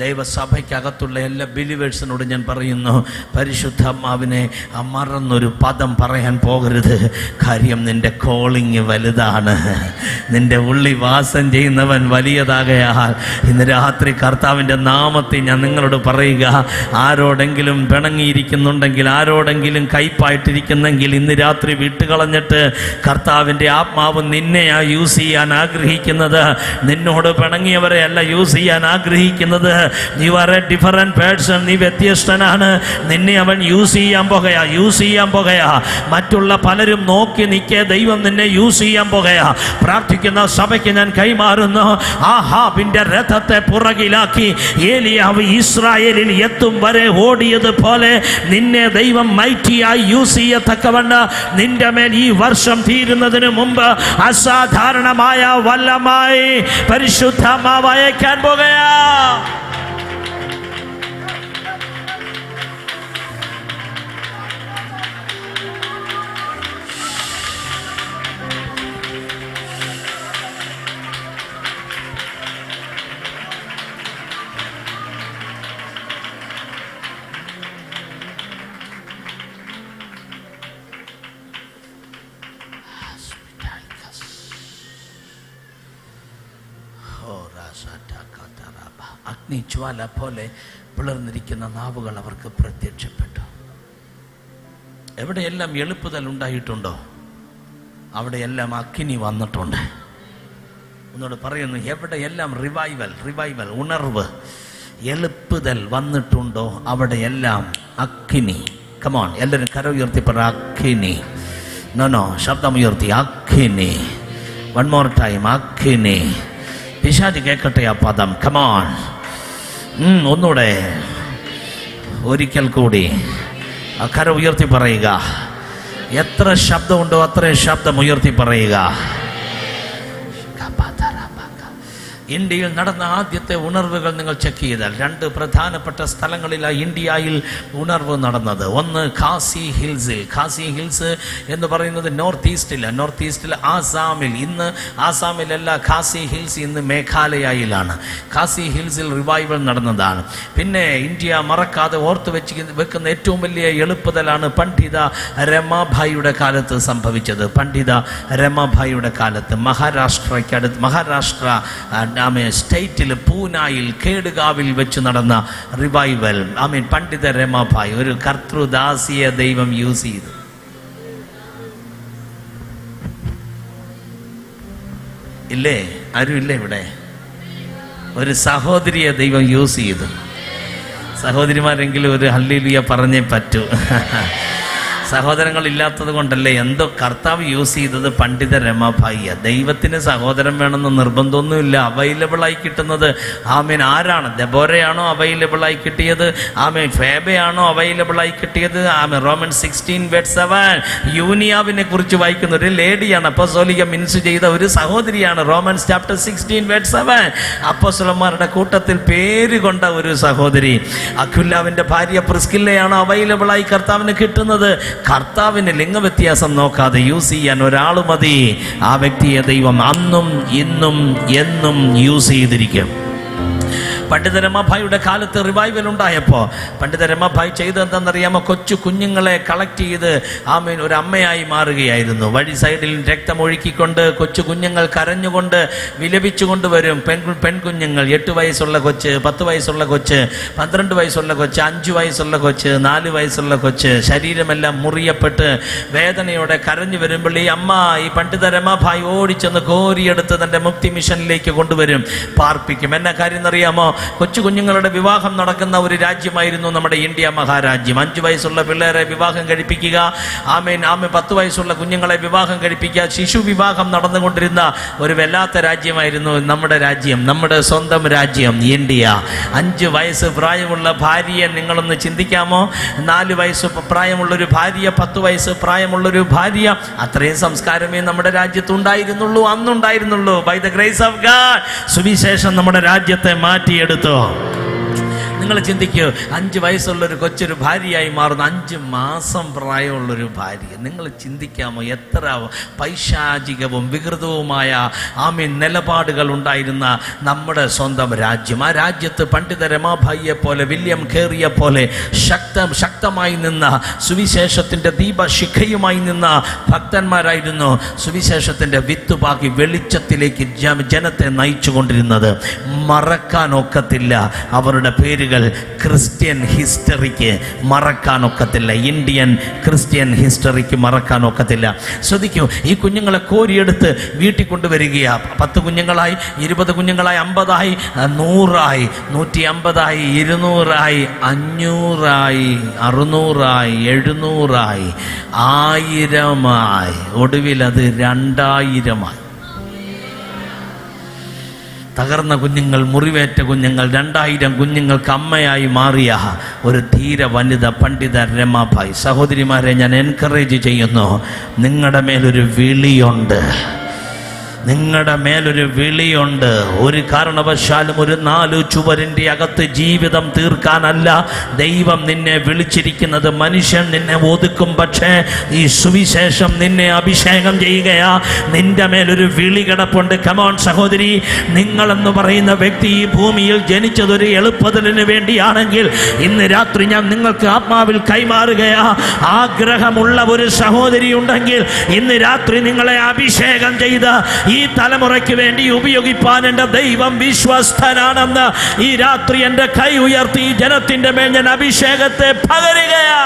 ദൈവസഭയ്ക്കകത്തുള്ള എല്ലാ ബിലീവേഴ്സിനോട് ഞാൻ പറയുന്നു, പരിശുദ്ധാത്മാവിനെ മറന്നൊരു പദം പറയാൻ പോകരുത്. കാര്യം നിന്റെ കോളിങ് വലുതാണ്, നിന്റെ ഉള്ളി വാസം ചെയ്യുന്നവൻ വലിയതാകയാൽ ഇന്ന് രാത്രി കർത്താവിൻ്റെ നാമത്തിൽ ഞാൻ നിങ്ങളോട് പറയുക, ആരോടെങ്കിലും പിണങ്ങിയിരിക്കുന്നുണ്ടെങ്കിൽ, ആരോടെങ്കിലും കയ്പായിട്ടിരിക്കുന്നെങ്കിൽ ഇന്ന് രാത്രി വിട്ടുകളഞ്ഞിട്ട് കർത്താവിൻ്റെ ആത്മാ പരിശുദ്ധാത്മാവ് നിന്നെയാ യൂസ് ചെയ്യാൻ ആഗ്രഹിക്കുന്നത്. നിന്നോട് പിണങ്ങിയവരെ അല്ല യൂസ് ചെയ്യാൻ ആഗ്രഹിക്കുന്നത്. You are A different person. നീ വ്യത്യസ്തനാണ്. നിന്നെ അവൻ യൂസ് ചെയ്യാൻ പോകുകയാ. മറ്റുള്ള പലരും നോക്കി നിൽക്കെ ദൈവം നിന്നെ യൂസ് ചെയ്യാൻ പോകുകയാ. പ്രാർത്ഥിക്കുന്ന സഭയ്ക്ക് ഞാൻ കൈമാറുന്നു. ആഹാബിന്റെ രഥത്തെ പുറകിലാക്കി ഏലിയാവ് ഇസ്രായേലിൽ എത്തും വരെ ഓടിയതുപോലെ നിന്നെ ദൈവം മൈറ്റിയായി യൂസ് ചെയ്യത്തക്കവണ്ണം നിന്റെ മേൽ ഈ വർഷം തീരുന്നതിന് മുമ്പ് അസാധാരണമായ വല്ലമായി പരിശുദ്ധാത്മാവ് അയക്കാൻ പോകുകയാ. അഗ്നിജ്വാല പോലെ പിളർന്നിരിക്കുന്ന നാവുകൾ അവർക്ക് പ്രത്യക്ഷപ്പെട്ടു. എവിടെയെല്ലാം എളുപ്പതൽ ഉണ്ടായിട്ടുണ്ടോ അവിടെയെല്ലാം അഗ്നി വന്നിട്ടുണ്ട്. ഒന്നോട് പറയുന്നു, എവിടെയെല്ലാം റിവൈവൽ ഉണർവ് എളുപ്പതൽ വന്നിട്ടുണ്ടോ അവിടെയെല്ലാം അഗ്നി. കമോൺ, എല്ലാവരും കര ഉയർത്തി പറ അഗ്നി. നോ ശബ്ദമുയർത്തി അഗ്നി. വൺ മോർ ടൈം അഗ്നി. പിശാച് കേൾക്കട്ടെ ആ പദം. കമോൺ, ഒന്നുകൂടെ ഒരിക്കൽ കൂടി കര ഉയർത്തി പറയുക. എത്ര ശബ്ദമുണ്ടോ അത്രയും ശബ്ദം ഉയർത്തി പറയുക. ഇന്ത്യയിൽ നടന്ന ആദ്യത്തെ ഉണർവുകൾ നിങ്ങൾ ചെക്ക് ചെയ്താൽ 2 പ്രധാനപ്പെട്ട സ്ഥലങ്ങളിലാണ് ഇന്ത്യയിൽ ഉണർവ് നടന്നത്. ഒന്ന് ഖാസി ഹിൽസ് എന്ന് പറയുന്നത് നോർത്ത് ഈസ്റ്റിൽ ആസാമിൽ. ഇന്ന് ആസാമിലല്ല ഖാസി ഹിൽസ്, ഇന്ന് മേഘാലയയിലാണ്. ഖാസി ഹിൽസിൽ റിവൈവൽ നടന്നതാണ്. പിന്നെ ഇന്ത്യ മറക്കാതെ ഓർത്ത് വെക്കുന്ന ഏറ്റവും വലിയ എളുപ്പതലാണ് പണ്ഡിത രമാഭായിയുടെ കാലത്ത് സംഭവിച്ചത്. പണ്ഡിത രമാഭായിയുടെ കാലത്ത് മഹാരാഷ്ട്ര സ്റ്റേറ്റിൽ പൂനായിൽ കേടുകാവിൽ വെച്ച് നടന്ന റിവൈവൽ. പണ്ഡിത രമാഭായ് ഒരു കർത്തൃദാസിയെ ദൈവം യൂസ് ചെയ്തു. ഇല്ലേ? ആരും ഇല്ലേ ഇവിടെ? ഒരു സഹോദരിയെ ദൈവം യൂസ് ചെയ്തു. സഹോദരിമാരെങ്കിലും ഒരു ഹല്ലേലൂയ പറഞ്ഞേ പറ്റൂ. സഹോദരങ്ങൾ ഇല്ലാത്തത് കൊണ്ടല്ലേ എന്തോ കർത്താവ് യൂസ് ചെയ്തത് പണ്ഡിത രമാഭായിയ. ദൈവത്തിന് സഹോദരൻ വേണമെന്ന് നിർബന്ധമൊന്നുമില്ല. അവൈലബിളായി കിട്ടുന്നത് ആരാണ്? ദെബോരയാണോ അവൈലബിളായി കിട്ടിയത്? ഫേബയാണോ അവൈലബിളായി കിട്ടിയത്? റോമൻ 16:7 യൂനിയാവിനെ കുറിച്ച് വായിക്കുന്ന ഒരു ലേഡിയാണ്. അപ്പോസ്തലിക മിനിസ്റ്റർ ചെയ്ത ഒരു സഹോദരിയാണ്. റോമൻസ് ചാപ്റ്റർ 16:7 അപ്പോസ്തലന്മാരുടെ കൂട്ടത്തിൽ പേര് കൊണ്ട ഒരു സഹോദരി. അക്വിലാവിന്റെ ഭാര്യ പ്രിസ്കില്ലയാണ് അവൈലബിളായി കർത്താവിന് കിട്ടുന്നത്. കർത്താവിന് ലിംഗവ്യത്യാസം നോക്കാതെ യൂസ് ചെയ്യാൻ ഒരാൾ മതി. ആ വ്യക്തിയെ ദൈവം അന്നും ഇന്നും എന്നും യൂസ് ചെയ്തിരിക്കും. പണ്ഡിത രമാഭായിയുടെ കാലത്ത് റിവൈവൽ ഉണ്ടായപ്പോൾ പണ്ഡിത രമാഭായി ചെയ്തതെന്താണെന്നറിയാമോ? കൊച്ചു കുഞ്ഞുങ്ങളെ കളക്ട് ചെയ്ത് ഒരു അമ്മയായി മാറുകയായിരുന്നു. വഴി സൈഡിൽ രക്തമൊഴുക്കിക്കൊണ്ട് കൊച്ചു കുഞ്ഞുങ്ങൾ കരഞ്ഞുകൊണ്ട് വിലപിച്ചുകൊണ്ട് വരും. പെൺകുഞ്ഞുങ്ങൾ 8 വയസ്സുള്ള കൊച്ച്, 10 വയസ്സുള്ള കൊച്ച്, 12 വയസ്സുള്ള കൊച്ച്, 5 വയസ്സുള്ള കൊച്ച്, 4 വയസ്സുള്ള കൊച്ച്, ശരീരമെല്ലാം മുറിയപ്പെട്ട് വേദനയോടെ കരഞ്ഞു വരുമ്പോൾ ഈ അമ്മ ഈ പണ്ഡിത രമാഭായി ഓടിച്ചെന്ന് കോരിയെടുത്ത് തൻ്റെ മുക്തി മിഷനിലേക്ക് കൊണ്ടുവരും, പാർപ്പിക്കും. എന്നാ കാര്യം എന്നറിയാമോ? കൊച്ചു കുഞ്ഞുങ്ങളുടെ വിവാഹം നടക്കുന്ന ഒരു രാജ്യമായിരുന്നു നമ്മുടെ ഇന്ത്യ മഹാരാജ്യം. 5 വയസ്സുള്ള പിള്ളേരെ വിവാഹം കഴിപ്പിക്കുക, 10 വയസ്സുള്ള കുഞ്ഞുങ്ങളെ വിവാഹം കഴിപ്പിക്കുക. ശിശു വിവാഹം നടന്നുകൊണ്ടിരുന്ന ഒരു വല്ലാത്ത രാജ്യമായിരുന്നു നമ്മുടെ രാജ്യം, നമ്മുടെ സ്വന്തം രാജ്യം ഇന്ത്യ. 5 വയസ്സ് പ്രായമുള്ള ഭാര്യയെ നിങ്ങളൊന്ന് ചിന്തിക്കാമോ? 4 വയസ്സ് പ്രായമുള്ളൊരു ഭാര്യ, 10 വയസ്സ് പ്രായമുള്ളൊരു ഭാര്യ. അത്രയും സംസ്കാരമേ നമ്മുടെ രാജ്യത്തുണ്ടായിരുന്നുള്ളൂ, അന്നുണ്ടായിരുന്നുള്ളൂ. By the grace of God സുവിശേഷം നമ്മുടെ രാജ്യത്തെ മാറ്റിയെടുത്തു. നിങ്ങൾ ചിന്തിക്കൂ, 5 വയസ്സുള്ളൊരു കൊച്ചൊരു ഭാര്യയായി മാറുന്ന 5 മാസം പ്രായമുള്ളൊരു ഭാര്യ. നിങ്ങൾ ചിന്തിക്കാമോ എത്ര പൈശാചികവും വികൃതവുമായ നിലപാടുകൾ ഉണ്ടായിരുന്ന നമ്മുടെ സ്വന്തം രാജ്യം. ആ രാജ്യത്ത് പണ്ഡിത രമാഭായിയെ പോലെ, വില്യം കേറിയെ പോലെ ശക്തമായി നിന്ന, സുവിശേഷത്തിൻ്റെ ദീപശിഖയുമായി നിന്ന ഭക്തന്മാരായിരുന്നു സുവിശേഷത്തിൻ്റെ വിത്തുപാകി വെളിച്ചത്തിലേക്ക് ജനത്തെ നയിച്ചു കൊണ്ടിരുന്നത്. മറക്കാനൊക്കത്തില്ല അവരുടെ പേരുകൾ. കുഞ്ഞുങ്ങൾ ക്രിസ്ത്യൻ ഹിസ്റ്ററിക്ക് മറക്കാനൊക്കത്തില്ല. ഇന്ത്യൻ ക്രിസ്ത്യൻ ഹിസ്റ്ററിക്ക് മറക്കാനൊക്കത്തില്ല. ശ്രദ്ധിക്കൂ, ഈ കുഞ്ഞുങ്ങളെ കോരിയെടുത്ത് വീട്ടിൽ കൊണ്ടുവരികയാ. 10 കുഞ്ഞുങ്ങളായി, 20 കുഞ്ഞുങ്ങളായി, 50ആയി, 100ആയി, 150ആയി, 200ആയി, 500ആയി, 600ആയി, 700ആയി, 1000മായി, ഒടുവിൽ അത് 2000മായി. തകർന്ന കുഞ്ഞുങ്ങൾ, മുറിവേറ്റ കുഞ്ഞുങ്ങൾ, 2000 കുഞ്ഞുങ്ങൾക്ക് അമ്മയായി മാറിയ ഒരു ധീര വനിത പണ്ഡിത രമാഭായ്. സഹോദരിമാരെ, ഞാൻ എൻകറേജ് ചെയ്യുന്നു, നിങ്ങളുടെ മേലൊരു വിളിയുണ്ട്. നിങ്ങളുടെ മേലൊരു വിളിയുണ്ട്. ഒരു കാരണവശാലും ഒരു 4 ചുവരിൻ്റെ അകത്ത് ജീവിതം തീർക്കാനല്ല ദൈവം നിന്നെ വിളിച്ചിരിക്കുന്നത്. മനുഷ്യൻ നിന്നെ ഒതുക്കും, പക്ഷേ ഈ സുവിശേഷം നിന്നെ അഭിഷേകം ചെയ്യുകയാ. നിന്റെ മേലൊരു വിളി കിടപ്പുണ്ട്. കമോൺ സഹോദരി, നിങ്ങളെന്ന് പറയുന്ന വ്യക്തി ഈ ഭൂമിയിൽ ജനിച്ചതൊരു എളുപ്പത്തിന് വേണ്ടിയാണെങ്കിൽ ഇന്ന് രാത്രി ഞാൻ നിങ്ങൾക്ക് ആത്മാവിൽ കൈമാറുകയാ. ആഗ്രഹമുള്ള ഒരു സഹോദരി ഉണ്ടെങ്കിൽ ഇന്ന് രാത്രി നിങ്ങളെ അഭിഷേകം ചെയ്ത് ഈ തലമുറയ്ക്ക് വേണ്ടി ഉപയോഗിപ്പാൻ എൻ്റെ ദൈവം വിശ്വസ്തനാണെന്ന് ഈ രാത്രി എൻ്റെ കൈ ഉയർത്തി ജനത്തിന്റെ മേൽ ഞാൻ അഭിഷേകത്തെ പകരുകയാ.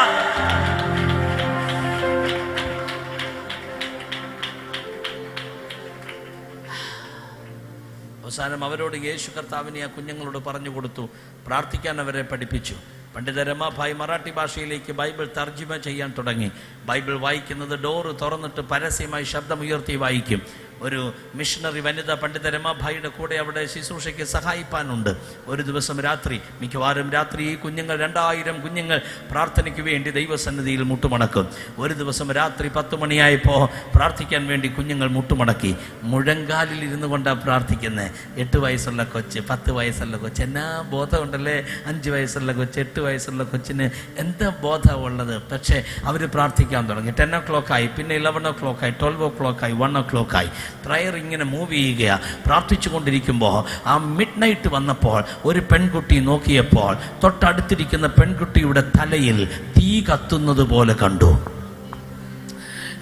അവസാനം അവരോട് യേശു കർത്താവിനെ ആ കുഞ്ഞുങ്ങളോട് പറഞ്ഞു കൊടുത്തു, പ്രാർത്ഥിക്കാൻ അവരെ പഠിപ്പിച്ചു. പണ്ഡിത രമാഭായ് മറാഠി ഭാഷയിലേക്ക് ബൈബിൾ തർജ്ജിമ ചെയ്യാൻ തുടങ്ങി. ബൈബിൾ വായിക്കുന്നത് ഡോറ് തുറന്നിട്ട് പരസ്യമായി ശബ്ദമുയർത്തി വായിക്കും. ഒരു മിഷണറി വനിത പണ്ഡിത രമാഭായിയുടെ കൂടെ അവിടെ ശുശ്രൂഷയ്ക്ക് സഹായിപ്പാനുണ്ട്. ഒരു ദിവസം രാത്രി, മിക്കവാറും രാത്രി ഈ കുഞ്ഞുങ്ങൾ 2000 കുഞ്ഞുങ്ങൾ പ്രാർത്ഥനയ്ക്ക് വേണ്ടി ദൈവസന്നിധിയിൽ മുട്ടുമടക്കും. ഒരു ദിവസം രാത്രി 10 മണിയായപ്പോൾ പ്രാർത്ഥിക്കാൻ വേണ്ടി കുഞ്ഞുങ്ങൾ മുട്ടുമടക്കി. മുഴങ്കാലിൽ ഇരുന്നു കൊണ്ടാണ് പ്രാർത്ഥിക്കുന്നത്. 8 വയസ്സുള്ള കൊച്ച്, 10 വയസ്സുള്ള കൊച്ച്, എന്നാ ബോധമുണ്ടല്ലേ? 5 വയസ്സുള്ള കൊച്ച്, 8 വയസ്സുള്ള കൊച്ചിന് എന്താ ബോധമുള്ളത്? പക്ഷേ അവർ പ്രാർത്ഥിക്കാൻ തുടങ്ങി. 10 o'clock ആയി, പിന്നെ 11 o'clock ആയി, 12 o'clock ആയി, 1 o'clock ആയി. പ്രയർ ഇങ്ങനെ മൂവ് ചെയ്യുക. പ്രാർത്ഥിച്ചു കൊണ്ടിരിക്കുമ്പോൾ ആ മിഡ് നൈറ്റ് വന്നപ്പോൾ ഒരു പെൺകുട്ടി നോക്കിയപ്പോൾ തൊട്ടടുത്തിരിക്കുന്ന പെൺകുട്ടിയുടെ തലയിൽ തീ കത്തുന്നത് പോലെ കണ്ടു.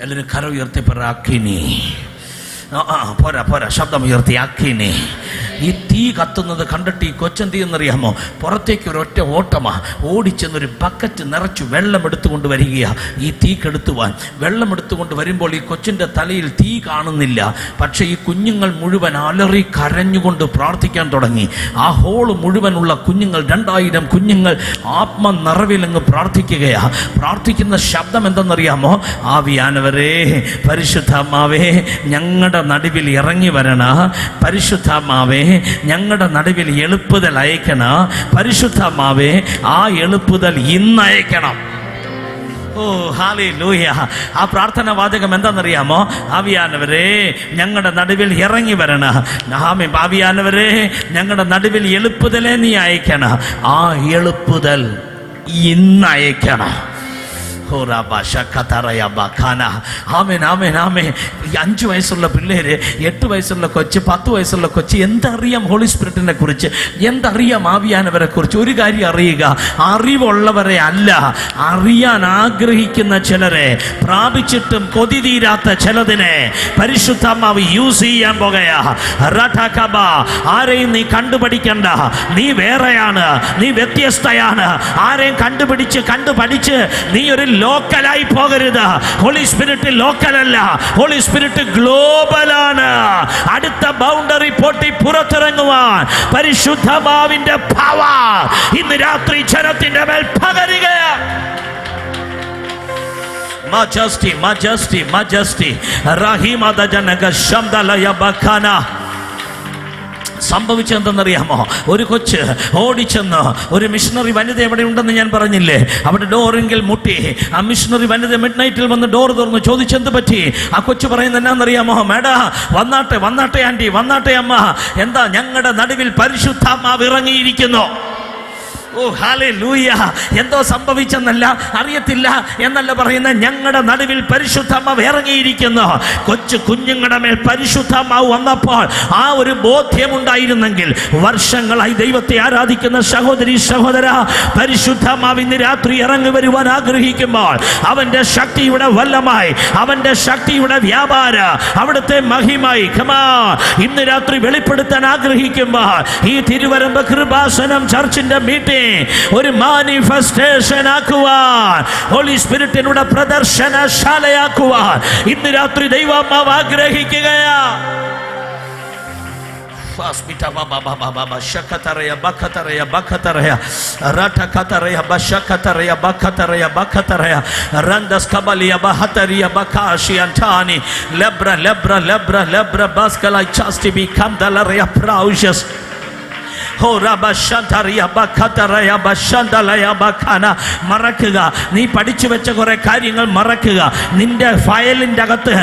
എല്ലാവരും കര ഉയർത്തി പറ, അക്കിനി. പോരാ, ശബ്ദം ഉയർത്തി, അക്കിനി. ഈ തീ കത്തുന്നത് കണ്ടിട്ട് ഈ കൊച്ചെന്ത് ചെയ്യുന്നറിയാമോ? പുറത്തേക്ക് ഒരൊറ്റ ഓട്ടമാ. ഓടിച്ചെന്നൊരു ബക്കറ്റ് നിറച്ചു വെള്ളം എടുത്തുകൊണ്ട് വരികയാ. ഈ തീ കെടുത്തുവാൻ വെള്ളം എടുത്തുകൊണ്ട് വരുമ്പോൾ ഈ കൊച്ചിൻ്റെ തലയിൽ തീ കാണുന്നില്ല. പക്ഷേ ഈ കുഞ്ഞുങ്ങൾ മുഴുവൻ അലറി കരഞ്ഞുകൊണ്ട് പ്രാർത്ഥിക്കാൻ തുടങ്ങി. ആ ഹോള് മുഴുവനുള്ള കുഞ്ഞുങ്ങൾ, 2000 കുഞ്ഞുങ്ങൾ ആത്മനിറവിലങ്ങ് പ്രാർത്ഥിക്കുകയാ. പ്രാർത്ഥിക്കുന്ന ശബ്ദം എന്തെന്നറിയാമോ? ആവിയാനവരേ, പരിശുദ്ധാത്മാവേ, ഞങ്ങളുടെ നടുവിൽ ഇറങ്ങി വരണ. പരിശുദ്ധാത്മാവേ, ഞങ്ങളുടെ നടുവിൽ എളുപ്പുതൽ അയക്കണ. പരിശുദ്ധാത്മാവേ, ആ എളുപ്പുതൽ ഇന്ന് അയക്കണം. ഓ ഹല്ലേലൂയ. ആ പ്രാർത്ഥന വാചകം എന്താണെന്നറിയാമോ? ആവിയാനവരേ, ഞങ്ങളുടെ നടുവിൽ ഇറങ്ങി വരണ. ആവിയാനവരേ, ഞങ്ങളുടെ നടുവിൽ എളുപ്പുതലേ നീ അയക്കണ. ആ എളുപ്പുതൽ ഇന്ന് അയക്കണം. 5 വയസ്സുള്ള പിള്ളേര്, 8 വയസ്സുള്ള കൊച്ച്, 10 വയസ്സുള്ള കൊച്ച് എന്തറിയാം ഹോളി സ്പിരിറ്റിനെ കുറിച്ച്? എന്തറിയാം ആവിയാനവരെ കുറിച്ച്? ഒരു കാര്യം അറിയുക, അറിവുള്ളവരെ അല്ല, അറിയാൻ ആഗ്രഹിക്കുന്ന ചിലരെ, പ്രാപിച്ചിട്ടും കൊതി തീരാത്ത ചിലതിനെ പരിശുദ്ധാത്മാവ് യൂസ് ചെയ്യാൻ പോകുകയാ. ആരെയും നീ കണ്ടുപഠിക്കണ്ട. നീ വേറെയാണ്, നീ വ്യത്യസ്തയാണ്. ആരെയും കണ്ടുപഠിച്ച് നീ ഒരു ലോക്കലായി പോകരുത്. ഹോളി സ്പിരിറ്റ് ലോക്കലല്ല, ഹോളി സ്പിരിറ്റ് ഗ്ലോബലാണ്. അടുത്ത ബൗണ്ടറി പൊട്ടി പുറത്തിറങ്ങുവാൻ പരിശുദ്ധാത്മാവിന്റെ പവർ ഇന്ന് രാത്രി ജനത്തിന്റെ മേൽ പകരുകയാണ്. മജസ്റ്റി റഹീമദജനക ശംദലയ ബഖന. സംഭവിച്ചെന്തെന്നറിയാമോ? ഒരു കൊച്ച് ഓടിച്ചെന്ന് ഒരു മിഷണറി വനിത എവിടെ ഉണ്ടെന്ന് ഞാൻ പറഞ്ഞില്ലേ, അവിടെ ഡോറിങ്കിൽ മുട്ടി. ആ മിഷണറി വനിത മിഡ് നൈറ്റിൽ വന്ന് ഡോർ തുറന്നു. ചോദിച്ചെന്ത് പറ്റി? ആ കൊച്ചു പറയുന്നത് എന്നാന്നറിയാമോ? മേഡാ, വന്നാട്ടെ ആൻറ്റി, വന്നാട്ടെ അമ്മ. എന്താ? ഞങ്ങളുടെ നടുവിൽ പരിശുദ്ധാത്മാവ് ഇറങ്ങിയിരിക്കുന്നു. ഓ ഹല്ലേലൂയ. എന്തോ സംഭവിച്ചെന്നല്ല, അറിയത്തില്ല എന്നല്ല പറയുന്ന, ഞങ്ങളുടെ നടുവിൽ പരിശുദ്ധാത്മാവ് ഇറങ്ങിയിരിക്കുന്നു. കൊച്ചു കുഞ്ഞുങ്ങളുടെ മേൽ പരിശുദ്ധാത്മാവ് വന്നപ്പോൾ ആ ഒരു ബോധ്യമുണ്ടായിരുന്നെങ്കിൽ, വർഷങ്ങളായി ദൈവത്തെ ആരാധിക്കുന്ന സഹോദരി സഹോദര, പരിശുദ്ധാത്മാവ് ഇന്ന് രാത്രി ഇറങ്ങി വരുവാൻ ആഗ്രഹിക്കുമ്പോൾ അവന്റെ ശക്തിയുടെ വല്ലമായി, അവന്റെ ശക്തിയുടെ വ്യാപാര, അവിടുത്തെ മഹിമായി ഇന്ന് രാത്രി വെളിപ്പെടുത്താൻ ആഗ്രഹിക്കുമ്പോൾ ഈ തിരുവരമ്പ് കൃപാസനം ചർച്ചിന്റെ മീറ്റിംഗ് ഒരു മാനിഫെസ്റ്റേഷൻ ആക്കുവാൻ, ഹോളി സ്പിരിറ്റിനൂടെ പ്രദർശനശാലയാക്കുവാൻ ഇന്ന് രാത്രി ദൈവാത്മാവ് ആഗ്രഹിക്കുകയാ. മറക്കുക, നീ പഠിച്ചു വെച്ച കുറെ കാര്യങ്ങൾ മറക്കുക. നിന്റെ ഫയലിൻ്റെ അകത്ത്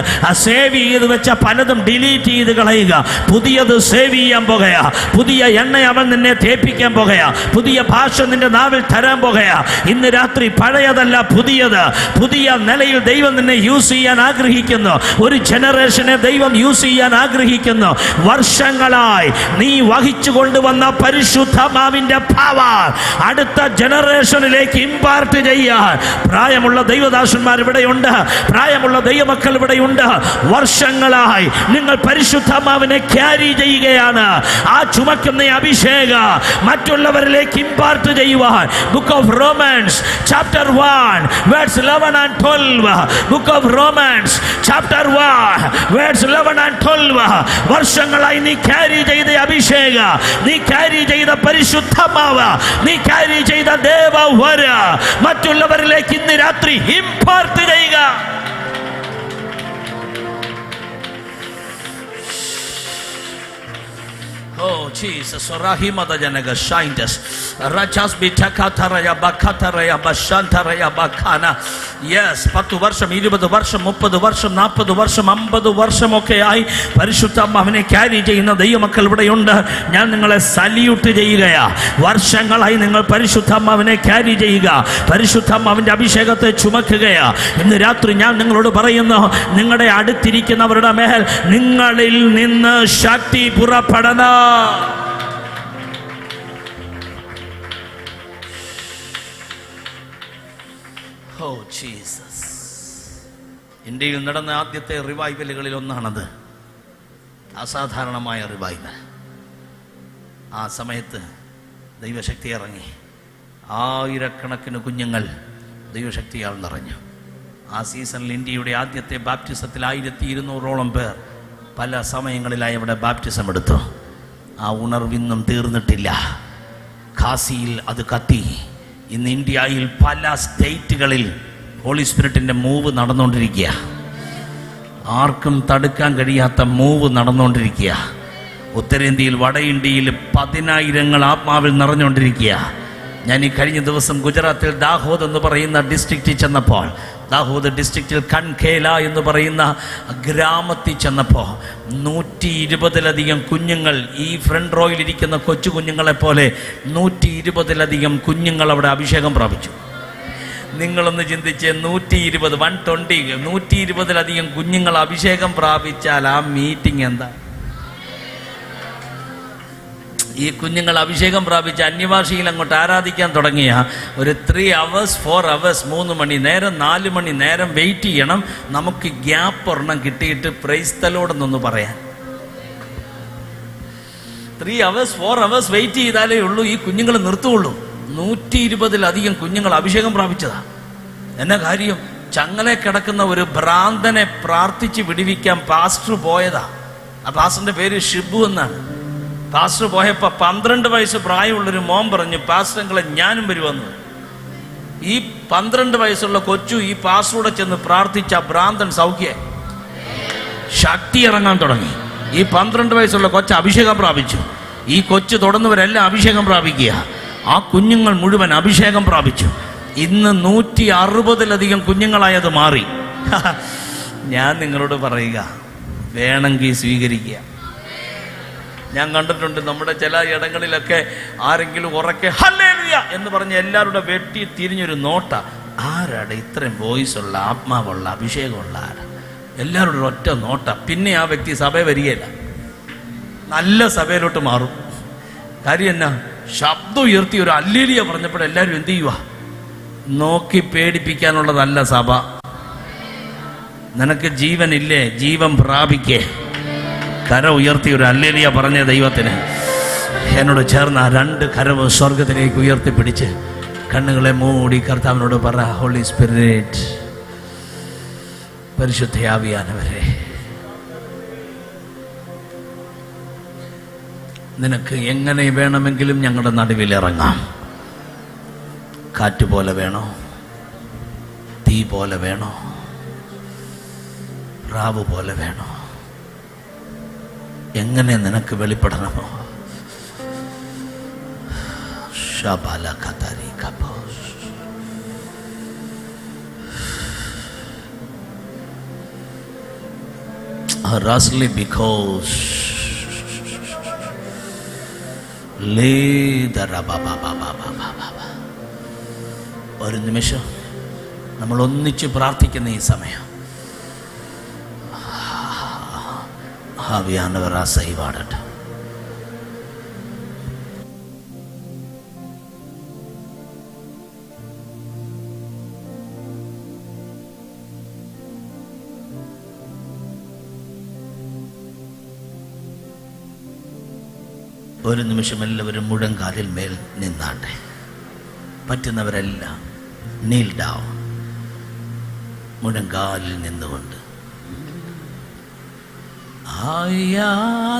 സേവ് ചെയ്ത് വെച്ച പലതും ഡിലീറ്റ് ചെയ്ത് കളയുക. പുതിയത് സേവ് ചെയ്യാൻ പോകുകയാ. പുതിയ എണ്ണ അവൻ നിന്നെ തേപ്പിക്കാൻ പോകുകയാ. പുതിയ ഭാഷ നിന്റെ നാവിൽ തരാൻ പോകുകയാ. ഇന്ന് രാത്രി പഴയതല്ല പുതിയത്, പുതിയ നിലയിൽ ദൈവം നിന്നെ യൂസ് ചെയ്യാൻ ആഗ്രഹിക്കുന്നു. ഒരു ജനറേഷനെ ദൈവം യൂസ് ചെയ്യാൻ ആഗ്രഹിക്കുന്നു. വർഷങ്ങളായി നീ വഹിച്ചു കൊണ്ടുവന്ന പരിശുദ്ധാത്മാവിന്റെ പവർ അടുത്ത ജനറേഷനിലേക്ക് ഇമ്പാർട്ട് ചെയ്യാൻ പ്രായമുള്ള ദൈവദാസന്മാർ ഇവിടെയുണ്ട്, പ്രായമുള്ള ദൈവമക്കൾ ഇവിടെയുണ്ട്. വർഷങ്ങളായി നിങ്ങൾ പരിശുദ്ധാത്മാവിനെ ക്യാരി ചെയ്യുകയാണ്. ആ ചുമക്കുന്ന അഭിഷേക മറ്റുള്ളവരിലേക്ക് ഇമ്പാർട്ട് ചെയ്യുവാൻ book of Romans chapter 1 verse 11 and 12. Book of Romans chapter 1 verse 11 and 12. വർഷങ്ങളായി നീ ക്യാരി ചെയ്ത അഭിഷേക, നീ ക്യാരി ചെയ്ത പരിശുദ്ധാത്മാവ്, നീ ക്യാരി ചെയ്ത ദേവവര മറ്റുള്ളവരിലേക്ക് ഇന്ന് രാത്രി ഇമ്പാർട്ട് ചെയ്യുക. Oh Jesus, Rahimada Janaga Shindes, Rajas Bitakataraya Bakataraya Bashantaraya Bakana. Yes, 10 വർഷം 20 വർഷം 30 വർഷം 40 വർഷം 50 വർഷമൊക്കെ ആയി പരിശുദ്ധാത്മാവിനെ ക്യാരി ചെയ്യുന്ന ദൈവമക്കൾ ഇവിടെയുണ്ട്. ഞാൻ നിങ്ങളെ സല്യൂട്ട് ചെയ്യുകയാ. വർഷങ്ങളായി നിങ്ങൾ പരിശുദ്ധാത്മാവിനെ ക്യാരി ചെയ്യുക, പരിശുദ്ധാത്മാവിന്റെ അഭിഷേകത്തെ ചുമക്കുകയാ. ഇന്ന് രാത്രി ഞാൻ നിങ്ങളോട് പറയുന്നു, നിങ്ങളുടെ അടുത്തിരിക്കുന്നവരുടെ മേൽ നിങ്ങളിൽ നിന്ന് ശക്തി പുറപ്പെടണം. Oh Jesus. ഇന്ത്യയിൽ നടന്ന ആദ്യത്തെ റിവൈവലുകളിൽ ഒന്നാണത്. അസാധാരണമായ റിവൈവൽ. ആ സമയത്ത് ദൈവശക്തി ഇറങ്ങി. ആയിരക്കണക്കിന് കുഞ്ഞുങ്ങൾ ദൈവശക്തിയാൽ നിറഞ്ഞു. ആ സീസണിൽ ഇന്ത്യയുടെ ആദ്യത്തെ ബാപ്റ്റിസത്തിൽ 1200ഓളം പേർ പല സമയങ്ങളിലായി അവിടെ ബാപ്റ്റിസം എടുത്തു. ആ ഉണർവിന്നും തീർന്നിട്ടില്ല. ഖാസിയിൽ അത് കത്തി. ഇന്ന് ഇന്ത്യയിൽ പല സ്റ്റേറ്റുകളിൽ ഹോളി സ്പിരിറ്റിൻ്റെ മൂവ് നടന്നുകൊണ്ടിരിക്കുക. ആർക്കും തടുക്കാൻ കഴിയാത്ത മൂവ് നടന്നുകൊണ്ടിരിക്കുക. ഉത്തരേന്ത്യയിൽ, വട ഇന്ത്യയിൽ 10,000 ആത്മാവിൽ നിറഞ്ഞുകൊണ്ടിരിക്കുക. ഞാൻ ഈ കഴിഞ്ഞ ദിവസം ഗുജറാത്തിൽ ദാഹോദ് എന്ന് പറയുന്ന ഡിസ്ട്രിക്റ്റിൽ ചെന്നപ്പോൾ, ദാഹോദ് ഡിസ്ട്രിക്റ്റിൽ കൺഖേല എന്ന് പറയുന്ന ഗ്രാമത്തിൽ ചെന്നപ്പോൾ 120-ലധികം കുഞ്ഞുങ്ങൾ, ഈ ഫ്രണ്ട് റോയിലിരിക്കുന്ന കൊച്ചു കുഞ്ഞുങ്ങളെ പോലെ 120-ലധികം കുഞ്ഞുങ്ങൾ അവിടെ അഭിഷേകം പ്രാപിച്ചു. നിങ്ങളൊന്ന് ചിന്തിച്ച്, 120-120-ലധികം കുഞ്ഞുങ്ങൾ അഭിഷേകം പ്രാപിച്ചാൽ ആ മീറ്റിംഗ് എന്താ? ഈ കുഞ്ഞുങ്ങൾ അഭിഷേകം പ്രാപിച്ച് അന്യഭാഷയിൽ അങ്ങോട്ട് ആരാധിക്കാൻ തുടങ്ങിയ ഒരു 3 hours 4 hours 3 മണി നേരം 4 മണി നേരം വെയിറ്റ് ചെയ്യണം. നമുക്ക് ഗ്യാപ്പ് ഒരെണ്ണം കിട്ടിയിട്ട് പ്രൈസ് ദി ലോർഡ് എന്നൊന്ന് പറയാൻ. 3 hours 4 hours വെയിറ്റ് ചെയ്താലേ ഉള്ളൂ ഈ കുഞ്ഞുങ്ങൾ നിർത്തുകയുള്ളൂ. 120-ലധികം കുഞ്ഞുങ്ങൾ അഭിഷേകം പ്രാപിച്ചതാ. എന്നാ കാര്യം? ചങ്ങലെ കിടക്കുന്ന ഒരു ഭ്രാന്തനെ പ്രാർത്ഥിച്ച് വിടുവിക്കാൻ പാസ്റ്റർ പോയതാ. ആ പാസ്റ്ററിന്റെ പേര് ഷിബു എന്നാണ്. പാസ്റ്റർ പോയപ്പോൾ 12 വയസ്സ് പ്രായമുള്ളൊരു മോൻ പറഞ്ഞു, പാസ്റ്ററങ്ങളെ ഞാനും വരുമെന്ന്. ഈ 12 വയസ്സുള്ള കൊച്ചു ഈ പാസ്റ്ററോടെ ചെന്ന് പ്രാർത്ഥിച്ച ഭ്രാന്തൻ സൗഖ്യ, ശക്തി ഇറങ്ങാൻ തുടങ്ങി. ഈ 12 വയസ്സുള്ള കൊച്ചു അഭിഷേകം പ്രാപിച്ചു. ഈ കൊച്ചു തുടർന്നവരെല്ലാം അഭിഷേകം പ്രാപിക്കുക. ആ കുഞ്ഞുങ്ങൾ മുഴുവൻ അഭിഷേകം പ്രാപിച്ചു. ഇന്ന് 160-ലധികം കുഞ്ഞുങ്ങളായത് മാറി. ഞാൻ നിങ്ങളോട് പറയുക, വേണമെങ്കിൽ സ്വീകരിക്കുക. ഞാൻ കണ്ടിട്ടുണ്ട് നമ്മുടെ ചില ഇടങ്ങളിലൊക്കെ ആരെങ്കിലും ഉറക്കെ ഹല്ലേലൂയ എന്ന് പറഞ്ഞ് എല്ലാവരുടെ വെട്ടി തിരിഞ്ഞൊരു നോട്ട. ആരാടെ ഇത്രയും വോയിസ് ഉള്ള, ആത്മാവുള്ള, അഭിഷേകമുള്ള ആരാ? എല്ലാവരുടെ ഒറ്റ നോട്ട. പിന്നെ ആ വ്യക്തി സഭ വരികയില്ല, നല്ല സഭയിലോട്ട് മാറും. കാര്യം എന്നാ? ശബ്ദം ഉയർത്തി ഒരു ഹല്ലേലൂയ പറഞ്ഞപ്പോൾ എല്ലാവരും എന്ത് ചെയ്യുക? നോക്കി പേടിപ്പിക്കാനുള്ളതല്ല സഭ. നിനക്ക് ജീവനില്ലേ? ജീവൻ പ്രാപിക്കേ. കര ഉയർത്തി ഒരു ഹല്ലേലൂയ പറഞ്ഞ ദൈവത്തിന്. എന്നോട് ചേർന്ന രണ്ട് കരവും സ്വർഗത്തിലേക്ക് ഉയർത്തിപ്പിടിച്ച് കണ്ണുകളെ മൂടി കർത്താവിനോട് പറ, ഹോളി സ്പിരിറ്റ്, പരിശുദ്ധയാവിയാനവരെ, നിനക്ക് എങ്ങനെ വേണമെങ്കിലും ഞങ്ങളുടെ നടുവിൽ ഇറങ്ങാം. കാറ്റ് പോലെ വേണോ, തീ പോലെ വേണോ, പ്രാവ് പോലെ വേണോ, എങ്ങനെ നിനക്ക് വെളിപ്പെടണമോ? because ഒരു നിമിഷം നമ്മൾ ഒന്നിച്ച് പ്രാർത്ഥിക്കുന്ന ഈ സമയം ആവിയാനവർ ആസൈവാടട്ടെ. ഒരു നിമിഷം എല്ലാവരും മുഴങ്കാലിൽ മേൽ നിന്നാട്ടെ. പറ്റുന്നവരെല്ലാം നീൽ ഡൗൺ, മുഴങ്കാലിൽ നിന്നുകൊണ്ട്.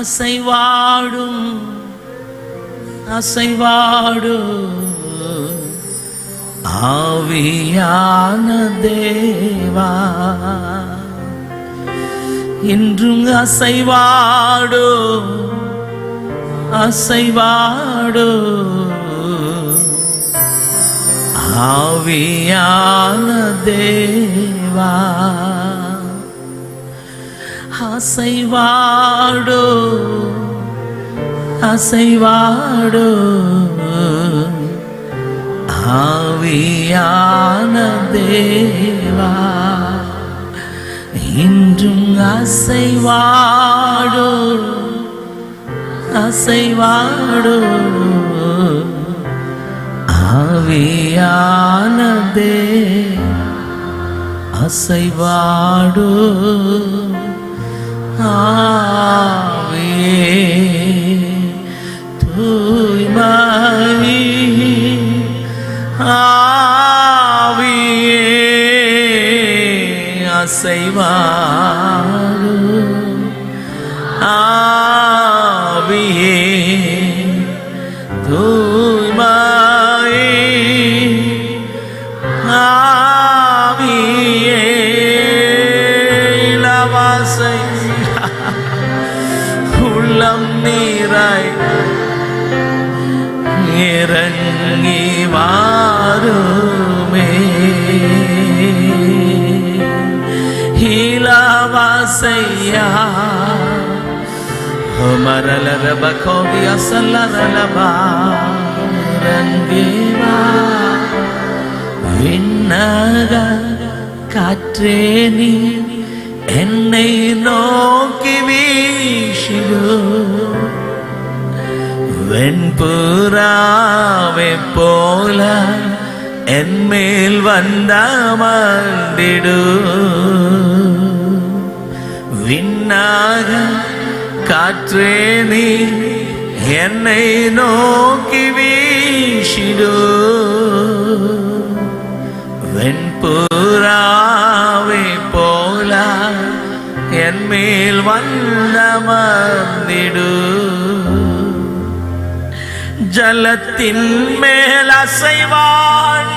അസൈവാടും അസൈവാടും ആവിயான தேவா, இன்றும் அசைவாடும் அசைவாடும் ஆவியான தேவா, அசைவாடும் அசைவாடும் ஆவியான தேவா, இன்றும் அசைவாடும் அசைவாடும் ஆவியான தேவா, அசைவாடும் ஆவியே தூய்மை, ஆவியே அசைவாடும், ஆவியே தூய்மை, ஆவியே இலவசை உள்ளம் நீராய் இறங்கி வாருமே, இலவசையா மரலரபகோவியா சல்லரலபா ரங்கிவா, விண்ணக காற்றே நீ என்னை நோக்கி வீசிடு, வெண்புறாவை போல என்மேல் வந்தமர்ந்திடு, விண்ணக காற்றே நீ என்னை நோக்கி வீசிடு, வெண்புறாவை போல என்மேல் வந்தமர்ந்திடு, ஜலத்தின் மேல் அசைவாய்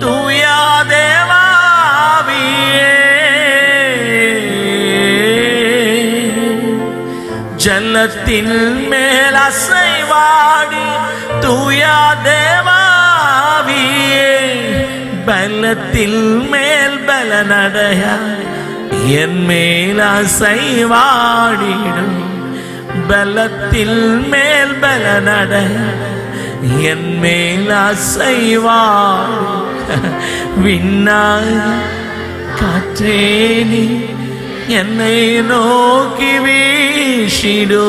தூயா தேவாவியே, ஜலத்தின் மேல் அசைவாடி தூயா தேவாவியே, பலத்தில் மேல் பலனடையாய் என் மேல் அசைவாடிடும், பலத்தில் மேல் பலனடையாய் என் மேல் அசைவாடும், விண்ணாய் காற்றே நீ என்னை நோக்கி வீசிடு,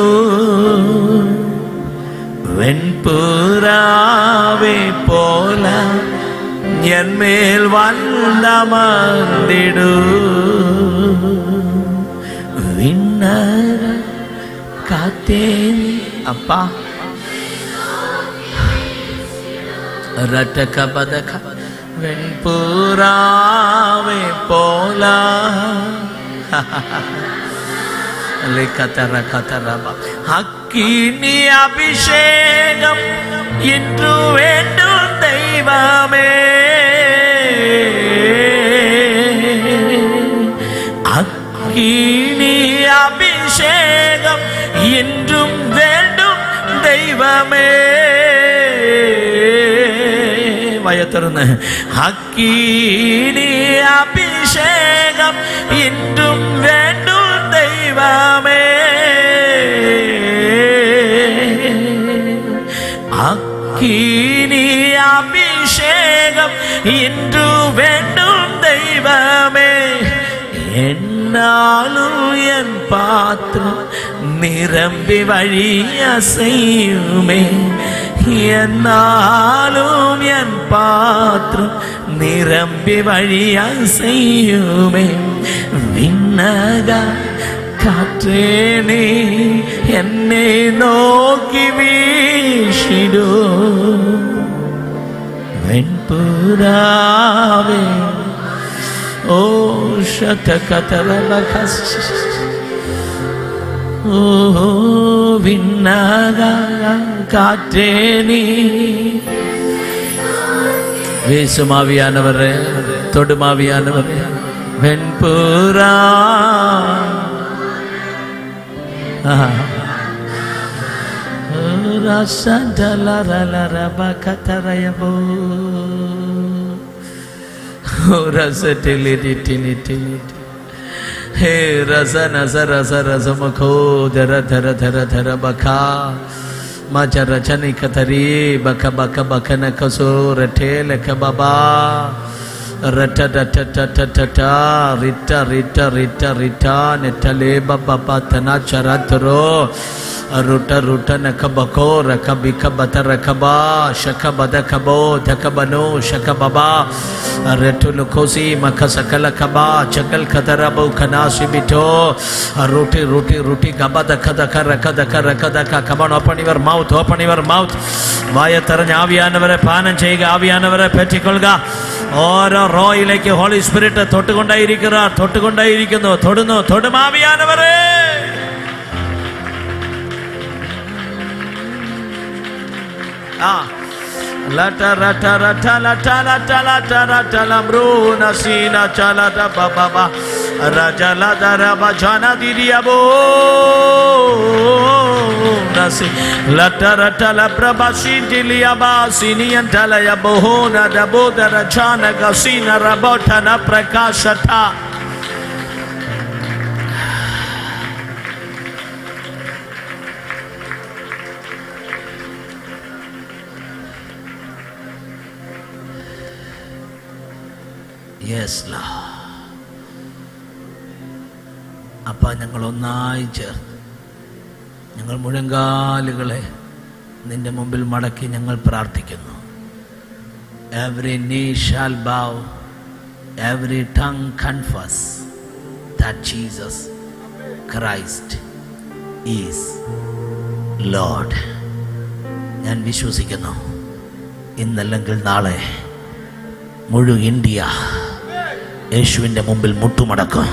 வெண்புறாவை போல என் மேல் வந்தமர்ந்திடு, விண்ணக காத்தே அப்பா രട്ടകബദക വെൺപുറാവെ പോല അക്കിനി അഭിഷേകം ഇന്നു വേണ്ടും ദൈവമേ, അക്കിനി അഭിഷേകം ഇന്നും വേണ്ടും ദൈവമേ. വയത്തുറന്ന് അക്കിനി അഭിഷേകം ഇന്നും വേണ്ടും ദൈവമേ, അക്കിനി അഭിഷേകം ഇന്നു വേണ്ടും ദൈവമേ. എന്നാലും എൻ പാത്രം നിരമ്പി വഴിയസയുമേ, എന്നാലും എൻ പാത്രം നിരമ്പി വഴിയസയുമേ. വിണ്ണക കാറ്റേ നീ എന്നെ നോക്കി വീശിടൂ, വെൺപുറാവേ ഓ ശതകതലകസ് ഓ വിണ്ണക കാറ്റേ നീ. വീശുമാവിയാനവരെ, തൊടുമാവിയാനവരെ, വെൺപുറാ രസഡലരലരബകതരയബോ രസടിലിടിലിടിലിടി ഹേ രസനസരസരസമുഖോ ധര ധര ധര ധര ബഖാ മജര ചനികതരി ബക ബക ബകന കസോ രഠേലക ബബാ രട്ടടട്ടടട്ടട റിട്ട റിട്ട റിട്ട റിട്ട നെറ്റലേ ബബ തന ചരതരോ റുട്ട റുട്ട നഖബകോ രഖബിക ബതരഖബാ ശഖബദഖബോ ധഖബനോ ശഖബബാ രട്ടുലുഖോസി മഖസകല ഖബാ ചകൽ ഖതറബോ ഖനാസിബിട്ടോ റുട്ടി റുട്ടി റുട്ടി ഖബദഖദഖ രഖദഖ രഖദഖ. Come on, open your mouth, open your mouth. വായ തെറഞ്ഞ ആവിയാനവരെ പാനം ചെയ്യുക, ആവിയാനവരെ പറ്റിക്കൊള്ളുക. ഓരോ റോയിലേക്ക് ഹോളി സ്പിരിറ്റ് തൊട്ടുകൊണ്ടായിരിക്കുന്നു, തൊടുന്നു, തൊടുമാവിയാനവരെ. ലട്ട റട്ട റട്ട ലട്ട ലട്ട ലട്ട ലട്ട ലംബ്രൂന സീന ചലത ബബബ രജലദര ബജന ദിരിയബോ നസി ലട്ട റട്ട ലബ്രബസി ദിലിയബ സിനിയൻ തലയബോന ദബോദര ചാന ഗസീന റബോട്ടന പ്രകാശത. യെസ് ലാ. അപ്പം ഞങ്ങൾ ഒന്നായി ചേർന്ന് ഞങ്ങൾ മുഴങ്കാലുകളെ നിന്റെ മുമ്പിൽ മടക്കി ഞങ്ങൾ പ്രാർത്ഥിക്കുന്നു. Every knee shall bow, every tongue confess that Jesus Christ is Lord. ഞാൻ വിശ്വസിക്കുന്നു ഇന്നല്ലെങ്കിൽ നാളെ മുഴുവൻ ഇന്ത്യ യേശുവിൻ്റെ മുമ്പിൽ മുട്ടുമടക്കും.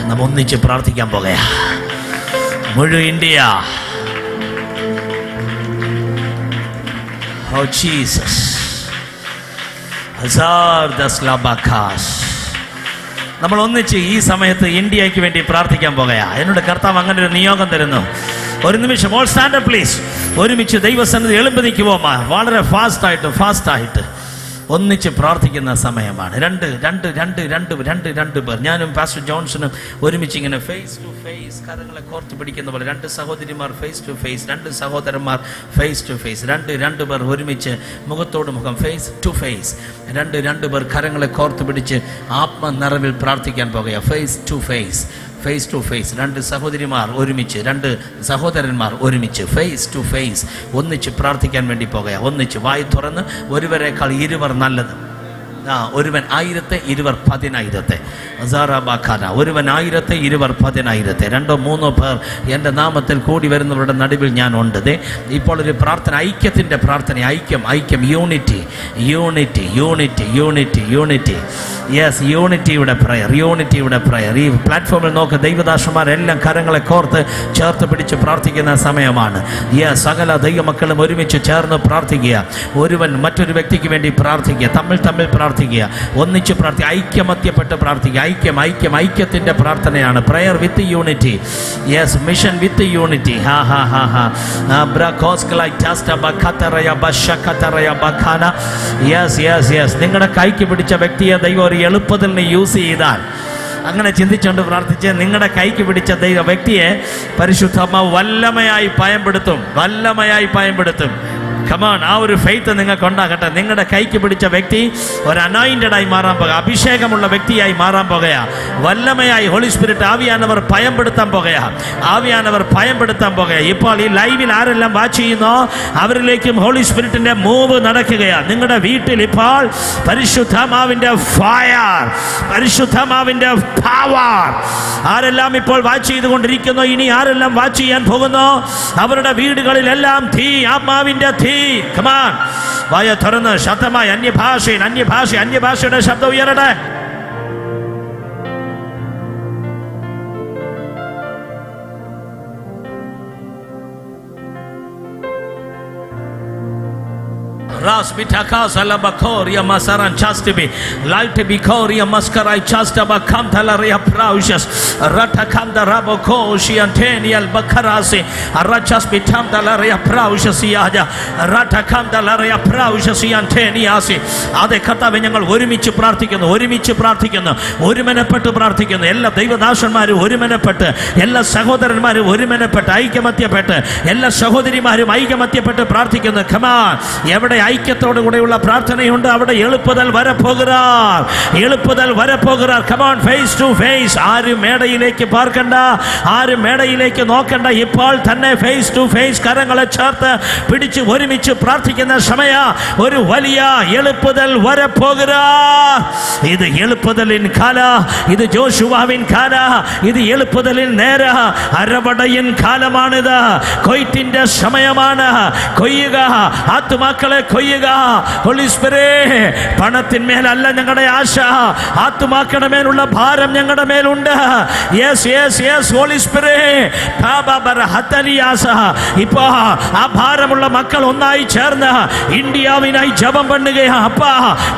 നാം ഒന്നിച്ച് പ്രാർത്ഥിക്കാൻ പോകുക. മുഴുവൻ ഇന്ത്യ, ഓ ജീസസ്, നമ്മൾ ഒന്നിച്ച് ഈ സമയത്ത് ഇന്ത്യക്ക് വേണ്ടി പ്രാർത്ഥിക്കാൻ പോകുക. എന്നോട് കർത്താവ് അങ്ങനെ ഒരു നിയോഗം തരുന്നു. ഒരു നിമിഷം ഓൾ സ്റ്റാൻഡ് അപ്പ് പ്ലീസ്. ഒരുമിച്ച് ദൈവസന്നിധി എളുമ്പ് നിൽക്കുമോ? വളരെ ഫാസ്റ്റായിട്ട് ഒന്നിച്ച് പ്രാർത്ഥിക്കുന്ന സമയമാണ്. രണ്ട് പേർ, ഞാനും പാസ്റ്റർ ജോൺസണും ഒരുമിച്ച് ഇങ്ങനെ ഫേസ് ടു ഫേസ് കരങ്ങളെ കോർത്ത് പിടിക്കുന്ന പോലെ, രണ്ട് സഹോദരിമാർ ഫേസ് ടു ഫേസ്, രണ്ട് സഹോദരന്മാർ ഫേസ് ടു ഫേസ്, രണ്ട് പേർ ഒരുമിച്ച് മുഖത്തോട് മുഖം ഫേസ് ടു ഫേസ്, രണ്ട് പേർ കരങ്ങളെ കോർത്ത് പിടിച്ച് ആത്മനിറവിൽ പ്രാർത്ഥിക്കാൻ പോകുക. Face to face, face to face. രണ്ട് സഹോദരിമാർ ഒരുമിച്ച്, രണ്ട് സഹോദരന്മാർ ഒരുമിച്ച് ഫേസ് ടു ഫേസ് ഒന്നിച്ച് പ്രാർത്ഥിക്കാൻ വേണ്ടി പോകുക. ഒന്നിച്ച് വായി തുറന്ന് ഒരുവരെക്കാൾ ഇരുവർ നല്ലത്. ഒരുവൻ 1000 ഇരുവർ 10,000. ഒരുവൻ 1000 ഇരുവർ 10,000. 2-3 പേർ എൻ്റെ നാമത്തിൽ കൂടി വരുന്നവരുടെ നടുവിൽ ഞാൻ ഉണ്ട്. ഇപ്പോൾ ഒരു പ്രാർത്ഥന, ഐക്യത്തിൻ്റെ പ്രാർത്ഥന. ഐക്യം, യൂണിറ്റി. Yes, യൂണിറ്റിയുടെ prayer. ഈ പ്ലാറ്റ്ഫോമിൽ നോക്ക്, ദൈവദാസന്മാരെല്ലാം കരങ്ങളെ കോർത്ത് ചേർത്ത് പിടിച്ച് പ്രാർത്ഥിക്കുന്ന സമയമാണ്. സകല ദൈവമക്കളും ഒരുമിച്ച് ചേർന്ന് പ്രാർത്ഥിക്കുക. ഒരുവൻ മറ്റൊരു വ്യക്തിക്ക് വേണ്ടി പ്രാർത്ഥിക്കുക. തമ്മിൽ പ്രാർത്ഥിക്കുക. ഒന്നിച്ച് പ്രാർത്ഥിക്കുക. ഐക്യമത്യപ്പെട്ട് പ്രാർത്ഥിക്കുക. ഐക്യത്തിൻ്റെ പ്രാർത്ഥനയാണ്. Prayer with unity. Yes, mission with unity. നിങ്ങളുടെ കൈക്ക് പിടിച്ച വ്യക്തിയെ ദൈവം ഒരു എളുപ്പത്തിൽ യൂസ് ചെയ്താൽ, അങ്ങനെ ചിന്തിച്ചുകൊണ്ട് പ്രാർത്ഥിച്ച് നിങ്ങളുടെ കൈക്ക് പിടിച്ച ദൈവ വ്യക്തിയെ പരിശുദ്ധാത്മാവ് വല്ലമയായി ഭയപ്പെടുത്തും. കമാൺ, ആ ഒരു ഫെയ്ത്ത് നിങ്ങൾക്ക് ഉണ്ടാകട്ടെ. നിങ്ങളുടെ കൈക്ക് പിടിച്ച വ്യക്തി ഒരു അനോയിന്റഡായി മാറാൻ പോകുക, അഭിഷേകമുള്ള വ്യക്തിയായി മാറാൻ പോകുക. വല്ലമയായി ഹോളി സ്പിരിറ്റ് ആവിയാനവർ ഭയപ്പെടുത്താൻ പോകുക. ഇപ്പോൾ ഈ ലൈവിൽ ആരെല്ലാം വാച്ച് ചെയ്യുന്നോ അവരിലേക്കും ഹോളി സ്പിരിറ്റിന്റെ മൂവ് നടക്കുകയാണ്. നിങ്ങളുടെ വീട്ടിൽ ഇപ്പോൾ പരിശുദ്ധാത്മാവിന്റെ ഫയർ, പരിശുദ്ധാത്മാവിന്റെ പവർ. ആരെല്ലാം ഇപ്പോൾ വാച്ച് ചെയ്തുകൊണ്ടിരിക്കുന്നു, ഇനി ആരെല്ലാം വാച്ച് ചെയ്യാൻ പോകുന്നു, അവരുടെ വീടുകളിലെല്ലാം തീ, ആത്മാവിന്റെ തീ. Come on, വായ തുറന്ന് ശബ്ദമായി അന്യഭാഷയുടെ ശബ്ദം ഉയരട്ടെ. Ras bitaka salabakoria masaran chastibi light bikoria maskarai chastaba kamtalaria praushes ratakanda raboko shiantenial bakarasi arachas bitamdalaria praushes yaja ratakandalaria praushes yanteniasi. ade കർത്താവേ, ഞങ്ങൾ ഒരുമിച്ച് പ്രാർത്ഥിക്കുന്നു, ഒരുമനപ്പെട്ട് പ്രാർത്ഥിക്കുന്നു. എല്ലാ ദൈവദാസന്മാരും ഒരുമനപ്പെട്ട്, എല്ലാ സഹോദരന്മാരും ഒരുമനപ്പെട്ട്, ഐക്യമത്യപ്പെട്ട്, എല്ലാ സഹോദരിമാരും ഐക്യമത്യപ്പെട്ട് പ്രാർത്ഥിക്കുന്നു. ഖമാൻ, എവിടെ ഐക്യത്തോടു കൂടെയുള്ള പ്രാർത്ഥനയുണ്ട് അവിടെ എളുപ്പതൽ വരപ്പോകുറാർ. Come on, face to face. ആരും മേടയിലേക്ക് പാർക്കണ്ട, ആരും മേടയിലേക്ക് നോക്കണ്ട. ഇപ്പോൾ തന്നെ ഫേസ് ടു ഫേസ് കരങ്ങളെ ചേർത്ത് പിടിച്ച് ഒരുമിച്ച് പ്രാർത്ഥിക്കുന്ന സമയ ഒരു വലിയ എളുപ്പതൽ വരപ്പോകുറാർ. ഇത് എളുപ്പതലിൻ കാല, ഇത് ജോഷുവാവിൻ കാല, ഇത് എളുപ്പതലിൻ നേര അരവടയിൻ കാലമാണിത്. കൊയ്ത്തിന്റെ സമയമാണ്. കൊയ്യുക, ആത്മാക്കളെ കൊയ്യുക. ഹോളി സ്പിരിറ്റ്, പണത്തിന്മേലല്ല ഞങ്ങളുടെ ആശ, ആത്മാക്കളുടെ മേലുള്ള ഭാരം ഞങ്ങളുടെ മേലുണ്ട്. Yes holy spirit. ഇപ്പോ ആ ഭാരമുള്ള മക്കൾ ഒന്നായി ചേർന്ന് ഇന്ത്യാവിനായി ജപം பண்ணுകയാ. അപ്പാ,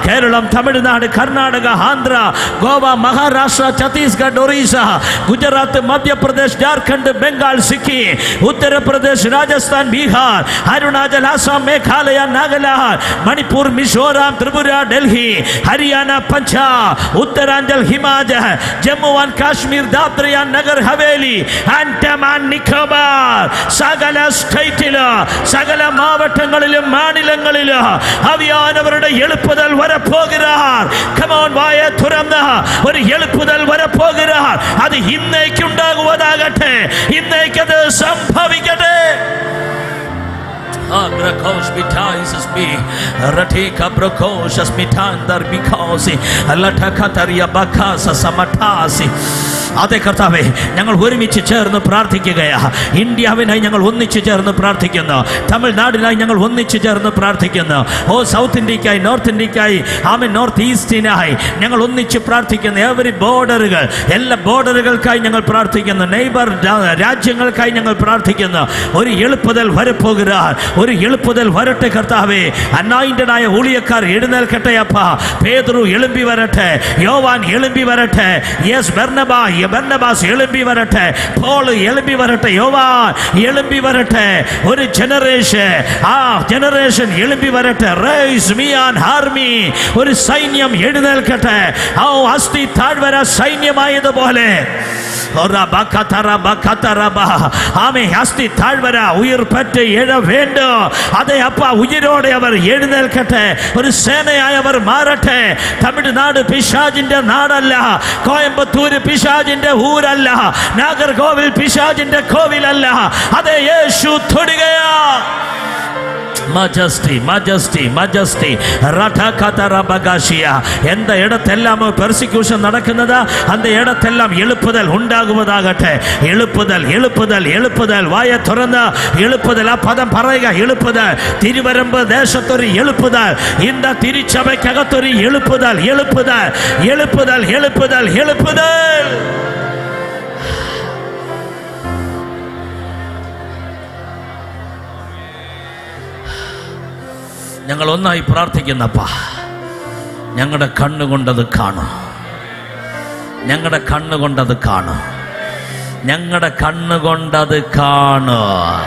കേരളം, തമിഴ്നാട്, കർണാടക, ആന്ധ്ര, ഗോവ, മഹാരാഷ്ട്ര, ഛത്തീസ്ഗഡ്, ഒറീസ, ഗുജറാത്ത്, മധ്യപ്രദേശ്, ജാർഖണ്ഡ്, ബംഗാൾ, സിക്കിം, ഉത്തർപ്രദേശ്, രാജസ്ഥാൻ, ബീഹാർ, അരുണാചൽ, ആസാം, മേഘാലയ, നാഗാലാൻഡ്, മണിപ്പൂർ, മിസോറാം, ത്രിപുര, ഡൽഹി, ഹരിയാന, പഞ്ചാബ്, ഉത്തരാഞ്ചൽ, ഹിമാചൽ, ജമ്മു ആൻഡ് കാശ്മീർ, ദാദ്ര ആൻഡ് നഗർ ഹവേലി, ആൻഡമാൻ, നിക്കോബാർ, സകല സ്റ്റേറ്റില്, സകല മാവട്ടങ്ങളിലും മാநிலങ്ങളിലും അവിയാനവരുടെ എളുപ്പതൽ വരപ്പോകുറാർ. കമോൺ, വായ തുറന്ന് ഒരു എളുപ്പതൽ വരപ്പോകുറാർ. അത് ഇന്നേക്കുണ്ടാകുവതാകട്ടെ, ഇന്നേക്കത് സംഭവിക്കട്ടെ. Agrakos bitaises be ratika brokosas mitandar bikosi alatakataria bakasa samatasi. അതെ കർത്താവേ, ഞങ്ങൾ ഒരുമിച്ച് ചേർന്ന് പ്രാർത്ഥിക്കുകയാ. ഇന്ത്യാവിനായി ഞങ്ങൾ ഒന്നിച്ച് ചേർന്ന് പ്രാർത്ഥിക്കുന്നു. തമിഴ്നാടിനായി ഞങ്ങൾ ഒന്നിച്ച് ചേർന്ന് പ്രാർത്ഥിക്കുന്നു. സൗത്ത് ഇന്ത്യക്കായി, നോർത്ത് ഇന്ത്യക്കായി, നോർത്ത് ഈസ്റ്റിനായി ഞങ്ങൾ ഒന്നിച്ച് പ്രാർത്ഥിക്കുന്നു. എവരി ബോർഡറുകൾ, എല്ലാ ബോർഡറുകൾക്കായി ഞങ്ങൾ പ്രാർത്ഥിക്കുന്നു. നെയ്ബർ രാജ്യങ്ങൾക്കായി ഞങ്ങൾ പ്രാർത്ഥിക്കുന്നു. ഒരു എളുപ്പതൽ വരപ്പോകുറാർ, ഒരു എളുപ്പതൽ വരട്ടെ കർത്താവേ. അനോയിന്റഡായ ഊഴിയക്കാർ എഴുന്നേൽക്കട്ടെ അപ്പാ. പേതുരു എളുമ്പി വരട്ടെ, യോവാൻ എളുമ്പി വരട്ടെ. യെസ്, ബർന്നബാസ് എളുമ്പി വരട്ടെ, പോൾ എളുമ്പി വരട്ടെ, യോവാൻ എളുമ്പി വരട്ടെ. ഒരു ജനറേഷൻ എളുമ്പി വരട്ടെ. റൈസ് മീ ആൻ ആർമി, ഒരു സൈന്യം എഴുന്നേൽക്കട്ടെ. അസ്ഥി താഴ്വര സൈന്യമായതുപോലെ അസ്ഥി താഴ്വര ഉയർപ്പറ്റ് എഴ வேண்டும். അതെ അപ്പ, ഉയരോടെ അവർ എഴുന്നേൽക്കട്ടെ. ഒരു സേനയായവർ മാറട്ടെ. തമിഴ്നാട് പിശാചിന്റെ നാടല്ല, കോയമ്പത്തൂർ പിശാചിന്റെ ഊരല്ല, നാഗർകോവിൽ പിശാചിന്റെ കോവിലല്ല. അതെ, യേശു തൊടുകയാ. മജസ്റ്റി മജസ്റ്റി മജസ്റ്റി எந்த இடத்தெல்லாம் பெர்சிக்யூஷன் நடக்குனதா அந்த இடத்தெல்லாம் எழுப்புதல் உண்டாகுவதாகட்ടെ. எழுப்புதல் எழுப்புதல் எழுப்புதல். வாயை திறந்து எழுப்புதல். ആ പദം പറയുക, எழுப்புதல். തിരുവരമ്പ് ദേശത്തൊരു எழுப்புதல், இந்த തിരുച്ചഭയ്ക്കകത്തൊരു எழுப்புதல் எழுப்புதல் எழுப்புதல் எழுப்புதல் எழுப்புதல். ഞങ്ങൾ ഒന്നായി പ്രാർത്ഥിക്കുന്നപ്പാ, ഞങ്ങളുടെ കണ്ണുകൊണ്ടത് കാണും, ഞങ്ങളുടെ കണ്ണുകൊണ്ടത് കാണും, ഞങ്ങളുടെ കണ്ണുകൊണ്ടത് കാണും.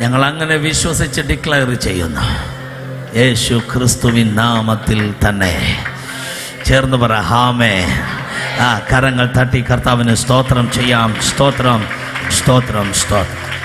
ഞങ്ങൾ അങ്ങനെ വിശ്വസിച്ച് ഡിക്ലെയർ ചെയ്യുന്നു, യേശു ക്രിസ്തുവിൻ നാമത്തിൽ തന്നെ. ചേർന്ന് പറ ഹാമേ. കരങ്ങൾ തട്ടി കർത്താവിന് സ്തോത്രം ചെയ്യാം. സ്തോത്രം സ്തോത്രം സ്തോത്രം.